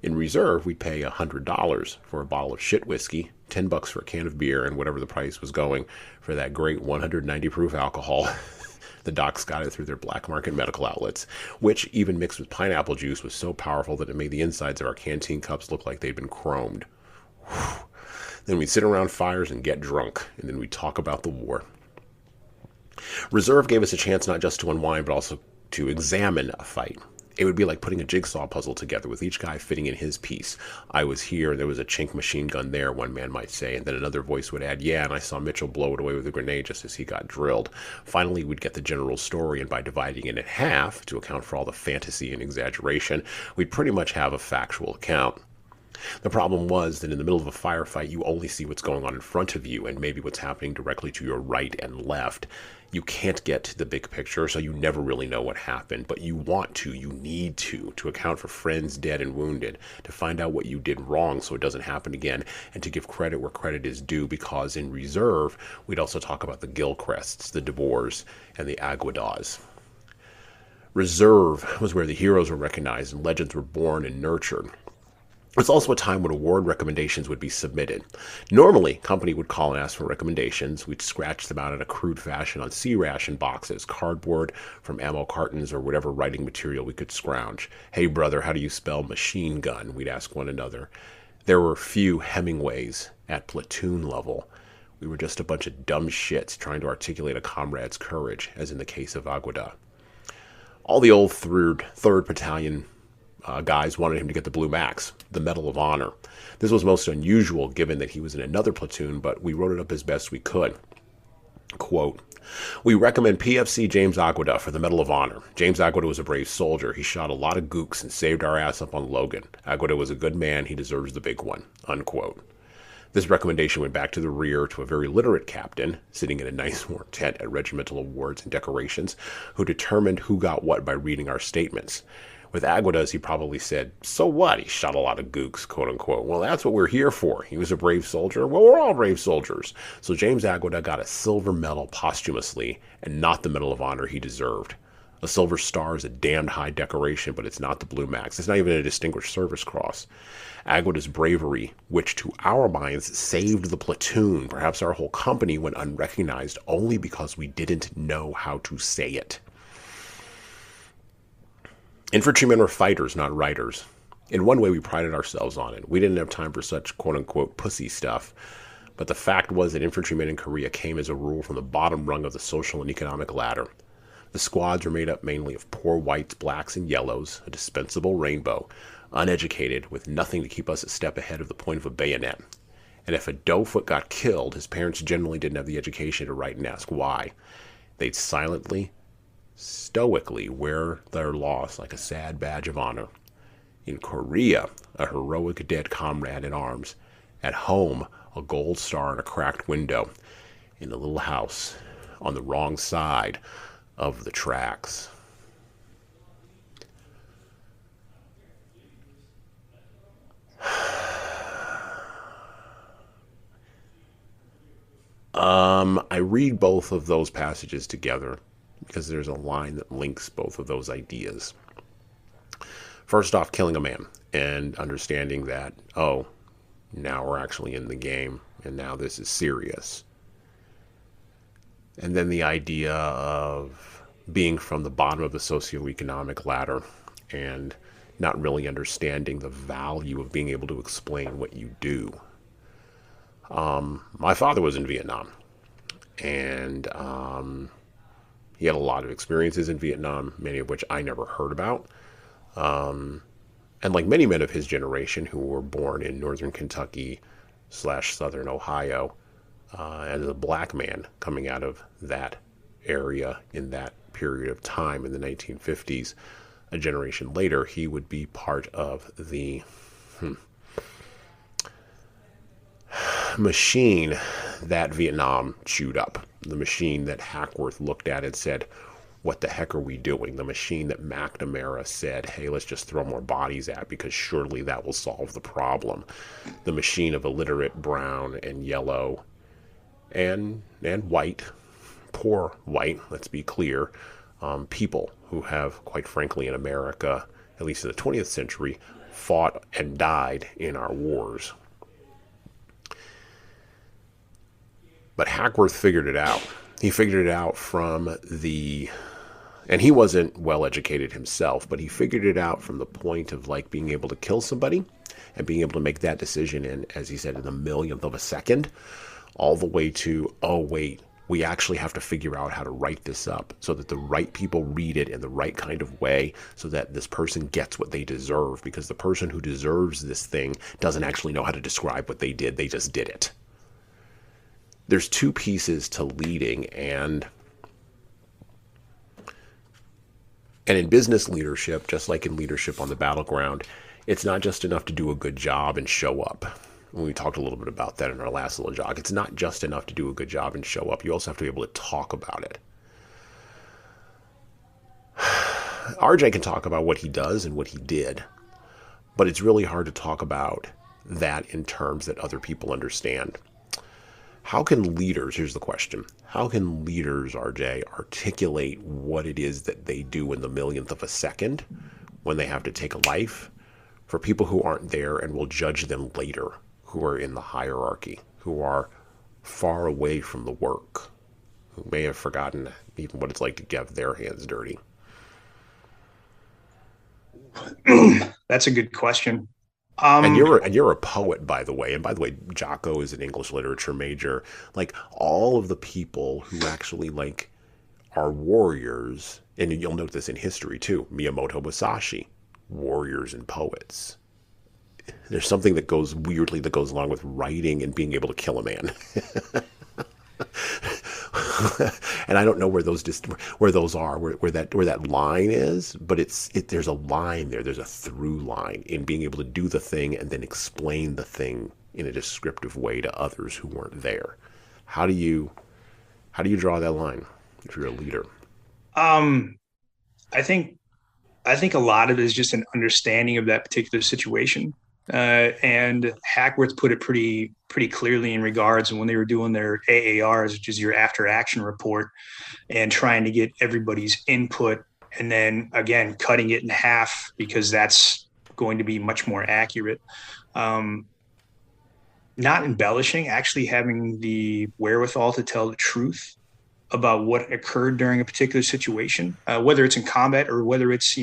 Speaker 1: In reserve, we'd pay $100 for a bottle of shit whiskey, $10 for a can of beer, and whatever the price was going for that great 190 proof alcohol. The docs got it through their black market medical outlets, which, even mixed with pineapple juice, was so powerful that it made the insides of our canteen cups look like they'd been chromed. Whew. Then we'd sit around fires and get drunk, and then we'd talk about the war. Reserve gave us a chance not just to unwind, but also to examine a fight. It would be like putting a jigsaw puzzle together with each guy fitting in his piece. I was here, there was a chink machine gun there, one man might say, and then another voice would add, yeah, and I saw Mitchell blow it away with a grenade just as he got drilled. Finally, we'd get the general story, and by dividing it in half, to account for all the fantasy and exaggeration, we'd pretty much have a factual account. The problem was that in the middle of a firefight, you only see what's going on in front of you and maybe what's happening directly to your right and left. You can't get to the big picture, so you never really know what happened, but you want to, you need to account for friends dead and wounded, to find out what you did wrong so it doesn't happen again, and to give credit where credit is due, because in reserve, we'd also talk about the Gilcrests, the DeBoers, and the Aguadas. Reserve was where the heroes were recognized and legends were born and nurtured. It's also a time when award recommendations would be submitted. Normally, company would call and ask for recommendations. We'd scratch them out in a crude fashion on C-ration boxes, cardboard from ammo cartons, or whatever writing material we could scrounge. Hey, brother, how do you spell machine gun? We'd ask one another. There were few Hemingways at platoon level. We were just a bunch of dumb shits trying to articulate a comrade's courage, as in the case of Aguada. All the old 3rd Battalion guys wanted him to get the Blue Max, the Medal of Honor. This was most unusual given that he was in another platoon, but we wrote it up as best we could. Quote, we recommend PFC James Aguada for the Medal of Honor. James Aguada was a brave soldier. He shot a lot of gooks and saved our ass up on Logan. Aguada was a good man. He deserves the big one. Unquote. This recommendation went back to the rear to a very literate captain, sitting in a nice warm tent at regimental awards and decorations, who determined who got what by reading our statements. With Aguadas, he probably said, so what? He shot a lot of gooks, quote unquote. Well, that's what we're here for. He was a brave soldier. Well, we're all brave soldiers. So James Aguada got a silver medal posthumously and not the Medal of Honor he deserved. A silver star is a damned high decoration, but it's not the Blue Max. It's not even a Distinguished Service Cross. Aguada's bravery, which to our minds saved the platoon, perhaps our whole company, went unrecognized only because we didn't know how to say it. Infantrymen were fighters, not writers. In one way, we prided ourselves on it. We didn't have time for such quote-unquote pussy stuff. But the fact was that infantrymen in Korea came as a rule from the bottom rung of the social and economic ladder. The squads were made up mainly of poor whites, blacks, and yellows, a dispensable rainbow, uneducated, with nothing to keep us a step ahead of the point of a bayonet. And if a doughfoot got killed, his parents generally didn't have the education to write and ask why. They'd silently, stoically wear their loss like a sad badge of honor. In Korea, a heroic dead comrade in arms. At home, a gold star in a cracked window. In a little house on the wrong side of the tracks. I read both of those passages together because there's a line that links both of those ideas. First off, killing a man and understanding that, oh, now we're actually in the game and now this is serious. And then the idea of being from the bottom of the socioeconomic ladder and not really understanding the value of being able to explain what you do. My father was in Vietnam, and he had a lot of experiences in Vietnam, many of which I never heard about. And like many men of his generation who were born in northern Kentucky / southern Ohio, as a black man coming out of that area in that period of time in the 1950s, a generation later, he would be part of the machine that Vietnam chewed up, the machine that Hackworth looked at and said, what the heck are we doing? The machine that McNamara said, hey, let's just throw more bodies at because surely that will solve the problem. The machine of illiterate brown and yellow and white, poor white, let's be clear, people who have, quite frankly, in America, at least in the 20th century, fought and died in our wars. But Hackworth figured it out. He figured it out from the, and he wasn't well educated himself, but he figured it out from the point of like being able to kill somebody and being able to make that decision in, as he said, in the millionth of a second, all the way to, oh wait, we actually have to figure out how to write this up so that the right people read it in the right kind of way so that this person gets what they deserve, because the person who deserves this thing doesn't actually know how to describe what they did. They just did it. There's two pieces to leading, and in business leadership, just like in leadership on the battleground, it's not just enough to do a good job and show up. We talked a little bit about that in our last little jog. It's not just enough to do a good job and show up. You also have to be able to talk about it. RJ can talk about what he does and what he did, but it's really hard to talk about that in terms that other people understand. How can leaders, here's the question, how can leaders, RJ, articulate what it is that they do in the millionth of a second when they have to take a life for people who aren't there and will judge them later, who are in the hierarchy, who are far away from the work, who may have forgotten even what it's like to get their hands dirty?
Speaker 2: That's a good question.
Speaker 1: And you're a poet, by the way. And by the way, Jocko is an English literature major. Like all of the people who actually like are warriors, and you'll note this in history too. Miyamoto Musashi, warriors and poets. There's something that goes weirdly that goes along with writing and being able to kill a man. And I don't know where those are, where that line is, but there's a line there. There's a through line in being able to do the thing and then explain the thing in a descriptive way to others who weren't there. How do you draw that line if you're a leader?
Speaker 2: I think a lot of it is just an understanding of that particular situation. And Hackworth put it pretty clearly in regards and when they were doing their AARs, which is your after action report, and trying to get everybody's input, and then again cutting it in half because that's going to be much more accurate. Not embellishing, actually having the wherewithal to tell the truth about what occurred during a particular situation, whether it's in combat or whether it's,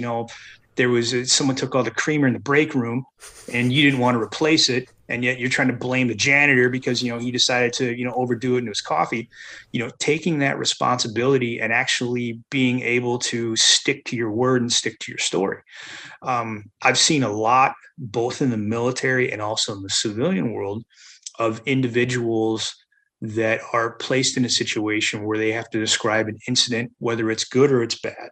Speaker 2: there was someone took all the creamer in the break room and you didn't want to replace it. And yet you're trying to blame the janitor because, he decided to, overdo it in his coffee, taking that responsibility and actually being able to stick to your word and stick to your story. I've seen a lot, both in the military and also in the civilian world, of individuals that are placed in a situation where they have to describe an incident, whether it's good or it's bad.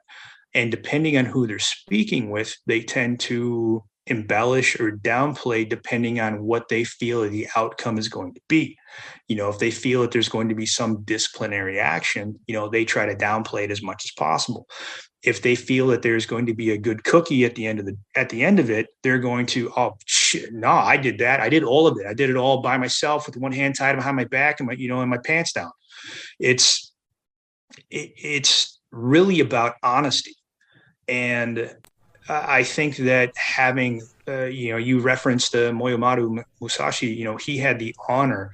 Speaker 2: And depending on who they're speaking with, they tend to embellish or downplay depending on what they feel the outcome is going to be. If they feel that there's going to be some disciplinary action, they try to downplay it as much as possible. If they feel that there's going to be a good cookie at the end of it, they're going to, oh shit, no, I did that. I did all of it. I did it all by myself with one hand tied behind my back and and my pants down. It's really about honesty. And I think that having, you referenced Miyamoto Musashi, he had the honor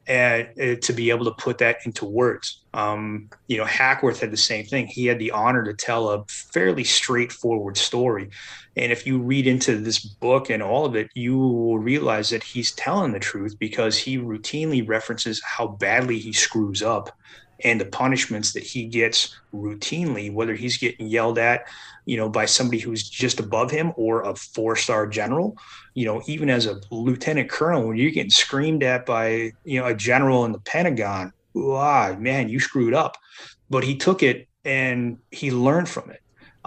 Speaker 2: to be able to put that into words. Hackworth had the same thing. He had the honor to tell a fairly straightforward story. And if you read into this book and all of it, you will realize that he's telling the truth because he routinely references how badly he screws up and the punishments that he gets routinely, whether he's getting yelled at, by somebody who's just above him or a 4-star general, even as a lieutenant colonel, when you're getting screamed at by, a general in the Pentagon, man, you screwed up. But he took it and he learned from it.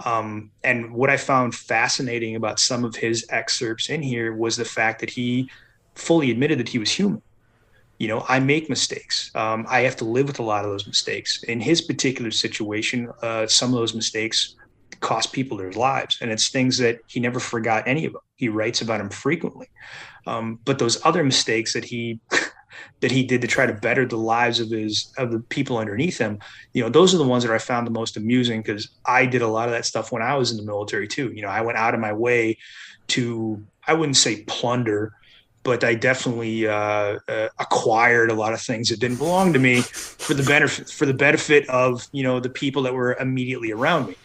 Speaker 2: And what I found fascinating about some of his excerpts in here was the fact that he fully admitted that he was human. I make mistakes. I have to live with a lot of those mistakes. In his particular situation, some of those mistakes cost people their lives, and it's things that he never forgot any of them. He writes about them frequently. But those other mistakes that he that he did to try to better the lives of the people underneath him, those are the ones that I found the most amusing, because I did a lot of that stuff when I was in the military too. I went out of my way to, I wouldn't say plunder, but I definitely acquired a lot of things that didn't belong to me for the benefit of the people that were immediately around me.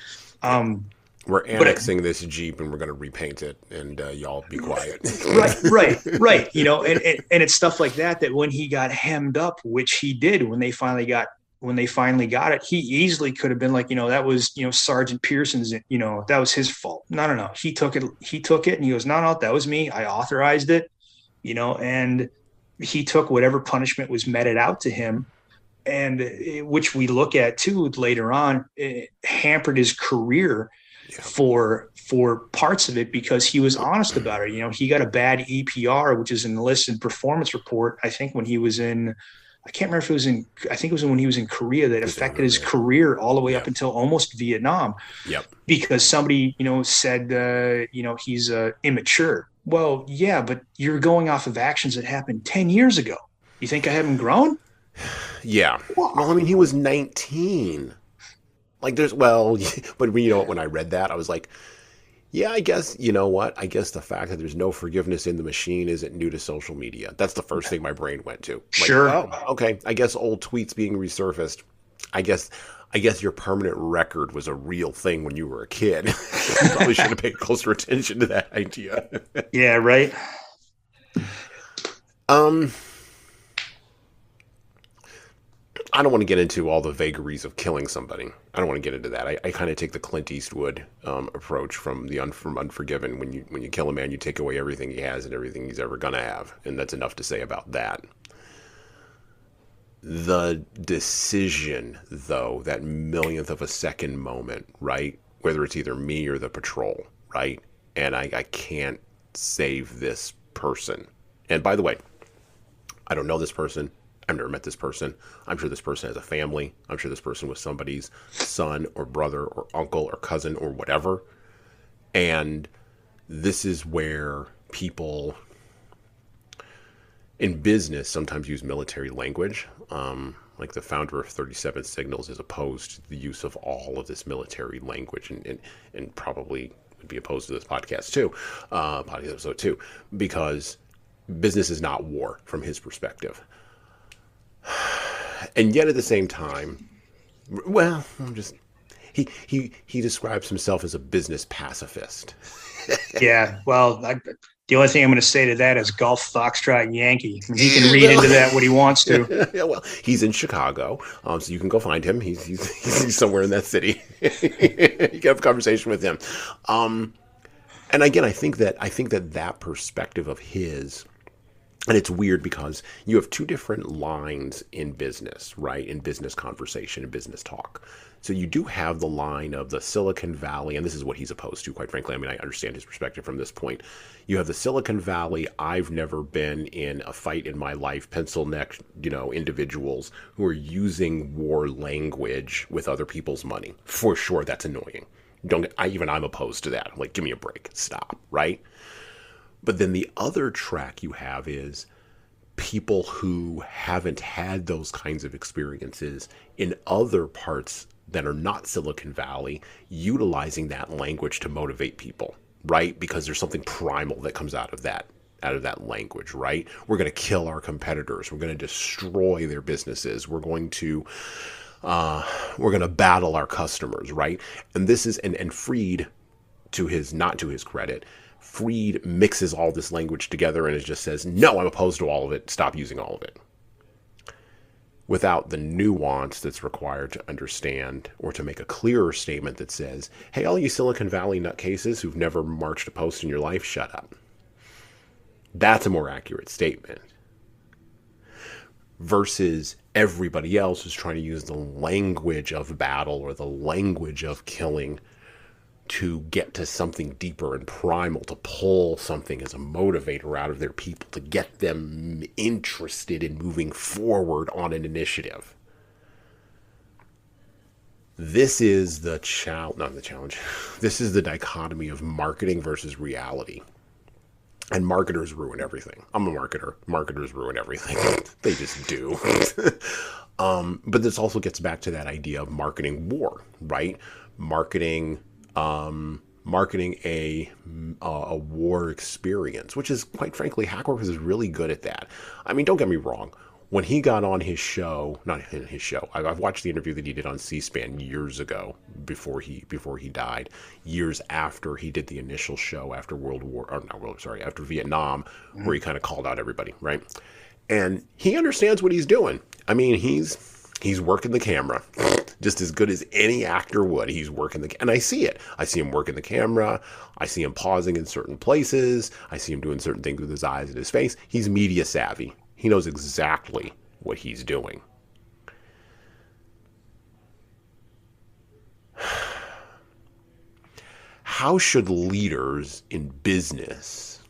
Speaker 1: We're annexing this Jeep and we're going to repaint it, and y'all be quiet.
Speaker 2: Right. And it's stuff like that when he got hemmed up, which he did when they finally got it, he easily could have been like, that was, Sergeant Pearson's, that was his fault. No. He took it and he goes, no, that was me. I authorized it, and he took whatever punishment was meted out to him. And which we look at too later on, it hampered his career for parts of it, because he was honest about it. He got a bad EPR, which is an enlisted performance report. I think when he was in, I can't remember if it was in, I think it was when he was in Korea, that affected his career all the way up until almost Vietnam.
Speaker 1: Yep.
Speaker 2: Because somebody, said, he's immature. Well, yeah, but you're going off of actions that happened 10 years ago. You think I haven't grown?
Speaker 1: Yeah. Well, I mean, he was 19. Like but when I read that, I was like, yeah, I guess, I guess the fact that there's no forgiveness in the machine isn't new to social media. That's the first thing my brain went to. Like,
Speaker 2: sure.
Speaker 1: Oh, okay. I guess old tweets being resurfaced. I guess your permanent record was a real thing when you were a kid. You probably should have paid closer attention to that idea.
Speaker 2: Yeah, right.
Speaker 1: I don't want to get into all the vagaries of killing somebody. I don't want to get into that. I kind of take the Clint Eastwood approach from Unforgiven. When you kill a man, you take away everything he has and everything he's ever going to have. And that's enough to say about that. The decision, though, that millionth of a second moment, right? Whether it's either me or the patrol, right? And I can't save this person. And by the way, I don't know this person. I've never met this person. I'm sure this person has a family. I'm sure this person was somebody's son or brother or uncle or cousin or whatever. And this is where people in business sometimes use military language. Like the founder of 37 Signals is opposed to the use of all of this military language, and probably would be opposed to this podcast too, podcast episode too, because business is not war from his perspective. And yet at the same time, well, he describes himself as a business pacifist.
Speaker 2: Yeah, well, the only thing I'm going to say to that is Golf Foxtrot Yankee. He can read into that what he wants to.
Speaker 1: Yeah, well, he's in Chicago, so you can go find him. He's somewhere in that city. You can have a conversation with him. And again, I think that perspective of his. And it's weird because you have two different lines in business, right? In business conversation and business talk. So you do have the line of the Silicon Valley, and this is what he's opposed to, quite frankly. I mean, I understand his perspective from this point. You have the Silicon Valley, I've never been in a fight in my life, pencil neck, individuals who are using war language with other people's money. For sure, that's annoying. I'm opposed to that. Like, give me a break. Stop, right? But then the other track you have is people who haven't had those kinds of experiences in other parts that are not Silicon Valley, utilizing that language to motivate people, right? Because there's something primal that comes out of that language, right? We're going to kill our competitors. We're going to destroy their businesses. We're going to battle our customers, right? And this is, and Freed, not to his credit, Freed mixes all this language together and it just says, no, I'm opposed to all of it. Stop using all of it. Without the nuance that's required to understand or to make a clearer statement that says, hey, all you Silicon Valley nutcases who've never marched a post in your life, shut up. That's a more accurate statement. Versus everybody else who's trying to use the language of battle or the language of killing to get to something deeper and primal, to pull something as a motivator out of their people, to get them interested in moving forward on an initiative. This is the not the challenge. This is the dichotomy of marketing versus reality. And marketers ruin everything. I'm a marketer. Marketers ruin everything. They just do. But this also gets back to that idea of marketing war, right? Marketing a war experience, which is, quite frankly, Hackworth is really good at that. I mean, don't get me wrong. When he got on his show, not his show, I've watched the interview that he did on C-SPAN years ago, before he died, years after he did the initial show after after Vietnam, where he kind of called out everybody, right? And he understands what he's doing. I mean, he's working the camera just as good as any actor would. He's working and I see it. I see him working the camera. I see him pausing in certain places. I see him doing certain things with his eyes and his face. He's media savvy. He knows exactly what he's doing. How should leaders in business...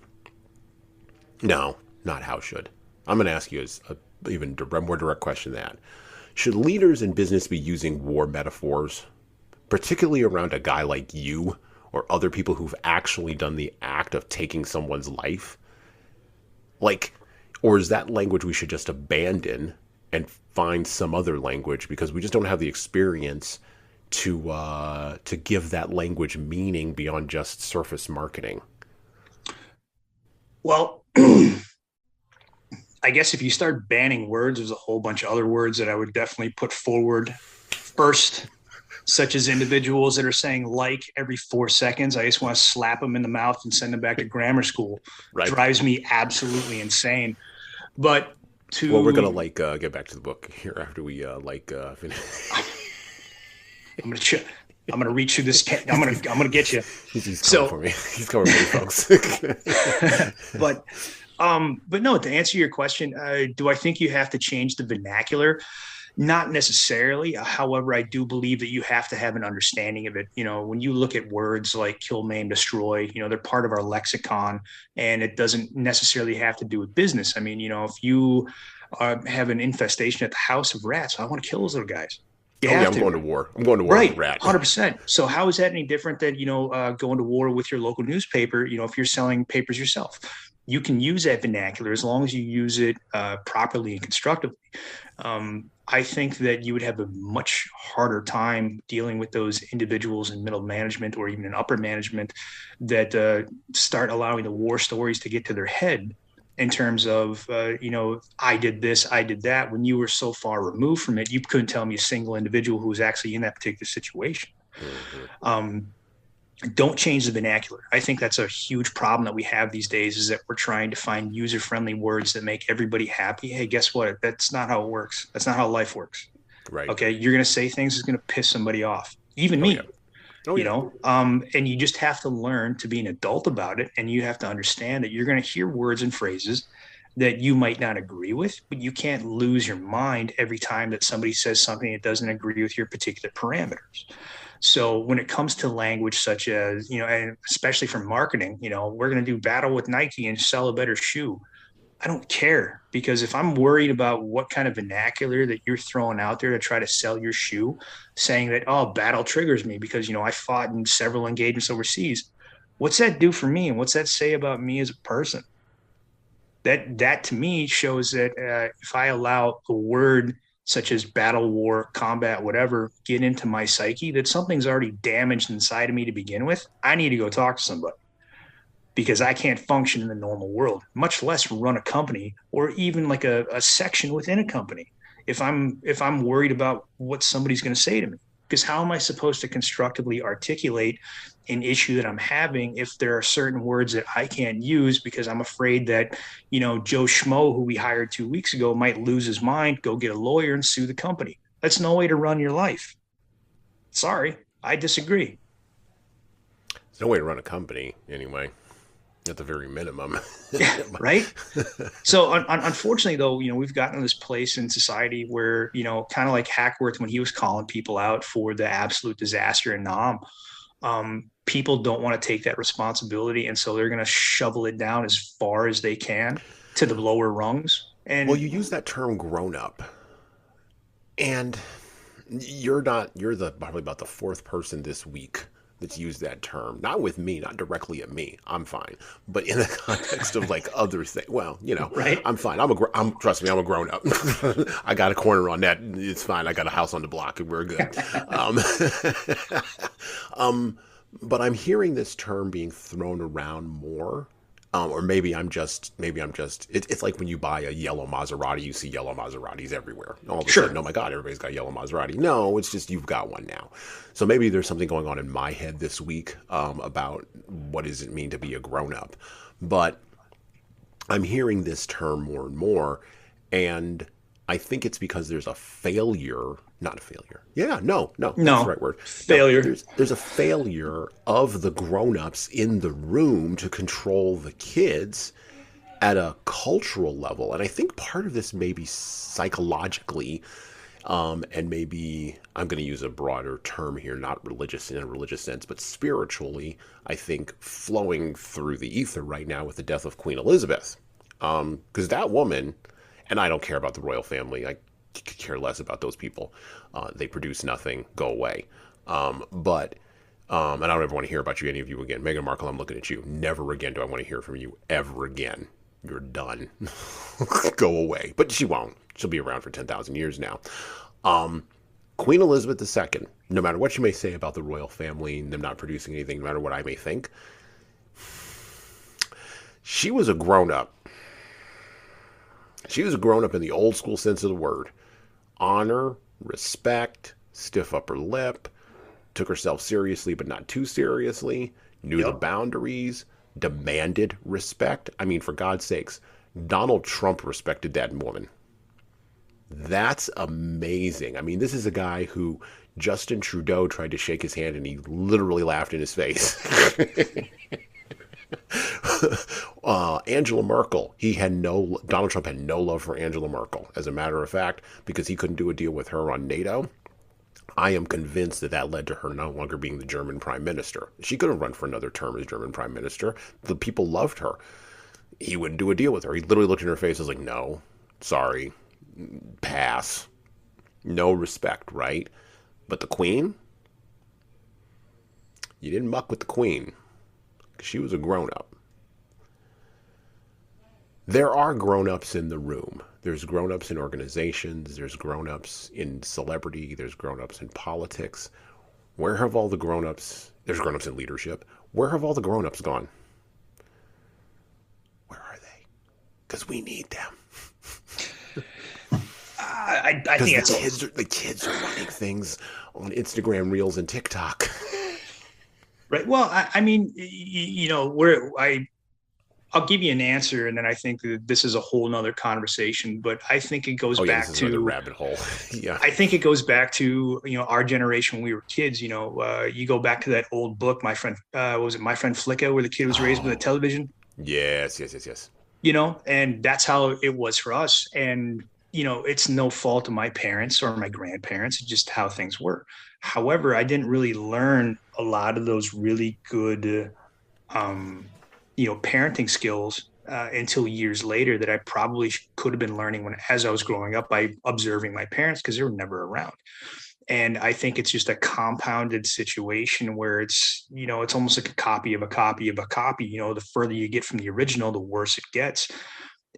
Speaker 1: No, not how should. I'm going to ask you an even more direct question than that. Should leaders in business be using war metaphors, particularly around a guy like you or other people who've actually done the act of taking someone's life? Or is that language we should just abandon and find some other language, because we just don't have the experience to give that language meaning beyond just surface marketing?
Speaker 2: Well, I guess if you start banning words, there's a whole bunch of other words that I would definitely put forward first, such as individuals that are saying like every 4 seconds. I just want to slap them in the mouth and send them back to grammar school. Right. Drives me absolutely insane. But
Speaker 1: we're gonna get back to the book here after we finish.
Speaker 2: I'm gonna reach through this. I'm gonna get you.
Speaker 1: He's coming for me. He's coming for me, folks.
Speaker 2: But no, to answer your question, do I think you have to change the vernacular? Not necessarily. However, I do believe that you have to have an understanding of it. You know, when you look at words like kill, maim, destroy, they're part of our lexicon, and it doesn't necessarily have to do with business. I mean, if you have an infestation at the house of rats, I want to kill those little guys.
Speaker 1: I'm going to war. I'm going to war with rats.
Speaker 2: 100%. So how is that any different than, going to war with your local newspaper, if you're selling papers yourself? You can use that vernacular as long as you use it properly and constructively. I think that you would have a much harder time dealing with those individuals in middle management or even in upper management that start allowing the war stories to get to their head in terms of, I did this, I did that. When you were so far removed from it, you couldn't tell me a single individual who was actually in that particular situation. Mm-hmm. Don't change the vernacular. I think that's a huge problem that we have these days, is that we're trying to find user-friendly words that make everybody happy. Hey, guess what? That's not how it works. That's not how life works.
Speaker 1: Right.
Speaker 2: Okay. You're going to say things that's going to piss somebody off, even me. Yeah. And you just have to learn to be an adult about it. And you have to understand that you're going to hear words and phrases that you might not agree with, but you can't lose your mind every time that somebody says something that doesn't agree with your particular parameters. So when it comes to language such as, and especially for marketing, we're going to do battle with Nike and sell a better shoe. I don't care, because if I'm worried about what kind of vernacular that you're throwing out there to try to sell your shoe, saying that, battle triggers me because, I fought in several engagements overseas. What's that do for me? And what's that say about me as a person? That to me shows that if I allow a word such as battle, war, combat, whatever, get into my psyche, that something's already damaged inside of me to begin with. I need to go talk to somebody, because I can't function in the normal world, much less run a company or even like a section within a company if I'm worried about what somebody's going to say to me. Because how am I supposed to constructively articulate an issue that I'm having if there are certain words that I can't use because I'm afraid that, Joe Schmo, who we hired 2 weeks ago, might lose his mind, go get a lawyer and sue the company? That's no way to run your life. Sorry, I disagree.
Speaker 1: There's no way to run a company anyway, at the very minimum.
Speaker 2: Yeah, right? So unfortunately, though, we've gotten to this place in society where, kind of like Hackworth when he was calling people out for the absolute disaster in Nam. People don't want to take that responsibility, and so they're going to shovel it down as far as they can to the lower rungs.
Speaker 1: Well,
Speaker 2: And
Speaker 1: you use that term grown up, and you're the probably about the fourth person this week that's used that term. Not with me, not directly at me. I'm fine, but in the context of like other things. Well,
Speaker 2: right,
Speaker 1: I'm fine. Trust me, I'm a grown up. I got a corner on that. It's fine. I got a house on the block. We're good. Um, but I'm hearing this term being thrown around more. Or it's like when you buy a yellow Maserati, you see yellow Maseratis everywhere. All of a sudden,
Speaker 2: sure.
Speaker 1: oh my God, everybody's got yellow Maserati. No, it's just you've got one now. So maybe there's something going on in my head this week about what does it mean to be a grown up. But I'm hearing this term more and more, and I think it's because there's a failure, not a failure. Yeah, no, that's the
Speaker 2: No
Speaker 1: right word. No,
Speaker 2: failure.
Speaker 1: there's a failure of the grown-ups in the room to control the kids at a cultural level. And I think part of this may be psychologically, and maybe I'm going to use a broader term here, not religious in a religious sense, but spiritually, I think flowing through the ether right now with the death of Queen Elizabeth. Because that woman, and I don't care about the royal family, I could care less about those people. They produce nothing, go away. And I don't ever want to hear about any of you again. Meghan Markle, I'm looking at you. Never again do I want to hear from you ever again. You're done. Go away. But she won't. She'll be around for 10,000 years now. Queen Elizabeth II, no matter what you may say about the royal family and them not producing anything, no matter what I may think, she was a grown up. She was a grown up in the old school sense of the word. Honor, respect, stiff upper lip, took herself seriously but not too seriously, knew the
Speaker 2: Yep.
Speaker 1: boundaries, demanded respect. I mean, for God's sakes, Donald Trump respected that woman. That's amazing. I mean, this is a guy who Justin Trudeau tried to shake his hand and he literally laughed in his face. Angela Merkel, Donald Trump had no love for Angela Merkel. As a matter of fact, because he couldn't do a deal with her on NATO, I am convinced that led to her no longer being the German prime minister. She could have run for another term as German prime minister. The people loved her. He wouldn't do a deal with her. He literally looked in her face and was like, no, sorry, pass. No respect, right? But the queen? You didn't muck with the queen. She was a grown-up. There are grown-ups in the room. There's grown-ups in organizations. There's grown-ups in celebrity. There's grown-ups in politics. Where have all the grown-ups... There's grown-ups in leadership. Where have all the grown-ups gone? Where are they? Because we need them.
Speaker 2: I think
Speaker 1: Because
Speaker 2: that's
Speaker 1: the kids are running things on Instagram Reels and TikTok.
Speaker 2: right. Well, I mean, I'll give you an answer, and then I think that this is a whole nother conversation. But I think it goes
Speaker 1: Oh yeah, this
Speaker 2: back
Speaker 1: is another
Speaker 2: to
Speaker 1: rabbit hole. Yeah.
Speaker 2: I think it goes back to our generation when we were kids. You go back to that old book, my friend, was it My Friend Flicka, where the kid was raised with a television.
Speaker 1: Yes.
Speaker 2: And that's how it was for us. And it's no fault of my parents or my grandparents, it's just how things were. However, I didn't really learn a lot of those really good parenting skills until years later that I probably could have been learning as I was growing up by observing my parents because they were never around. And I think it's just a compounded situation where it's almost like a copy of a copy of a copy. The further you get from the original, the worse it gets.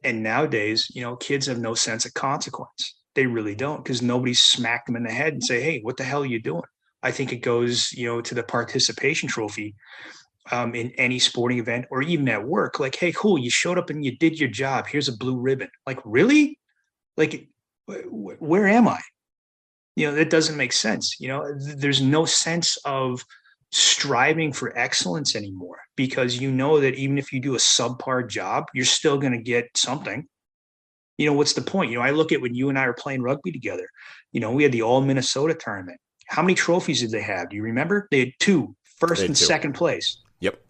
Speaker 2: And nowadays, kids have no sense of consequence. They really don't, because nobody smacked them in the head and say, hey, what the hell are you doing? I think it goes, to the participation trophy in any sporting event or even at work. Like, hey, cool, you showed up and you did your job. Here's a blue ribbon. Like, really? Like, where am I? That doesn't make sense. There's no sense of striving for excellence anymore, because that even if you do a subpar job, you're still going to get something. What's the point? I look at when you and I were playing rugby together. We had the All Minnesota tournament. How many trophies did they have? Do you remember? They had two,
Speaker 1: They
Speaker 2: first
Speaker 1: had
Speaker 2: and
Speaker 1: two.
Speaker 2: second place.
Speaker 1: Yep.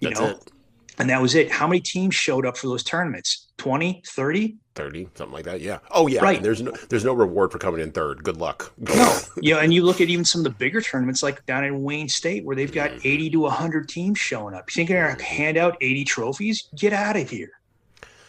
Speaker 2: you
Speaker 1: That's
Speaker 2: know
Speaker 1: it.
Speaker 2: and that was it. How many teams showed up for those tournaments? 20, 30?
Speaker 1: 30, something like that. Yeah. Oh yeah. And
Speaker 2: Right.
Speaker 1: there's no reward for coming in third. Good luck.
Speaker 2: No. And you look at even some of the bigger tournaments like down in Wayne State where they've got 80 to 100 teams showing up. You think you're going to hand out 80 trophies? Get out of here.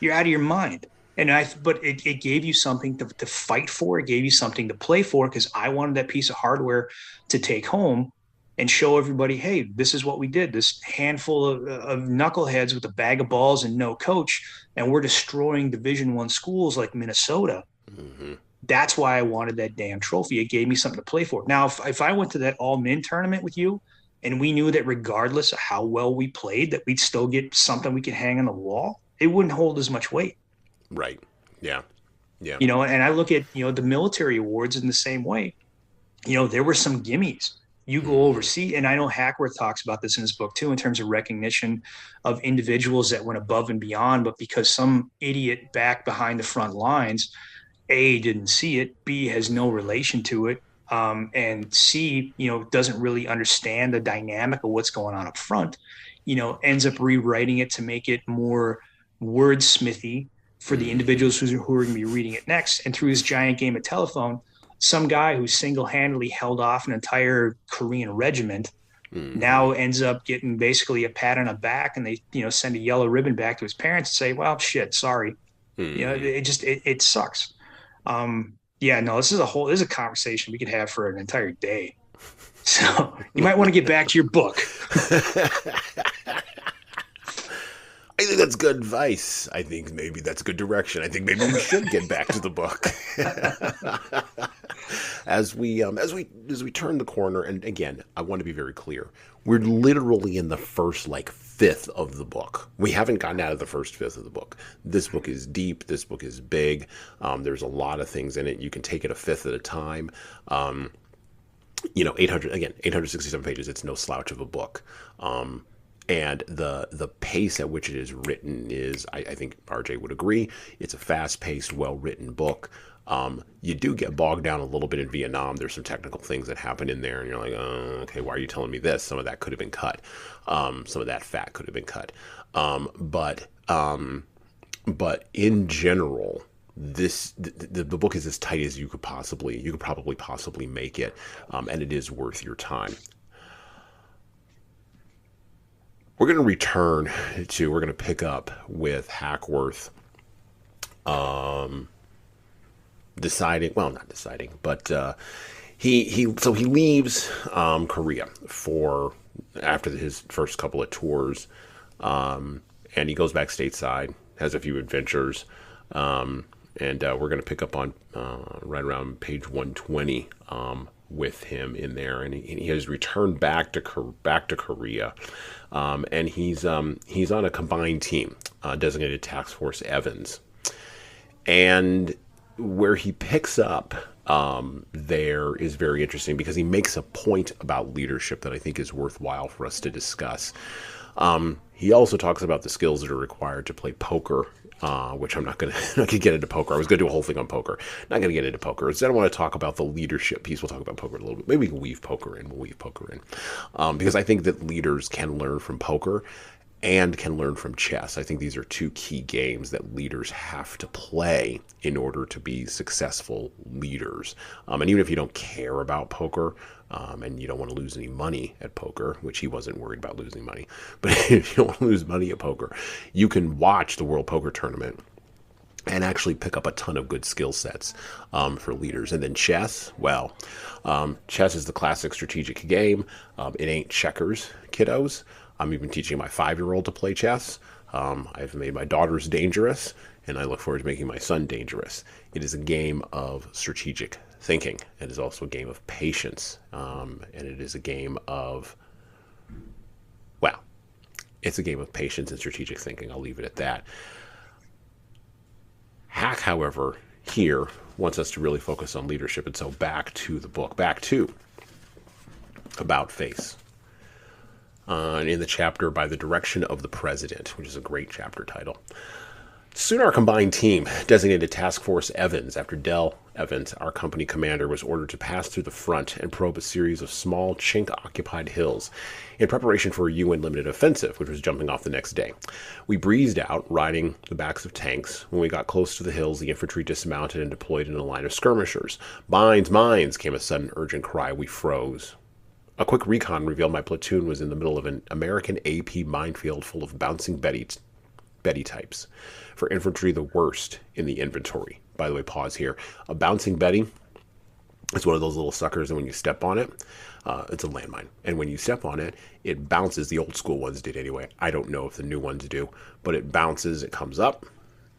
Speaker 2: You're out of your mind. But it gave you something to fight for. It gave you something to play for because I wanted that piece of hardware to take home and show everybody, hey, this is what we did. This handful of knuckleheads with a bag of balls and no coach, and we're destroying Division I schools like Minnesota.
Speaker 1: Mm-hmm.
Speaker 2: That's why I wanted that damn trophy. It gave me something to play for. Now, if I went to that all-min tournament with you, and we knew that regardless of how well we played, that we'd still get something we could hang on the wall, it wouldn't hold as much weight.
Speaker 1: Right. Yeah. Yeah.
Speaker 2: And I look at, the military awards in the same way. There were some gimmies. You go overseas, and I know Hackworth talks about this in his book too, in terms of recognition of individuals that went above and beyond, but because some idiot back behind the front lines, A, didn't see it, B, has no relation to it, and C, doesn't really understand the dynamic of what's going on up front, ends up rewriting it to make it more wordsmithy for the individuals who are going to be reading it next. And through this giant game of telephone, some guy who single-handedly held off an entire Korean regiment now ends up getting basically a pat on the back, and they, send a yellow ribbon back to his parents and say, well, shit, sorry. It sucks. This is a conversation we could have for an entire day. So you might want to get back to your book.
Speaker 1: I think that's good advice. I think maybe that's good direction. I think maybe we should get back to the book. As we turn the corner, and again, I want to be very clear. We're literally in the first fifth of the book. We haven't gotten out of the first fifth of the book. This book is deep. This book is big. There's a lot of things in it. You can take it a fifth at a time. 867 pages. It's no slouch of a book. And the pace at which it is written is, I think RJ would agree, it's a fast-paced, well-written book. You do get bogged down a little bit in Vietnam. There's some technical things that happen in there, and you're like, okay, why are you telling me this? Some of that could have been cut. Some of that fat could have been cut. But in general, the book is as tight as you could probably possibly make it, and it is worth your time. We're going to pick up with Hackworth not deciding, but he leaves Korea after his first couple of tours, and he goes back stateside, has a few adventures, and we're going to pick up on right around page 120 with him in there, and he has returned back to Korea, and he's on a combined team, designated Task Force Evans, and where he picks up there is very interesting because he makes a point about leadership that I think is worthwhile for us to discuss. He also talks about the skills that are required to play poker, which I'm not going to get into poker. I was going to do a whole thing on poker. Not going to get into poker. Instead, I want to talk about the leadership piece. We'll talk about poker in a little bit. Maybe we can weave poker in. Because I think that leaders can learn from poker and can learn from chess. I think these are two key games that leaders have to play in order to be successful leaders. And even if you don't care about poker, and you don't want to lose any money at poker, which he wasn't worried about losing money, but if you don't want to lose money at poker, you can watch the World Poker Tournament and actually pick up a ton of good skill sets for leaders. And then chess, chess is the classic strategic game. It ain't checkers, kiddos. I'm even teaching my 5-year-old to play chess. I've made my daughters dangerous, and I look forward to making my son dangerous. It is a game of strategic thinking. It is also a game of patience, and it is a game of, it's a game of patience and strategic thinking. I'll leave it at that. Hack, however, here wants us to really focus on leadership, and so back to the book, back to About Face. And in the chapter By the Direction of the President, which is a great chapter title, Soon our combined team, designated Task Force Evans after Dell Evans, our company commander, was ordered to pass through the front and probe a series of small, Chink-occupied hills in preparation for a UN limited offensive, which was jumping off the next day. We breezed out, riding the backs of tanks. When we got close to the hills, the infantry dismounted and deployed in a line of skirmishers. Mines, mines, came a sudden urgent cry. We froze. A quick recon revealed my platoon was in the middle of an American AP minefield full of bouncing Betty types. For infantry, the worst in the inventory. By the way, pause here. A bouncing Betty is one of those little suckers, and when you step on it, it's a landmine. And when you step on it, it bounces. The old school ones did anyway. I don't know if the new ones do, but it bounces. It comes up.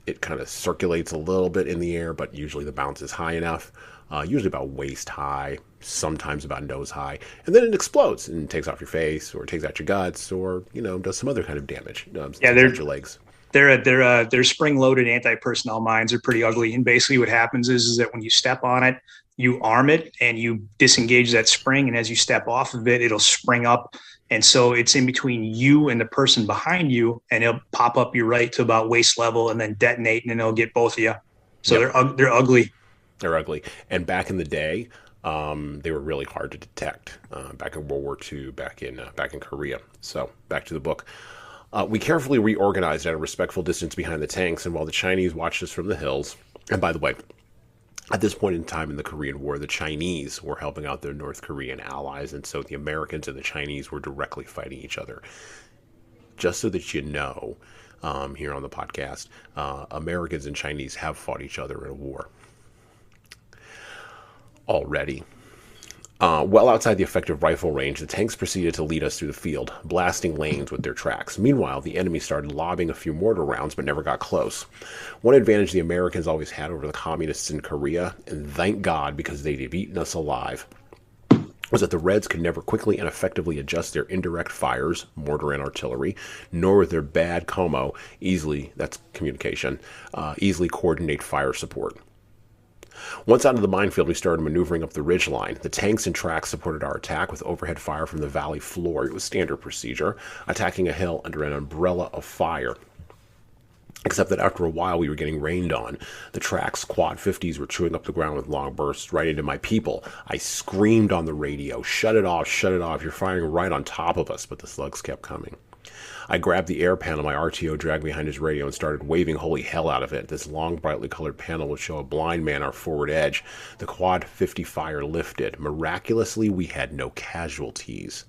Speaker 1: It kind of circulates a little bit in the air, but usually the bounce is high enough. Usually about waist high, sometimes about nose high, and then it explodes and takes off your face, or takes out your guts, or does some other kind of damage.
Speaker 2: Yeah,
Speaker 1: takes out your legs.
Speaker 2: They're spring-loaded anti-personnel mines are pretty ugly, and basically what happens is that when you step on it, you arm it and you disengage that spring, and as you step off of it, it'll spring up, and so it's in between you and the person behind you, and it'll pop up your right to about waist level, and then detonate, and then it'll get both of you. So yep. They're ugly.
Speaker 1: They're ugly, and back in the day, they were really hard to detect. Back in World War II, back in Korea. So back to the book. We carefully reorganized at a respectful distance behind the tanks, and while the Chinese watched us from the hills, and by the way, at this point in time in the Korean War, the Chinese were helping out their North Korean allies, and so the Americans and the Chinese were directly fighting each other. Just so that you know, here on the podcast, Americans and Chinese have fought each other in a war already. Well outside the effective rifle range, the tanks proceeded to lead us through the field, blasting lanes with their tracks. Meanwhile, the enemy started lobbing a few mortar rounds, but never got close. One advantage the Americans always had over the communists in Korea, and thank God because they'd have eaten us alive, was that the Reds could never quickly and effectively adjust their indirect fires, mortar and artillery, nor with their bad como that's communication, easily coordinate fire support. Once out of the minefield, we started maneuvering up the ridgeline. The tanks and tracks supported our attack with overhead fire from the valley floor. It was standard procedure, attacking a hill under an umbrella of fire. Except that after a while, we were getting rained on. The tracks, quad 50s, were chewing up the ground with long bursts right into my people. I screamed on the radio, shut it off, you're firing right on top of us, but the slugs kept coming. I grabbed the air panel my RTO dragged behind his radio and started waving holy hell out of it. This long, brightly colored panel would show a blind man our forward edge. The quad 50 fire lifted. Miraculously, we had no casualties.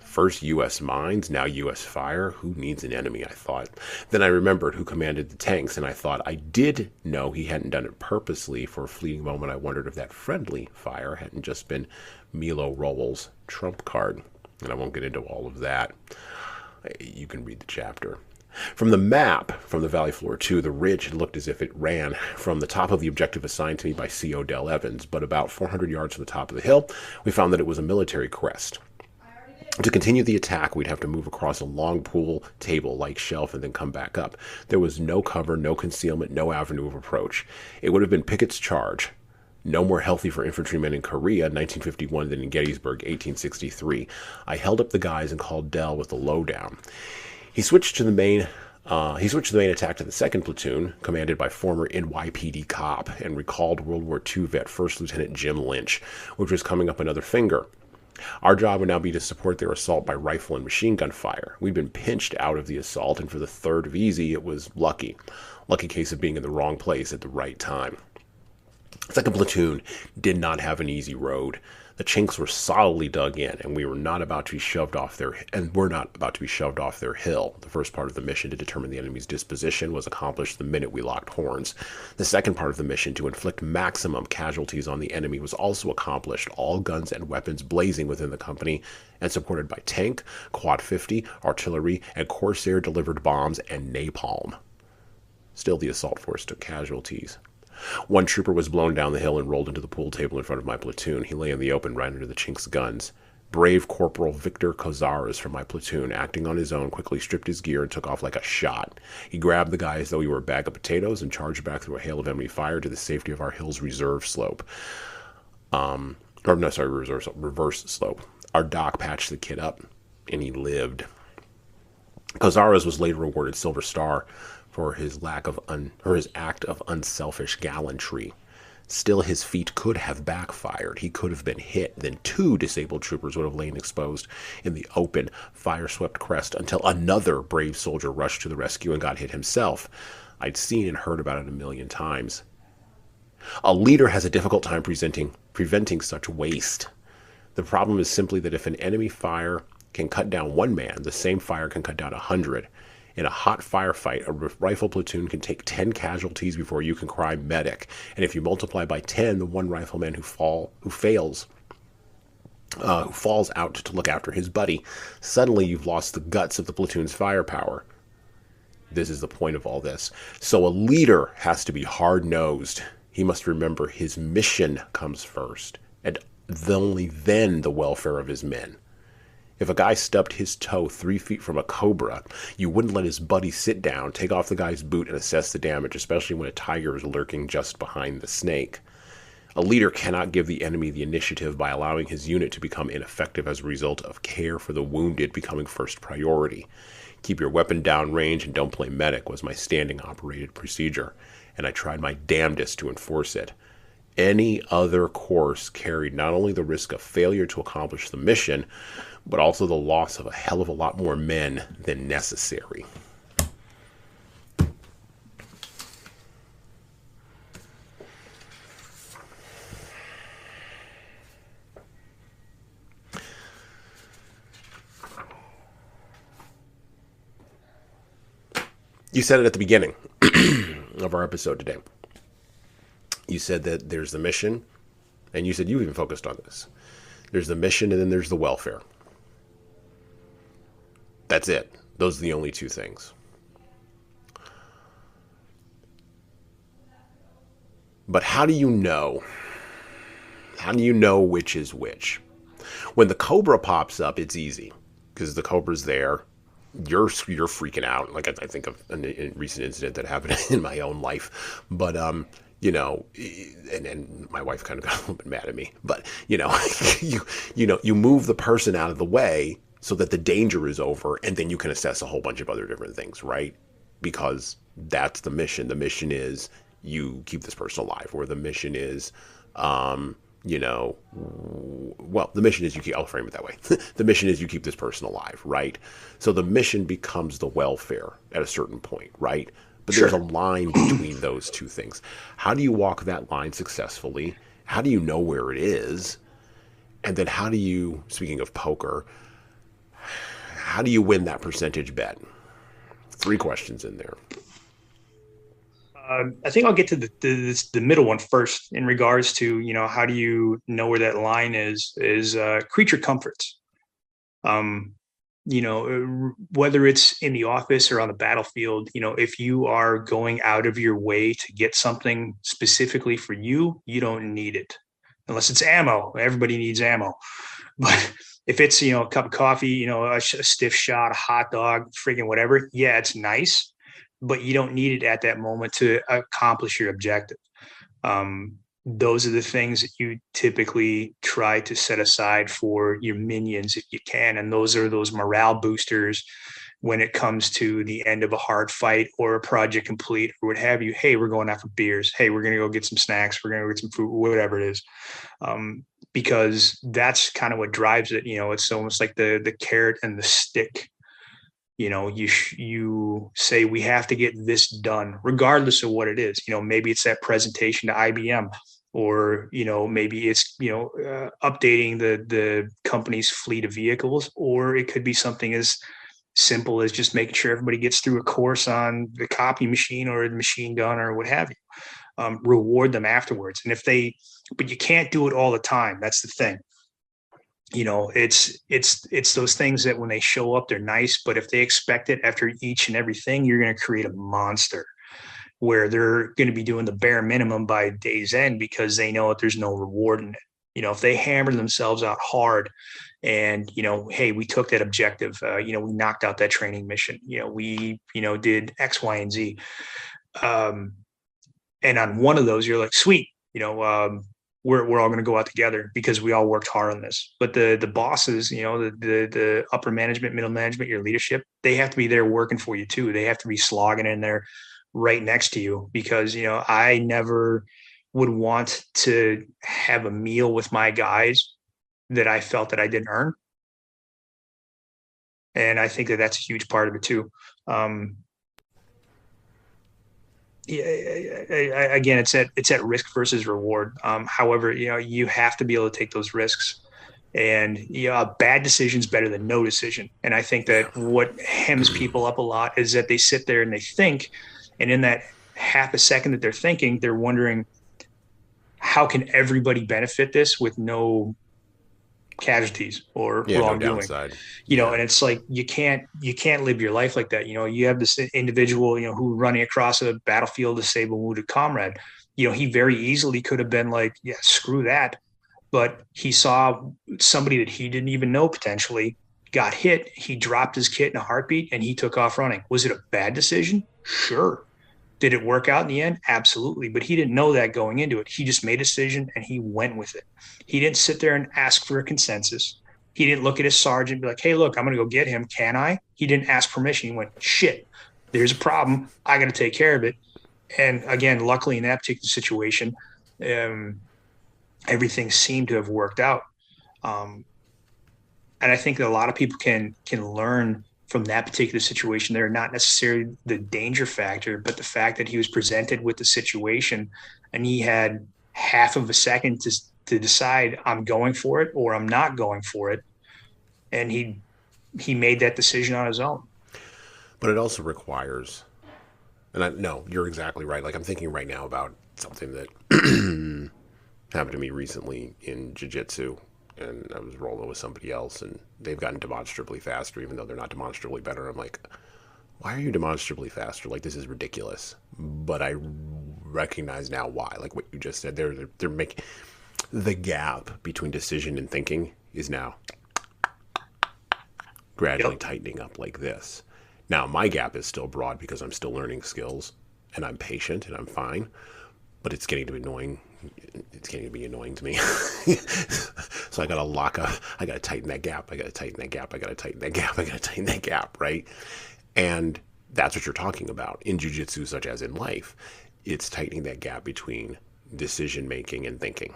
Speaker 1: First U.S. mines, now U.S. fire. Who needs an enemy, I thought. Then I remembered who commanded the tanks, and I thought I did know he hadn't done it purposely. For a fleeting moment, I wondered if that friendly fire hadn't just been Milo Rowell's trump card. And I won't get into all of that. You can read the chapter. From the map, from the valley floor too, the ridge had looked as if it ran from the top of the objective assigned to me by C.O. Dell Evans, but about 400 yards from the top of the hill, we found that it was a military crest. To continue the attack, we'd have to move across a long pool table-like shelf and then come back up. There was no cover, no concealment, no avenue of approach. It would have been Pickett's charge. No more healthy for infantrymen in Korea, 1951, than in Gettysburg, 1863. I held up the guys and called Dell with the lowdown. He switched the main attack to the 2nd platoon, commanded by former NYPD cop and recalled World War II vet First Lieutenant Jim Lynch, which was coming up another finger. Our job would now be to support their assault by rifle and machine gun fire. We'd been pinched out of the assault, and for the 3rd VZ, it was lucky. Lucky case of being in the wrong place at the right time. 2nd platoon did not have an easy road. The Chinks were solidly dug in, and we're not about to be shoved off their hill. The first part of the mission to determine the enemy's disposition was accomplished the minute we locked horns. The second part of the mission to inflict maximum casualties on the enemy was also accomplished, all guns and weapons blazing within the company and supported by tank, quad 50, artillery, and Corsair delivered bombs and napalm. Still, the assault force took casualties. One trooper was blown down the hill and rolled into the pool table in front of my platoon. He lay in the open right under the Chinks' guns. Brave Corporal Victor Kozaras from my platoon, acting on his own, quickly stripped his gear and took off like a shot. He grabbed the guy as though he were a bag of potatoes and charged back through a hail of enemy fire to the safety of our hill's reserve slope. Reverse slope. Our doc patched the kid up, and he lived. Kozaras was later awarded Silver Star for his act of unselfish gallantry. Still, his feat could have backfired. He could have been hit. Then two disabled troopers would have lain exposed in the open, fire-swept crest until another brave soldier rushed to the rescue and got hit himself. I'd seen and heard about it a million times. A leader has a difficult time preventing such waste. The problem is simply that if an enemy fire can cut down one man, the same fire can cut down 100. In a hot firefight, a rifle platoon can take 10 casualties before you can cry medic. And if you multiply by 10 the one rifleman who falls out to look after his buddy, suddenly you've lost the guts of the platoon's firepower. This is the point of all this. So a leader has to be hard-nosed. He must remember his mission comes first, and only then the welfare of his men. If a guy stubbed his toe 3 feet from a cobra, you wouldn't let his buddy sit down, take off the guy's boot, and assess the damage, especially when a tiger is lurking just behind the snake. A leader cannot give the enemy the initiative by allowing his unit to become ineffective as a result of care for the wounded becoming first priority. Keep your weapon down range and don't play medic was my standing operated procedure, and I tried my damnedest to enforce it. Any other course carried not only the risk of failure to accomplish the mission, but also the loss of a hell of a lot more men than necessary. You said it at the beginning of our episode today. You said that there's the mission, and you said you even focused on this. There's the mission, and then there's the welfare. That's it. Those are the only two things. But how do you know? How do you know which is which? When the cobra pops up, it's easy because the cobra's there. You're freaking out. Like I think of a recent incident that happened in my own life. But you know, and my wife kind of got a little bit mad at me. But you know, you move the person out of the way so that the danger is over, and then you can assess a whole bunch of other different things, right? Because that's the mission. The mission is you keep this person alive, or the mission is, you know, well, the mission is you keep, I'll frame it that way. The mission is you keep this person alive, right? So the mission becomes the welfare at a certain point, right? But
Speaker 2: Sure.
Speaker 1: There's a line between those two things. How do you walk that line successfully? How do you know where it is? And then how do you, speaking of poker, how do you win that percentage bet? 3 questions in there.
Speaker 2: I think I'll get to the middle one first in regards to, you know, how do you know where that line is creature comforts. You know, whether it's in the office or on the battlefield, you know, if you are going out of your way to get something specifically for you, you don't need it unless it's ammo. Everybody needs ammo. But if it's, you know, a cup of coffee, you know, a stiff shot, a hot dog, freaking whatever, yeah, it's nice, but you don't need it at that moment to accomplish your objective. Those are the things that you typically try to set aside for your minions if you can. And those are those morale boosters when it comes to the end of a hard fight or a project complete or what have you. Hey, we're going out for beers. Hey, we're going to go get some snacks. We're going to go get some food, whatever it is. Because that's kind of what drives it. You know, it's almost like the carrot and the stick. You know, you say we have to get this done regardless of what it is. You know, maybe it's that presentation to IBM, or, you know, maybe it's, you know, updating the company's fleet of vehicles, or it could be something as simple as just making sure everybody gets through a course on the copy machine or the machine gun or what have you. Reward them afterwards. And but you can't do it all the time. That's the thing. You know, it's those things that when they show up, they're nice, but if they expect it after each and everything, you're going to create a monster where they're going to be doing the bare minimum by day's end because they know that there's no reward in it. You know, if they hammer themselves out hard and, you know, hey, we took that objective, you know, we knocked out that training mission, you know, we, you know, did X, Y, and Z. And on one of those, you're like, sweet, you know, we're all going to go out together because we all worked hard on this. But the bosses, the upper management, middle management, your leadership, they have to be there working for you too. They have to be slogging in there right next to you, because I never would want to have a meal with my guys that I felt that I didn't earn. And I think that that's a huge part of it too. Yeah, again, it's at risk versus reward. However, you have to be able to take those risks, and a bad decision is better than no decision. And I think
Speaker 1: Yeah.
Speaker 2: that what hems people up a lot is that they sit there and they think, and in that half a second that they're thinking, they're wondering, how can everybody benefit this with no casualties or
Speaker 1: Yeah, no
Speaker 2: wrongdoing?
Speaker 1: downside. Yeah.
Speaker 2: And it's like you can't live your life like that. You have this individual who running across a battlefield to save a wounded comrade. He very easily could have been like, yeah, screw that, but he saw somebody that he didn't even know potentially got hit. He dropped his kit in a heartbeat and he took off running. Was it a bad decision? Sure. Did it work out in the end? Absolutely. But he didn't know that going into it. He just made a decision and he went with it. He didn't sit there and ask for a consensus. He didn't look at his sergeant and be like, hey, look, I'm going to go get him. Can I? He didn't ask permission. He went, shit, there's a problem. I got to take care of it. And again, luckily in that particular situation, everything seemed to have worked out. And I think that a lot of people can learn from that particular situation. They're not necessarily the danger factor, but the fact that he was presented with the situation and he had half of a second to decide, I'm going for it or I'm not going for it. And he made that decision on his own.
Speaker 1: But it also requires, no, you're exactly right. Like I'm thinking right now about something that happened to me recently in jiu-jitsu, and I was rolling with somebody else, and they've gotten demonstrably faster, even though they're not demonstrably better. I'm like, why are you demonstrably faster? Like, this is ridiculous. But I recognize now why. Like what you just said, they're making the gap between decision and thinking is now gradually tightening up like this. Now, my gap is still broad because I'm still learning skills, and I'm patient, and I'm fine. But it's getting to be annoying. It's getting to be annoying to me. So I got to lock up. I got to tighten that gap. I got to tighten that gap. I got to tighten that gap. I got to tighten that gap, right? And that's what you're talking about in jiu-jitsu, such as in life. It's tightening that gap between decision-making and thinking,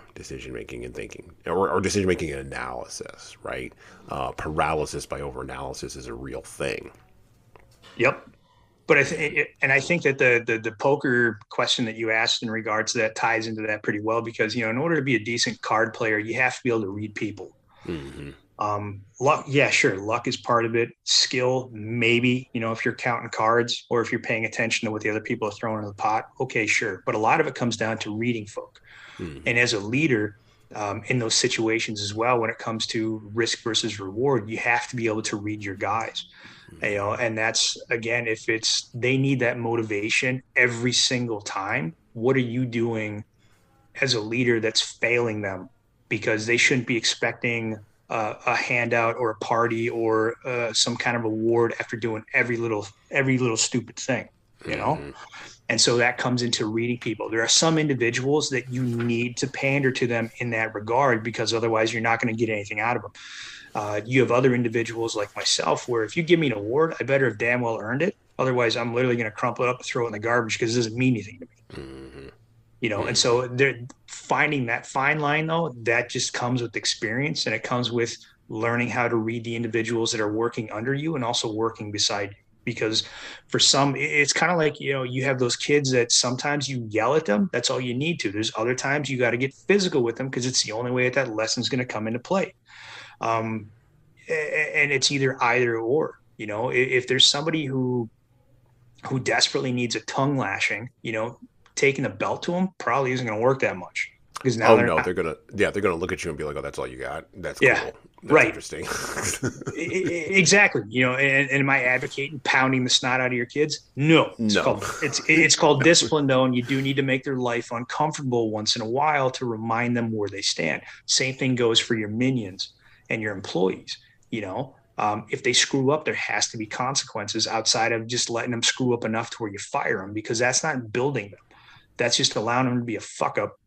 Speaker 1: or decision-making and analysis, right? Paralysis by over-analysis is a real thing.
Speaker 2: Yep. But I think that the poker question that you asked in regards to that ties into that pretty well, because in order to be a decent card player, you have to be able to read people.
Speaker 1: Mm-hmm.
Speaker 2: Luck, yeah, sure, luck is part of it. Skill, maybe, if you're counting cards or if you're paying attention to what the other people are throwing in the pot, okay, sure. But a lot of it comes down to reading folk.
Speaker 1: Mm-hmm.
Speaker 2: And as a leader, in those situations as well, when it comes to risk versus reward, you have to be able to read your guys. And that's, again, if they need that motivation every single time, what are you doing as a leader that's failing them? Because they shouldn't be expecting a handout or a party or some kind of award after doing every little stupid thing,
Speaker 1: Mm-hmm.
Speaker 2: And so that comes into reading people. There are some individuals that you need to pander to them in that regard, because otherwise you're not going to get anything out of them. You have other individuals like myself where if you give me an award, I better have damn well earned it. Otherwise, I'm literally going to crumple it up and throw it in the garbage because it doesn't mean anything to me.
Speaker 1: Mm-hmm.
Speaker 2: And so they're finding that fine line, though, that just comes with experience, and it comes with learning how to read the individuals that are working under you and also working beside you. Because for some, it's kind of like, you have those kids that sometimes you yell at them. That's all you need to. There's other times you got to get physical with them because it's the only way that lesson's going to come into play. And it's either or, if there's somebody who desperately needs a tongue lashing, taking a belt to them probably isn't going to work that much, because now
Speaker 1: they're gonna look at you and be like, oh, that's all you got. That's
Speaker 2: yeah,
Speaker 1: cool. That's
Speaker 2: right.
Speaker 1: Interesting.
Speaker 2: Exactly. And am I advocating pounding the snot out of your kids? No. It's called discipline, though, and you do need to make their life uncomfortable once in a while to remind them where they stand. Same thing goes for your minions and your employees. If they screw up, there has to be consequences outside of just letting them screw up enough to where you fire them, because that's not building them. That's just allowing them to be a fuck up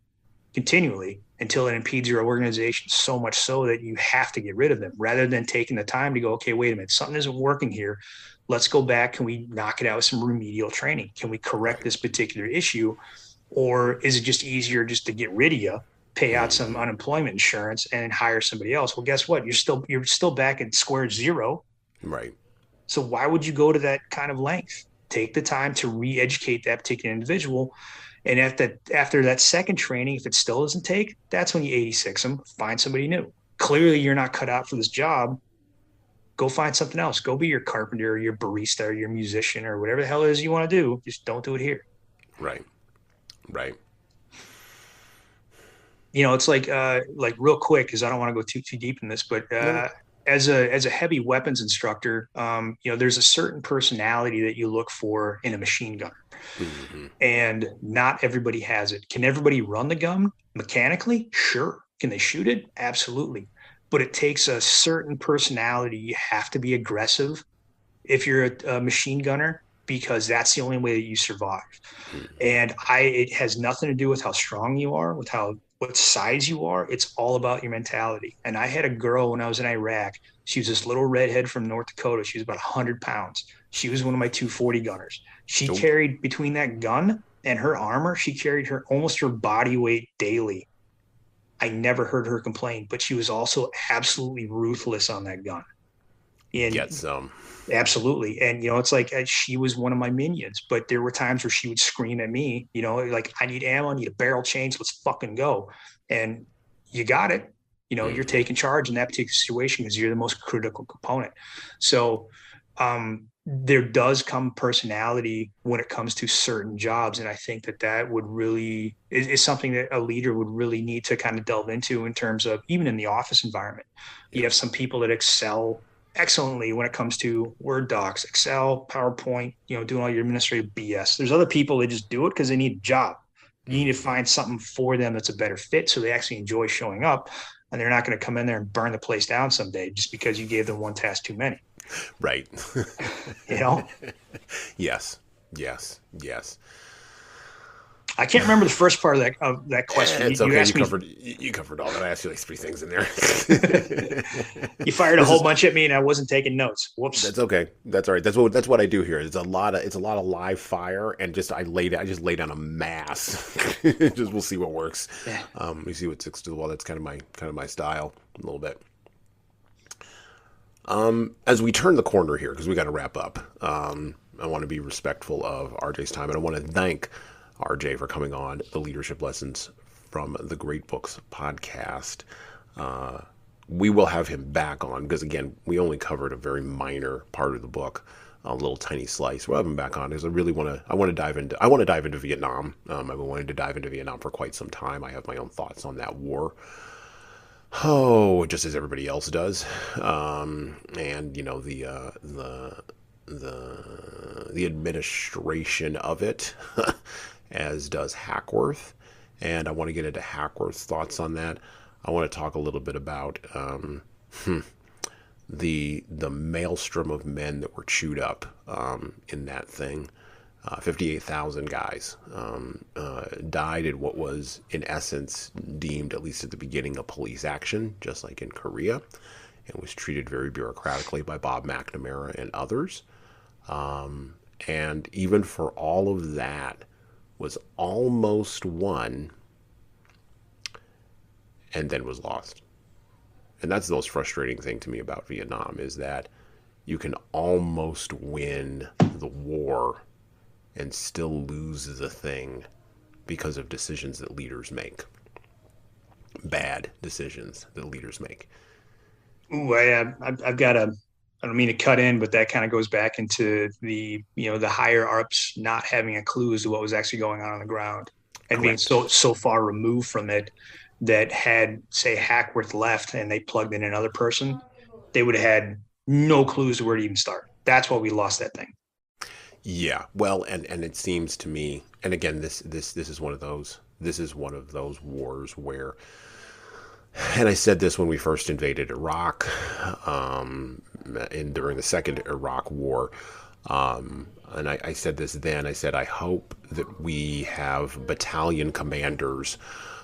Speaker 2: continually until it impedes your organization so much so that you have to get rid of them, rather than taking the time to go, okay, wait a minute, something isn't working here. Let's go back. Can we knock it out with some remedial training? Can we correct this particular issue? Or is it just easier just to get rid of you, pay out some unemployment insurance and hire somebody else? Well, guess what? You're still back at square zero.
Speaker 1: Right.
Speaker 2: So why would you go to that kind of length? Take the time to re-educate that particular individual. And after that second training, if it still doesn't take, that's when you 86 them, find somebody new. Clearly, you're not cut out for this job. Go find something else. Go be your carpenter or your barista or your musician or whatever the hell it is you want to do. Just don't do it here.
Speaker 1: Right. Right.
Speaker 2: It's like real quick, because I don't want to go too deep in this, but as a heavy weapons instructor, there's a certain personality that you look for in a machine gunner.
Speaker 1: Mm-hmm.
Speaker 2: And not everybody has it. Can everybody run the gun mechanically? Sure. Can they shoot it? Absolutely. But it takes a certain personality. You have to be aggressive if you're a machine gunner, because that's the only way that you survive.
Speaker 1: Mm-hmm.
Speaker 2: And it has nothing to do with how strong you are, with what size you are. It's all about your mentality. And I had a girl when I was in Iraq. She was this little redhead from North Dakota. She was about 100 pounds. She was one of my 240 gunners. She carried, between that gun and her armor, she carried almost her body weight daily. I never heard her complain, but she was also absolutely ruthless on that gun. And
Speaker 1: get some.
Speaker 2: Absolutely. And, it's like she was one of my minions, but there were times where she would scream at me, like, I need ammo, I need a barrel change, let's fucking go. And you got it. You're taking charge in that particular situation because you're the most critical component. So there does come personality when it comes to certain jobs. And I think that would really is something that a leader would really need to kind of delve into in terms of even in the office environment. Yeah. You have some people that excel excellently when it comes to Word docs, Excel, PowerPoint, doing all your administrative BS. There's other people that just do it because they need a job. You need to find something for them that's a better fit so they actually enjoy showing up, and they're not going to come in there and burn the place down someday just because you gave them one task too many.
Speaker 1: Right. Yes.
Speaker 2: I can't remember the first part of that question.
Speaker 1: It's okay. You covered all that. I asked you like 3 things in there.
Speaker 2: You fired a whole bunch at me, and I wasn't taking notes. Whoops.
Speaker 1: That's okay. That's all right. That's what I do here. It's a lot of live fire, and I just lay down a mass. We'll see what works. Yeah. We see what sticks to the wall. That's kind of my style a little bit. As we turn the corner here, because we got to wrap up. I want to be respectful of RJ's time, and I want to thank RJ for coming on the Leadership Lessons from the Great Books podcast. We will have him back on because, again, we only covered a very minor part of the book, a little tiny slice. We'll have him back on because I want to dive into Vietnam. I've been wanting to dive into Vietnam for quite some time. I have my own thoughts on that war. Oh, just as everybody else does. And the administration of it. As does Hackworth, and I want to get into Hackworth's thoughts on that. I want to talk a little bit about the maelstrom of men that were chewed up in that thing. 58,000 guys died in what was, in essence, deemed, at least at the beginning, a police action, just like in Korea, and was treated very bureaucratically by Bob McNamara and others. And even for all of that, was almost won and then was lost. And that's the most frustrating thing to me about Vietnam, is that you can almost win the war and still lose the thing because of decisions that leaders make. Bad decisions that leaders make.
Speaker 2: Ooh, I've got I don't mean to cut in, but that kind of goes back into the higher ups not having a clue as to what was actually going on the ground, and Correct. Being so far removed from it that had, say, Hackworth left and they plugged in another person, they would have had no clues where to even start. That's why we lost that thing.
Speaker 1: Yeah, well, and it seems to me, and again, this is one of those wars where. And I said this when we first invaded Iraq, and during the second Iraq war, and I said this then. I said, I hope that we have battalion commanders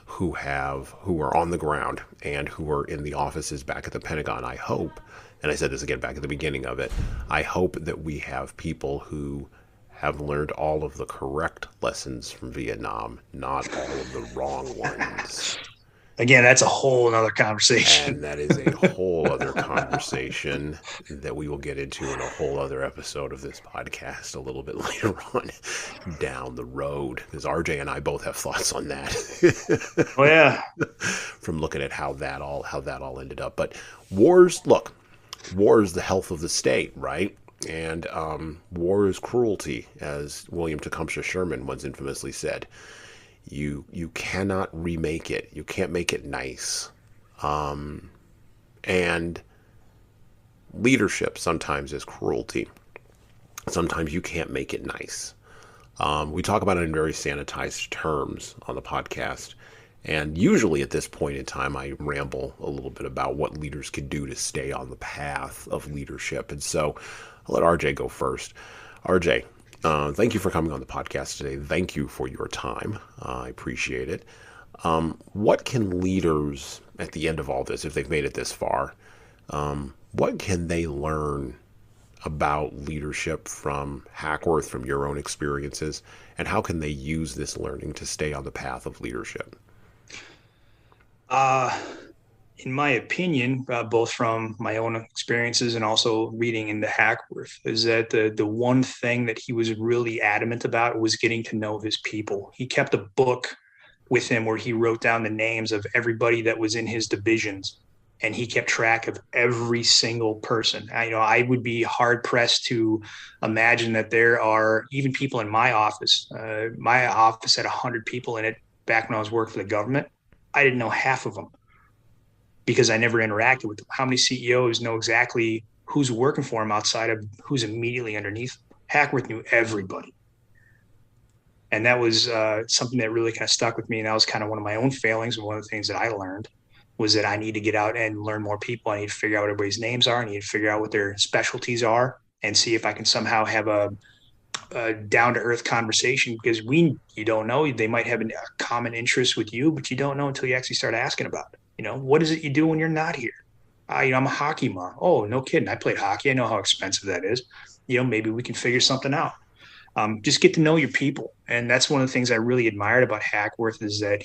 Speaker 1: who are on the ground and who are in the offices back at the Pentagon. I hope, and I said this again back at the beginning of it, I hope that we have people who have learned all of the correct lessons from Vietnam, not all of the wrong ones.
Speaker 2: Again, that's a whole other conversation.
Speaker 1: And that is a whole other conversation that we will get into in a whole other episode of this podcast a little bit later on down the road, because RJ and I both have thoughts on that.
Speaker 2: Oh yeah.
Speaker 1: From looking at how that all ended up. But war is the health of the state, right? And war is cruelty, as William Tecumseh Sherman once infamously said. You cannot remake it. You can't make it nice. And leadership sometimes is cruelty. Sometimes you can't make it nice. We talk about it in very sanitized terms on the podcast. And usually at this point in time, I ramble a little bit about what leaders can do to stay on the path of leadership. And so I'll let RJ go first. RJ, thank you for coming on the podcast today. Thank you for your time. I appreciate it. What can leaders, at the end of all this, if they've made it this far, what can they learn about leadership from Hackworth, from your own experiences, and how can they use this learning to stay on the path of leadership?
Speaker 2: In my opinion, both from my own experiences and also reading into Hackworth, is that the one thing that he was really adamant about was getting to know his people. He kept a book with him where he wrote down the names of everybody that was in his divisions, and he kept track of every single person. I would be hard pressed to imagine that there are even people in my office. My office had 100 people in it back when I was working for the government. I didn't know half of them because I never interacted with them. How many CEOs know exactly who's working for them outside of who's immediately underneath them? Hackworth knew everybody. And that was something that really kind of stuck with me. And that was kind of one of my own failings. And one of the things that I learned was that I need to get out and learn more people. I need to figure out what everybody's names are. I need to figure out what their specialties are and see if I can somehow have a down-to-earth conversation, because you don't know, they might have a common interest with you, but you don't know until you actually start asking about it. What is it you do when you're not here? I'm a hockey mom. Oh, no kidding. I played hockey. I know how expensive that is. Maybe we can figure something out. Just get to know your people. And that's one of the things I really admired about Hackworth, is that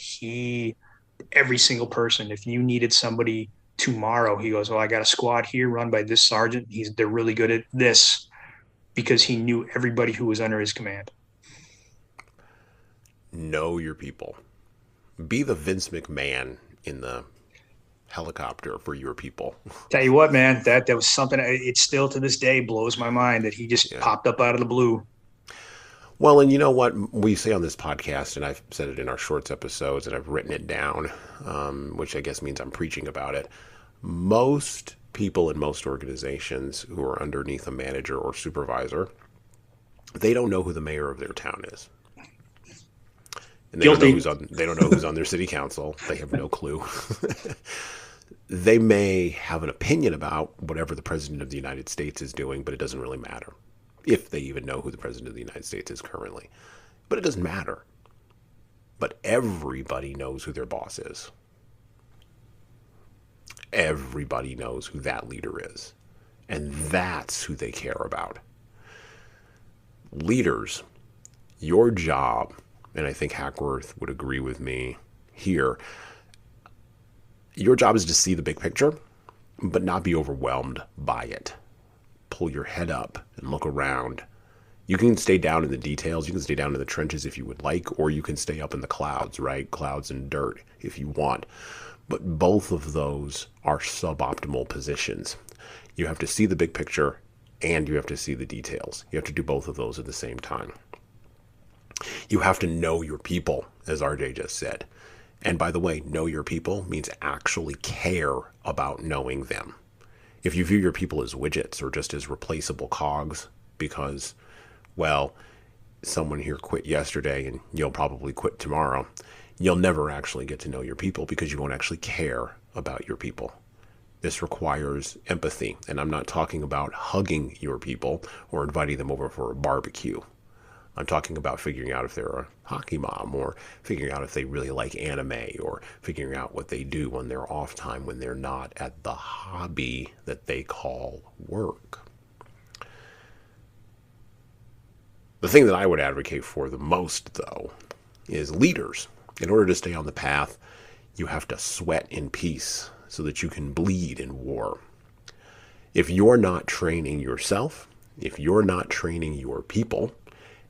Speaker 2: every single person, if you needed somebody tomorrow, he goes, I got a squad here run by this sergeant. They're really good at this, because he knew everybody who was under his command.
Speaker 1: Know your people. Be the Vince McMahon in the helicopter for your people.
Speaker 2: Tell you what, man, that was something, it still to this day blows my mind that he just popped up out of the blue.
Speaker 1: Well, and you know what we say on this podcast, and I've said it in our shorts episodes, and I've written it down, which I guess means I'm preaching about it. Most people in most organizations who are underneath a manager or supervisor, they don't know who the mayor of their town is. And they don't know who's on their city council. They have no clue. They may have an opinion about whatever the president of the United States is doing, but it doesn't really matter if they even know who the president of the United States is currently. But it doesn't matter. But everybody knows who their boss is. Everybody knows who that leader is. And that's who they care about. Leaders, your job, and I think Hackworth would agree with me here, your job is to see the big picture, but not be overwhelmed by it. Pull your head up and look around. You can stay down in the details. You can stay down in the trenches if you would like, or you can stay up in the clouds, right? Clouds and dirt if you want. But both of those are suboptimal positions. You have to see the big picture and you have to see the details. You have to do both of those at the same time. You have to know your people, as RJ just said. And by the way, know your people means actually care about knowing them. If you view your people as widgets or just as replaceable cogs because, well, someone here quit yesterday and you'll probably quit tomorrow, you'll never actually get to know your people because you won't actually care about your people. This requires empathy, and I'm not talking about hugging your people or inviting them over for a barbecue. I'm talking about figuring out if they're a hockey mom, or figuring out if they really like anime, or figuring out what they do on their off time when they're not at the hobby that they call work. The thing that I would advocate for the most, though, is leaders. In order to stay on the path, you have to sweat in peace so that you can bleed in war. If you're not training yourself, if you're not training your people,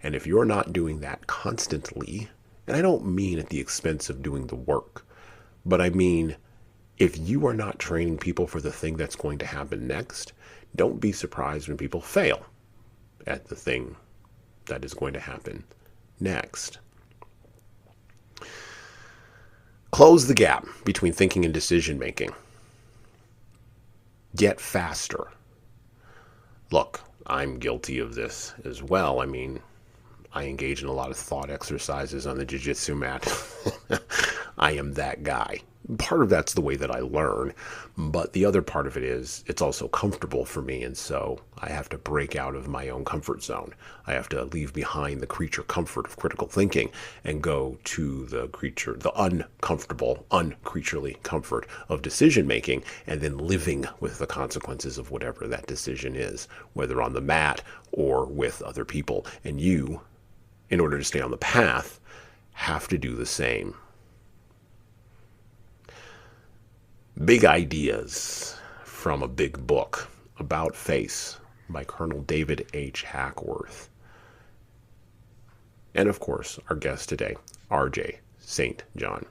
Speaker 1: and if you're not doing that constantly, and I don't mean at the expense of doing the work, but I mean if you are not training people for the thing that's going to happen next, don't be surprised when people fail at the thing that is going to happen next. Close the gap between thinking and decision making. Get faster. Look, I'm guilty of this as well. I mean, I engage in a lot of thought exercises on the jiu-jitsu mat. I am that guy. Part of that's the way that I learn, but the other part of it is it's also comfortable for me, and so I have to break out of my own comfort zone. I have to leave behind the creature comfort of critical thinking and go to the uncomfortable, uncreaturely comfort of decision making, and then living with the consequences of whatever that decision is, whether on the mat or with other people. And you, in order to stay on the path, have to do the same. Big Ideas from a Big Book, About Face, by Colonel David H. Hackworth. And of course, our guest today, RJ St. John.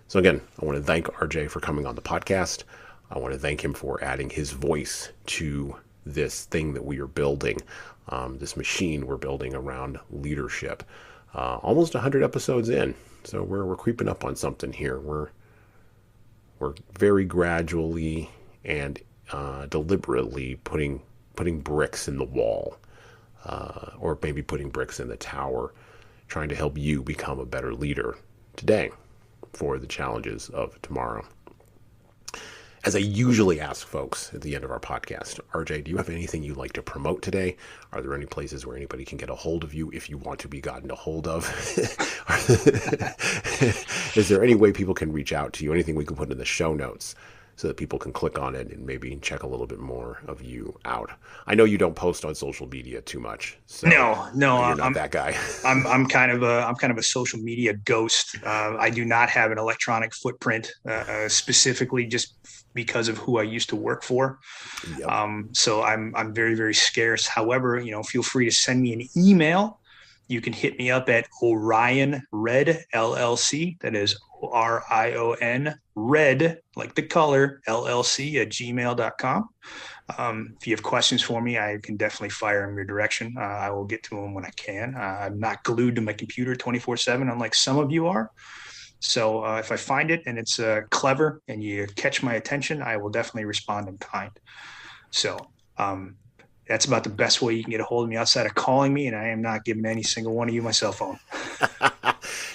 Speaker 1: So again, I want to thank RJ for coming on the podcast. I want to thank him for adding his voice to this thing that we are building, this machine we're building around leadership. Almost 100 episodes in, so we're creeping up on something here. We're very gradually and deliberately putting bricks in the wall, or maybe putting bricks in the tower, trying to help you become a better leader today for the challenges of tomorrow. As I usually ask folks at the end of our podcast, RJ, do you have anything you'd like to promote today? Are there any places where anybody can get a hold of you if you want to be gotten a hold of? Is there any way people can reach out to you? Anything we can put in the show notes so that people can click on it and maybe check a little bit more of you out? I know you don't post on social media too much. So
Speaker 2: No,
Speaker 1: you're not that guy.
Speaker 2: I'm kind of a social media ghost. I do not have an electronic footprint, specifically just because of who I used to work for. Yep. So I'm very, very scarce. However, feel free to send me an email. You can hit me up at Orion Red LLC. That is ORION Red, like the color, LLC at gmail.com. If you have questions for me, I can definitely fire them your direction. I will get to them when I can. I'm not glued to my computer 24/7, unlike some of you are. So if I find it and it's clever and you catch my attention, I will definitely respond in kind. So that's about the best way you can get a hold of me outside of calling me, and I am not giving any single one of you my cell phone.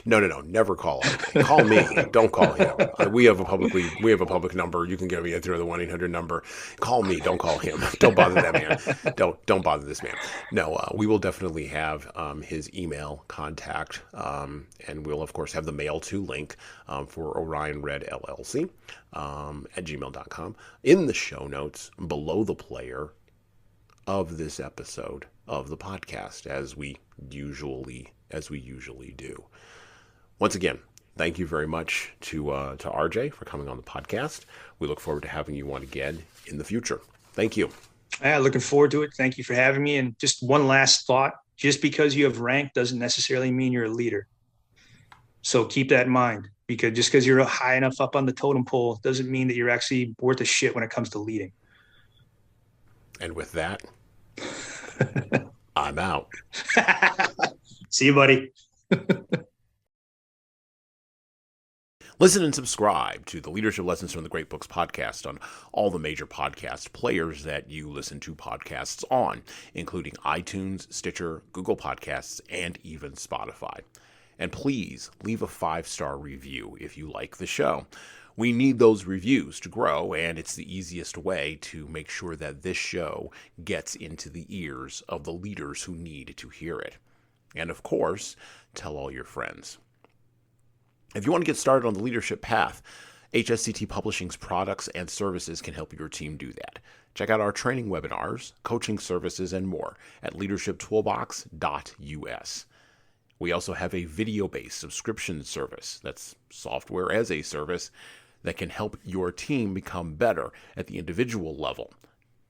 Speaker 1: No, never call him. Call me. Don't call him. We have a public number. You can get me through the 1-800 number. Call me. Don't call him. Don't bother that man. Don't bother this man. No, we will definitely have his email contact, and we'll of course have the mail to link for Orion Red LLC at gmail.com in the show notes below the player of this episode of the podcast, as we usually do. Once again, thank you very much to RJ for coming on the podcast. We look forward to having you on again in the future. Thank you.
Speaker 2: Yeah, looking forward to it. Thank you for having me. And just one last thought: just because you have rank doesn't necessarily mean you're a leader. So keep that in mind, because just because you're high enough up on the totem pole doesn't mean that you're actually worth a shit when it comes to leading.
Speaker 1: And with that, I'm out.
Speaker 2: See you, buddy.
Speaker 1: Listen and subscribe to the Leadership Lessons from the Great Books podcast on all the major podcast players that you listen to podcasts on, including iTunes, Stitcher, Google Podcasts, and even Spotify. And please leave a 5-star review if you like the show. We need those reviews to grow, and it's the easiest way to make sure that this show gets into the ears of the leaders who need to hear it. And of course, tell all your friends. If you want to get started on the leadership path, HSCT Publishing's products and services can help your team do that. Check out our training webinars, coaching services, and more at leadershiptoolbox.us. We also have a video-based subscription service, that's software as a service, that can help your team become better at the individual level.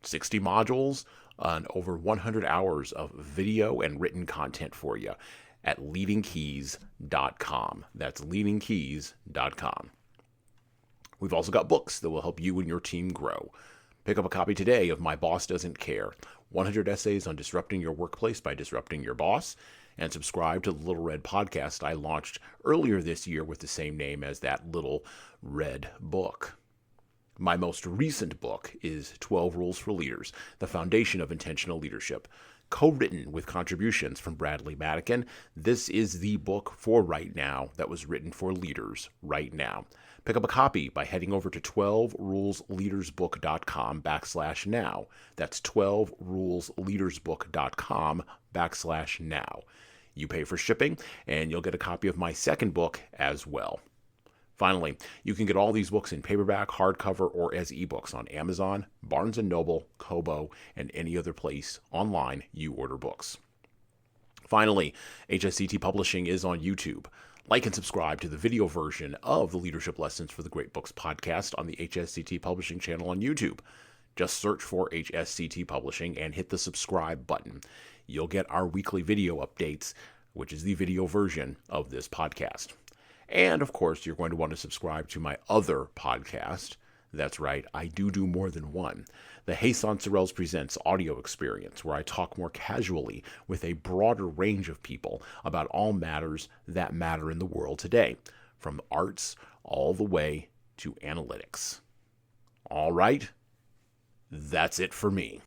Speaker 1: 60 modules and over 100 hours of video and written content for you at leadingkeys.com. That's leadingkeys.com. We've also got books that will help you and your team grow. Pick up a copy today of My Boss Doesn't Care, 100 essays on disrupting your workplace by disrupting your boss, and subscribe to the Little Red podcast I launched earlier this year with the same name as that little red book. My most recent book is 12 Rules for Leaders, The Foundation of Intentional Leadership, co-written with contributions from Bradley Madigan. This is the book for right now that was written for leaders right now. Pick up a copy by heading over to 12rulesleadersbook.com/now. That's 12rulesleadersbook.com/now. You pay for shipping, and you'll get a copy of my second book as well. Finally, you can get all these books in paperback, hardcover, or as ebooks on Amazon, Barnes & Noble, Kobo, and any other place online you order books. Finally, HSCT Publishing is on YouTube. Like and subscribe to the video version of the Leadership Lessons for the Great Books podcast on the HSCT Publishing channel on YouTube. Just search for HSCT Publishing and hit the subscribe button. You'll get our weekly video updates, which is the video version of this podcast. And of course, you're going to want to subscribe to my other podcast. That's right, I do more than one. The Hasan Sorrells Presents audio experience, where I talk more casually with a broader range of people about all matters that matter in the world today, from arts all the way to analytics. All right, that's it for me.